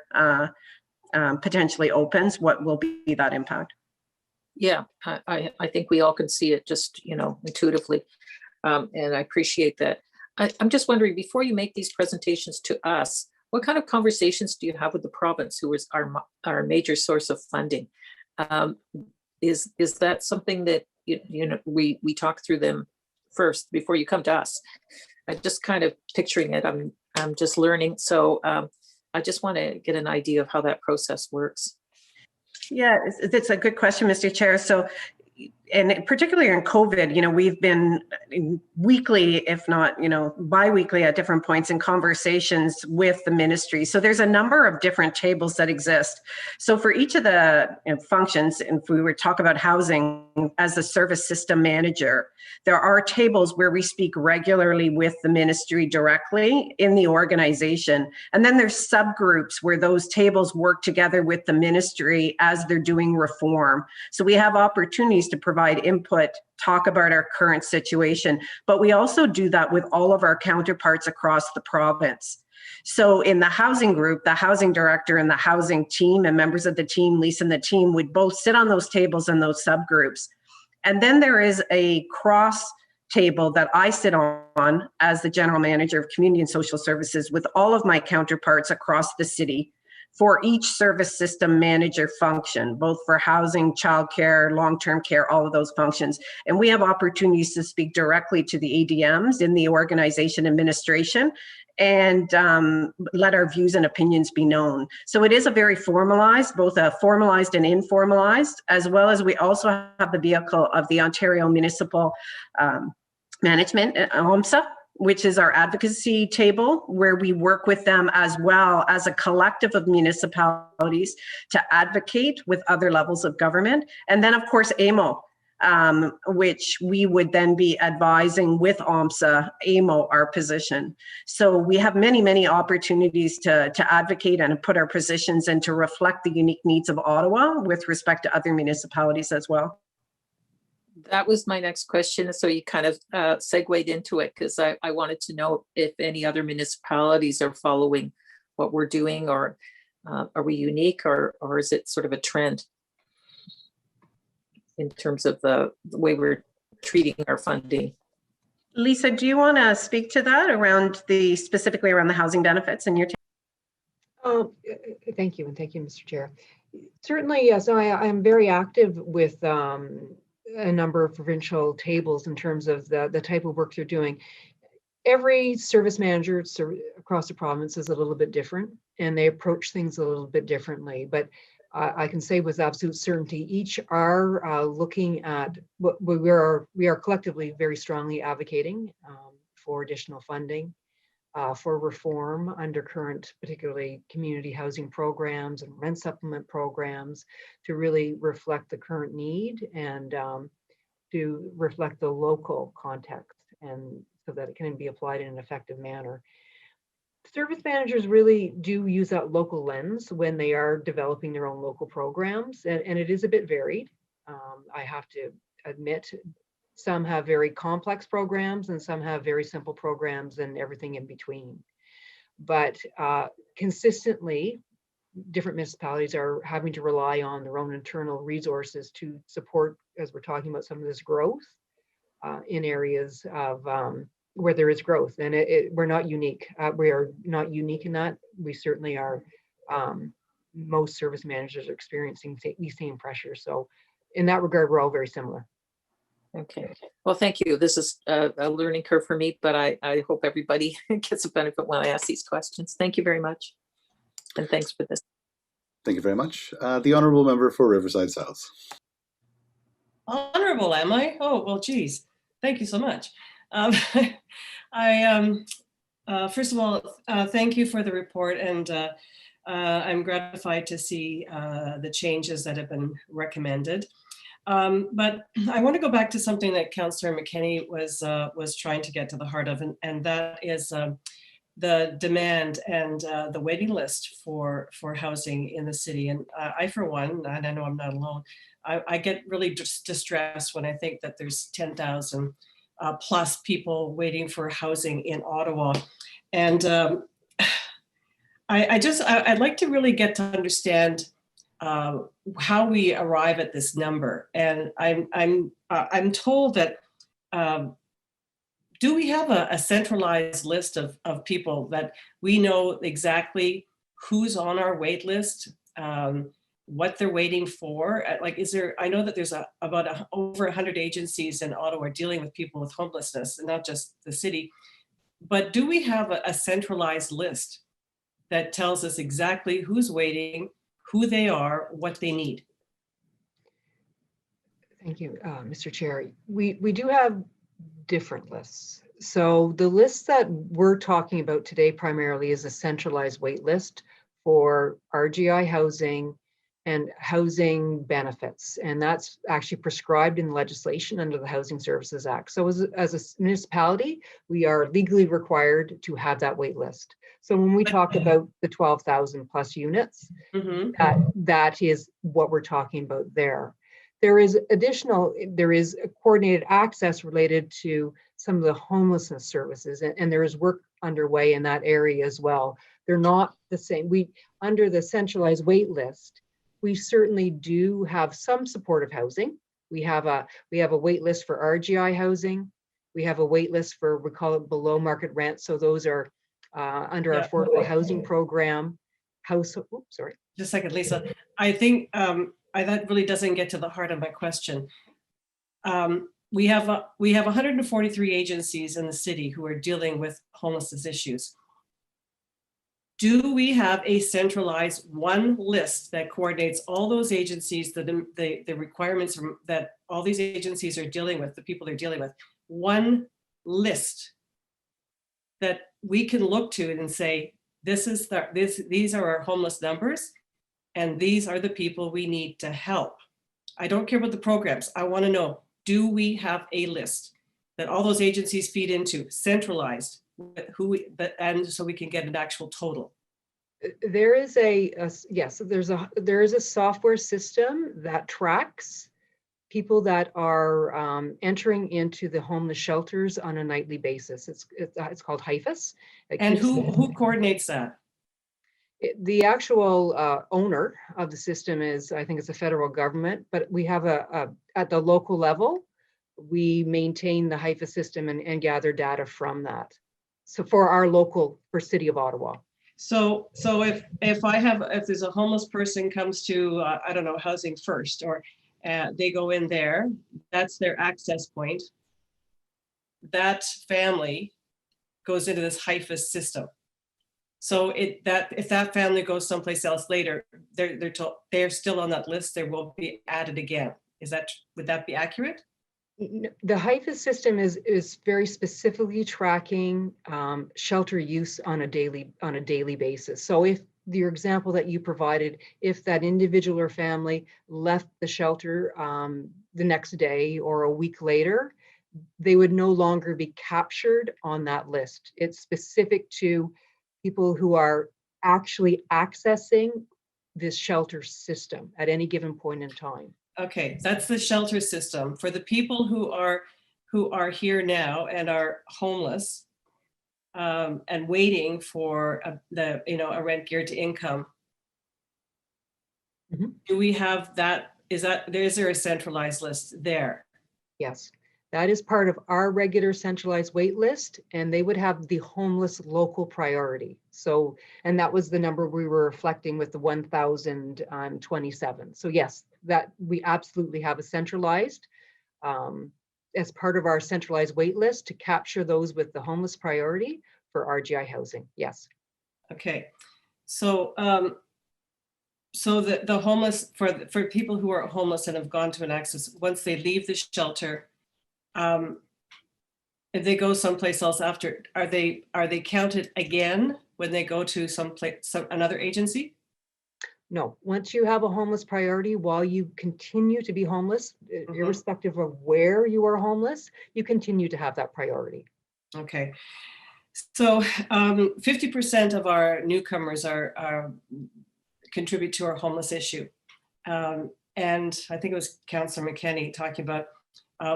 potentially opens, what will be that impact? Yeah, I think we all can see it just, intuitively. And I appreciate that. I'm just wondering, before you make these presentations to us, what kind of conversations do you have with the province, who is our major source of funding? Is that something that we talk through them first before you come to us? I'm just kind of picturing it. I'm just learning, so I just want to get an idea of how that process works. Yeah, it's a good question, Mr. Chair. So, and particularly in COVID, we've been weekly, if not, bi-weekly at different points in conversations with the ministry. So there's a number of different tables that exist. So for each of the functions, if we were to talk about housing as the service system manager, there are tables where we speak regularly with the ministry directly in the organization. And then there's subgroups where those tables work together with the ministry as they're doing reform. So we have opportunities to provide input, talk about our current situation, but we also do that with all of our counterparts across the province. So in the housing group, the housing director and the housing team and members of the team, Lisa and the team, would both sit on those tables and those subgroups. And then there is a cross table that I sit on as the general manager of community and social services with all of my counterparts across the city for each service system manager function, both for housing, childcare, long-term care, all of those functions. And we have opportunities to speak directly to the ADMs in the organization administration and let our views and opinions be known. So it is a very formalized, both a formalized and informalized, as well as we also have the vehicle of the Ontario Municipal Management, OMSA, which is our advocacy table, where we work with them as well as a collective of municipalities to advocate with other levels of government. And then of course, AMO, which we would then be advising with OMSA, AMO, our position. So we have many, many opportunities to advocate and put our positions and to reflect the unique needs of Ottawa with respect to other municipalities as well. That was my next question. So you kind of segued into it, because I wanted to know if any other municipalities are following what we're doing, or are we unique, or is it sort of a trend in terms of the way we're treating our funding. Lisa, do you want to speak to that around specifically around the housing benefits and your? Thank you, and thank you, Mr. Chair. Certainly, yes, I am very active with a number of provincial tables in terms of the type of work they're doing. Every service manager across the province is a little bit different, and they approach things a little bit differently. But I can say with absolute certainty, each are looking at what we are collectively very strongly advocating for additional funding, for reform under current, particularly community housing programs and rent supplement programs, to really reflect the current need and to reflect the local context, and so that it can be applied in an effective manner. Service managers really do use that local lens when they are developing their own local programs, and it is a bit varied. I have to admit, some have very complex programs and some have very simple programs and everything in between. But consistently, different municipalities are having to rely on their own internal resources to support, as we're talking about, some of this growth in areas of where there is growth. And we're not unique. We are not unique in that. We certainly are. Most service managers are experiencing these same pressures. So in that regard, we're all very similar. Okay, well, thank you. This is a learning curve for me, but I hope everybody gets a benefit when I ask these questions. Thank you very much. And thanks for this. Thank you very much. The Honourable Member for Riverside South. Honourable, am I? Oh, well, geez. Thank you so much. First of all, thank you for the report, and I'm gratified to see the changes that have been recommended. But I want to go back to something that Councillor McKenney was trying to get to the heart of, and that is the demand and the waiting list for housing in the city. And I, for one, and I know I'm not alone, I get really distressed when I think that there's 10,000 plus people waiting for housing in Ottawa. And I'd like to really get to understand how we arrive at this number. And I'm told that do we have a centralized list of people that we know exactly who's on our wait list, what they're waiting for? Like, is there? I know that there's about over 100 agencies in Ottawa dealing with people with homelessness, and not just the city. But do we have a centralized list that tells us exactly who's waiting, who they are, what they need? Thank you, Mr. Chair. We do have different lists. So the list that we're talking about today primarily is a centralized wait list for RGI housing and housing benefits. And that's actually prescribed in legislation under the Housing Services Act. So as a municipality, we are legally required to have that wait list. So when we talk about the 12,000 plus units, that is what we're talking about there. There is a coordinated access related to some of the homelessness services, and there is work underway in that area as well. They're not the same. Under the centralized wait list, we certainly do have some supportive housing. We have a wait list for RGI housing. We have a wait list for, we call it below market rent. So those are under our affordable housing program. Just a second, Lisa. I think that really doesn't get to the heart of my question. We have 143 agencies in the city who are dealing with homelessness issues. Do we have a centralized one list that coordinates all those agencies, the requirements that all these agencies are dealing with, the people they're dealing with? One list that we can look to and say, these are our homeless numbers, and these are the people we need to help. I don't care about the programs. I want to know, do we have a list that all those agencies feed into, centralized, and so we can get an actual total? There is yes, there is a software system that tracks people that are entering into the homeless shelters on a nightly basis. It's called HIFAS. And who coordinates that? The actual owner of the system is, I think it's the federal government, but we have at the local level, we maintain the HIFA system and gather data from that. So for City of Ottawa. So if there's a homeless person comes to, I don't know, Housing First, or they go in there, that's their access point. That family goes into this HIFA system. So if that family goes someplace else later, they're told they're still on that list. They won't be added again. Would that be accurate? The HIFA system is very specifically tracking shelter use on a daily basis. So if your example that you provided, if that individual or family left the shelter the next day or a week later, they would no longer be captured on that list. It's specific to people who are actually accessing this shelter system at any given point in time. Okay, that's the shelter system. For the people who are here now and are homeless and waiting for a rent geared to income, do we have that? Is there a centralized list there? Yes, that is part of our regular centralized wait list, and they would have the homeless local priority. So, and that was the number we were reflecting with the 1,027. So yes, that we absolutely have a centralized as part of our centralized wait list to capture those with the homeless priority for RGI housing. Yes. Okay, so the homeless, for people who are homeless and have gone to an access, once they leave the shelter, if they go someplace else after, are they counted again when they go to another agency? No, once you have a homeless priority, while you continue to be homeless, irrespective of where you are homeless, you continue to have that priority. Okay. So 50% of our newcomers contribute to our homeless issue. And I think it was Councillor McKenney talking about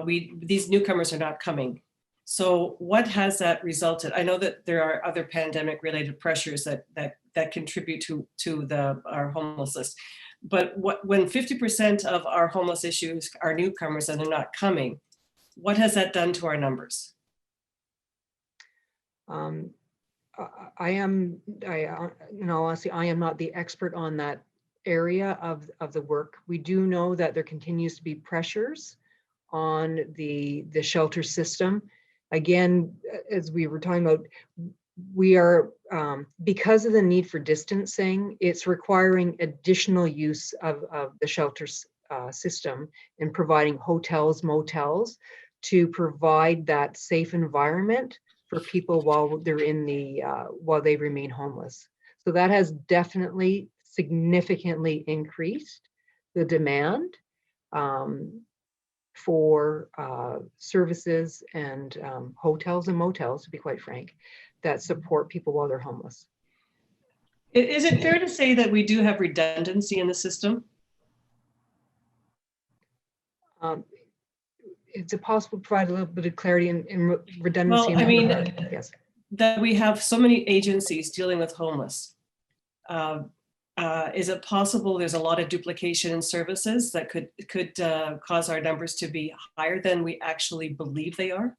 these newcomers are not coming. So what has that resulted? I know that there are other pandemic related pressures that contribute to our homeless list. But when 50% of our homeless issues are newcomers and they're not coming, what has that done to our numbers? Honestly, I am not the expert on that area of the work. We do know that there continues to be pressures on the shelter system. Again, as we were talking about, we are, because of the need for distancing, it's requiring additional use of the shelter system in providing hotels, motels to provide that safe environment for people while they're while they remain homeless. So that has definitely significantly increased the demand for services and hotels and motels, to be quite frank, that support people while they're homeless. Is it fair to say that we do have redundancy in the system? Is it possible to provide a little bit of clarity in redundancy? Well, I mean, yes, that we have so many agencies dealing with homeless. Is it possible there's a lot of duplication in services that could cause our numbers to be higher than we actually believe they are?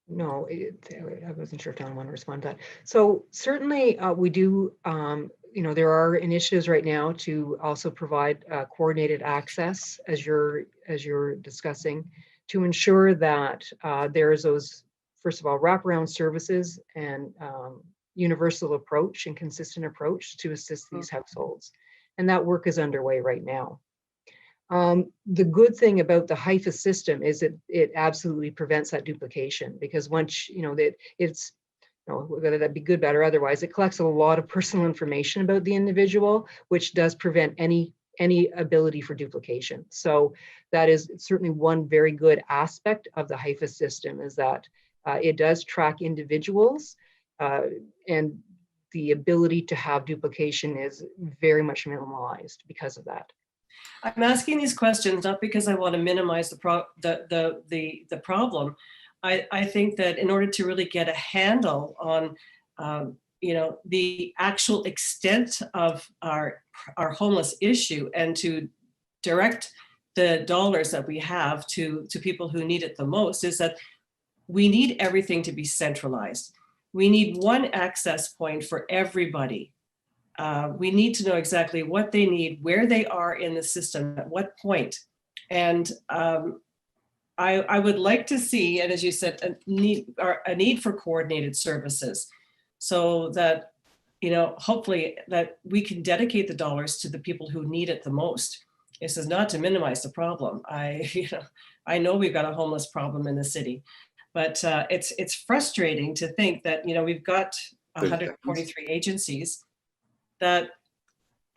No, I wasn't sure if Don wanted to respond to that. So certainly we do, there are initiatives right now to also provide coordinated access, as you're discussing, to ensure that there's those, first of all, wraparound services and universal approach and consistent approach to assist these households. And that work is underway right now. The good thing about the HIFA system is it absolutely prevents that duplication, because once, whether that be good, bad, or otherwise, it collects a lot of personal information about the individual, which does prevent any ability for duplication. So that is certainly one very good aspect of the HIFA system, is that it does track individuals, and the ability to have duplication is very much minimalized because of that. I'm asking these questions not because I want to minimize the problem. I think that in order to really get a handle on the actual extent of our homeless issue, and to direct the dollars that we have to people who need it the most is that we need everything to be centralized. We need one access point for everybody. We need to know exactly what they need, where they are in the system, at what point. And I would like to see, and as you said, a need for coordinated services, so that, you know, hopefully that we can dedicate the dollars to the people who need it the most. This is not to minimize the problem. I know we've got a homeless problem in the city, but it's frustrating to think that, you know, we've got 143 agencies that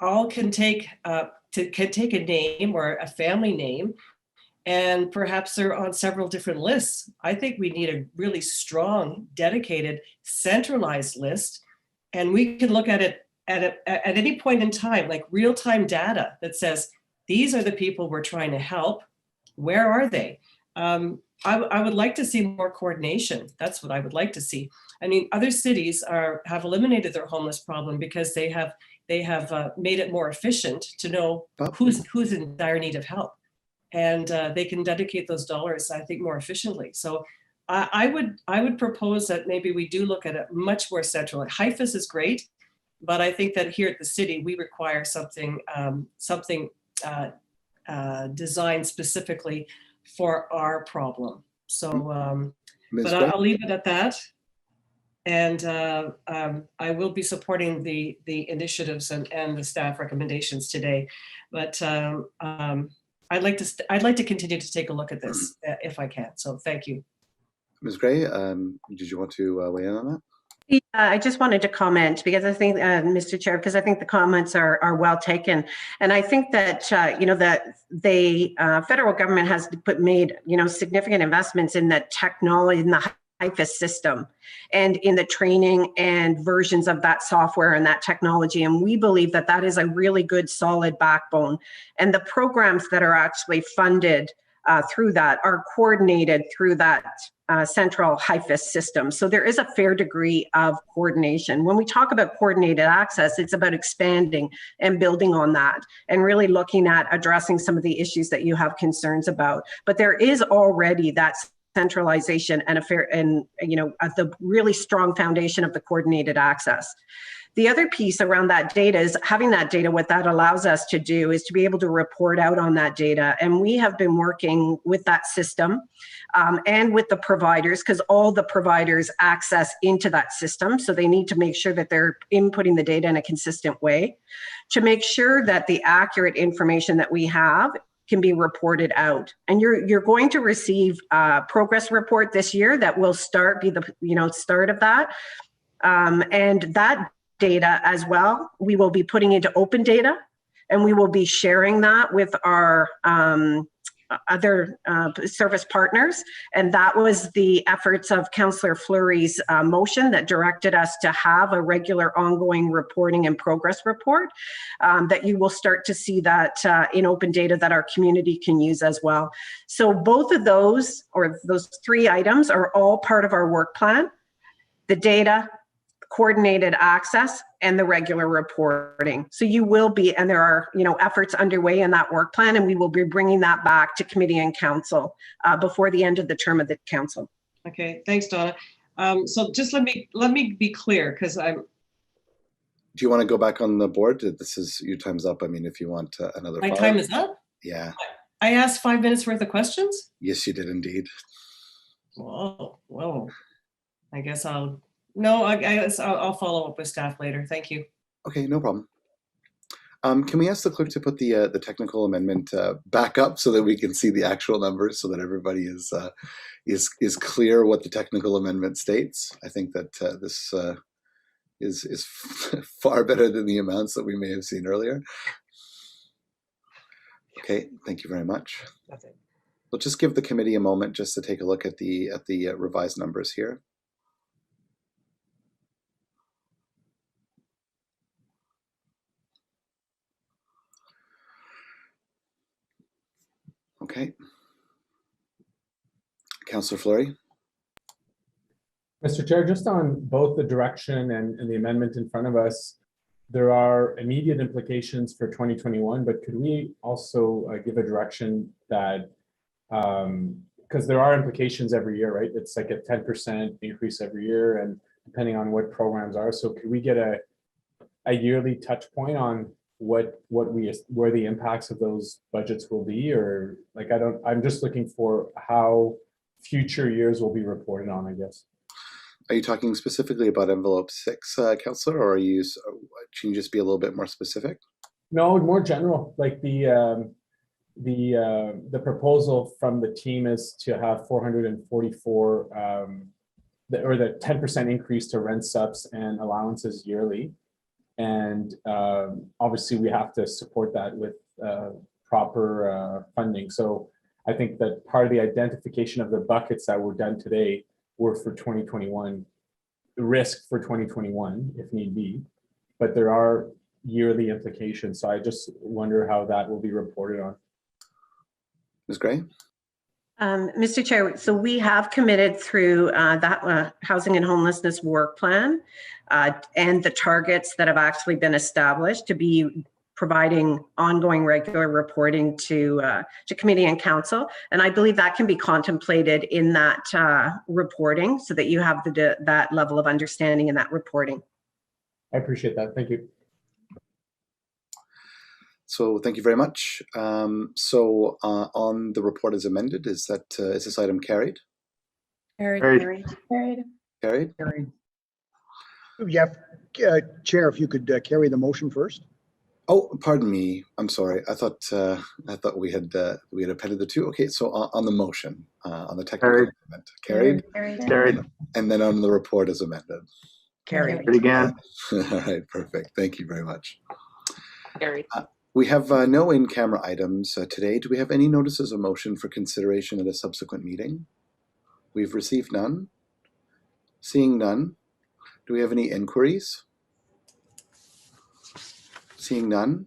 all can take a name or a family name, and perhaps they're on several different lists. I think we need a really strong, dedicated, centralized list, and we can look at it at any point in time, like real-time data that says, these are the people we're trying to help. Where are they? I would like to see more coordination. That's what I would like to see. I mean, other cities have eliminated their homeless problem because they have made it more efficient to know who's in dire need of help. And they can dedicate those dollars, I think, more efficiently. So I would propose that maybe we do look at it much more central. HIFIS is great, but I think that here at the city, we require something designed specifically for our problem. So, but I'll leave it at that. And I will be supporting the initiatives and the staff recommendations today. But I'd like to continue to take a look at this if I can. So thank you. Ms. Gray, did you want to weigh in on that? Yeah, I just wanted to comment because I think, Mr. Chair, because I think the comments are well taken, and I think that you know, that the federal government has made, you know, significant investments in the technology, in the HIFIS system, and in the training and versions of that software and that technology, and we believe that that is a really good, solid backbone. And the programs that are actually funded through that are coordinated through that central HIFIS system. So there is a fair degree of coordination. When we talk about coordinated access, it's about expanding and building on that and really looking at addressing some of the issues that you have concerns about. But there is already that centralization and you know, the really strong foundation of the coordinated access. The other piece around that data is having that data. What that allows us to do is to be able to report out on that data. And we have been working with that system and with the providers, because all the providers access into that system. So they need to make sure that they're inputting the data in a consistent way to make sure that the accurate information that we have can be reported out. And you're going to receive a progress report this year that will be the start of that. And that data as well, we will be putting into open data, and we will be sharing that with our other service partners. And that was the efforts of Councillor Fleury's motion that directed us to have a regular ongoing reporting and progress report, that you will start to see that in open data that our community can use as well. So both of those, or those three items, are all part of our work plan: the data, coordinated access, and the regular reporting. So you will be, and there are, you know, efforts underway in that work plan, and we will be bringing that back to committee and council before the end of the term of the council. Okay, thanks, Donna. So just let me be clear, because I'm. Do you want to go back on the board? This is, your time's up. I mean, if you want another. My time is up? Yeah. I asked 5 minutes worth of questions? Yes, you did indeed. Whoa. I guess I'll follow up with staff later. Thank you. Okay, no problem. Can we ask the clerk to put the technical amendment back up so that we can see the actual numbers, so that everybody is clear what the technical amendment states? I think that this is far better than the amounts that we may have seen earlier. Okay, thank you very much. That's it. We'll just give the committee a moment just to take a look at the revised numbers here. Okay. Councillor Fleury. Mr. Chair, just on both the direction and the amendment in front of us, there are immediate implications for 2021, but could we also give a direction that, because there are implications every year, right? It's like a 10% increase every year, and depending on what programs are. So could we get a yearly touch point on where the impacts of those budgets will be? Or like, I'm just looking for how future years will be reported on, I guess. Are you talking specifically about envelope 6, Councillor, or can you just be a little bit more specific? No, more general. Like the proposal from the team is to have 444, or the 10% increase to rent subs and allowances yearly, and obviously we have to support that with proper funding. So I think that part of the identification of the buckets that were done today were for 2021, the risk for 2021 if need be, but there are yearly implications. So I just wonder how that will be reported on. Ms. Gray? Mr. Chair, so we have committed through that housing and homelessness work plan and the targets that have actually been established to be providing ongoing regular reporting to committee and council. And I believe that can be contemplated in that reporting so that you have that level of understanding in that reporting. I appreciate that. Thank you. So thank you very much. So on the report as amended, is this item carried? Carried. Carried? Yeah, Chair, if you could carry the motion first. Oh, pardon me. I'm sorry. I thought we had appended the two. Okay, so on the motion, on the technical amendment, carried. Carried. And then on the report as amended. Carried. Again. All right, perfect. Thank you very much. Carried. We have no in-camera items today. Do we have any notices of motion for consideration at a subsequent meeting? We've received none. Seeing none. Do we have any inquiries? Seeing none.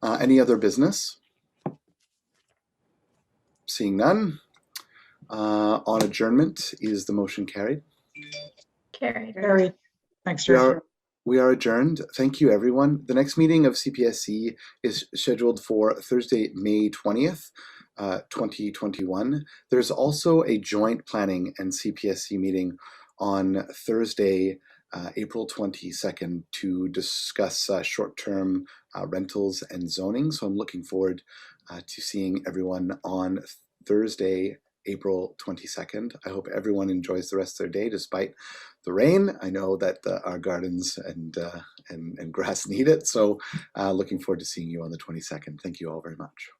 Any other business? Seeing none. On adjournment, is the motion carried? Carried. Thanks, Chair. We are adjourned. Thank you, everyone. The next meeting of CPSC is scheduled for Thursday, May 20th, 2021. There's also a joint planning and CPSC meeting on Thursday, April 22nd to discuss short-term rentals and zoning. So I'm looking forward to seeing everyone on Thursday, April 22nd. I hope everyone enjoys the rest of their day despite the rain. I know that our gardens and grass need it. So looking forward to seeing you on the 22nd. Thank you all very much.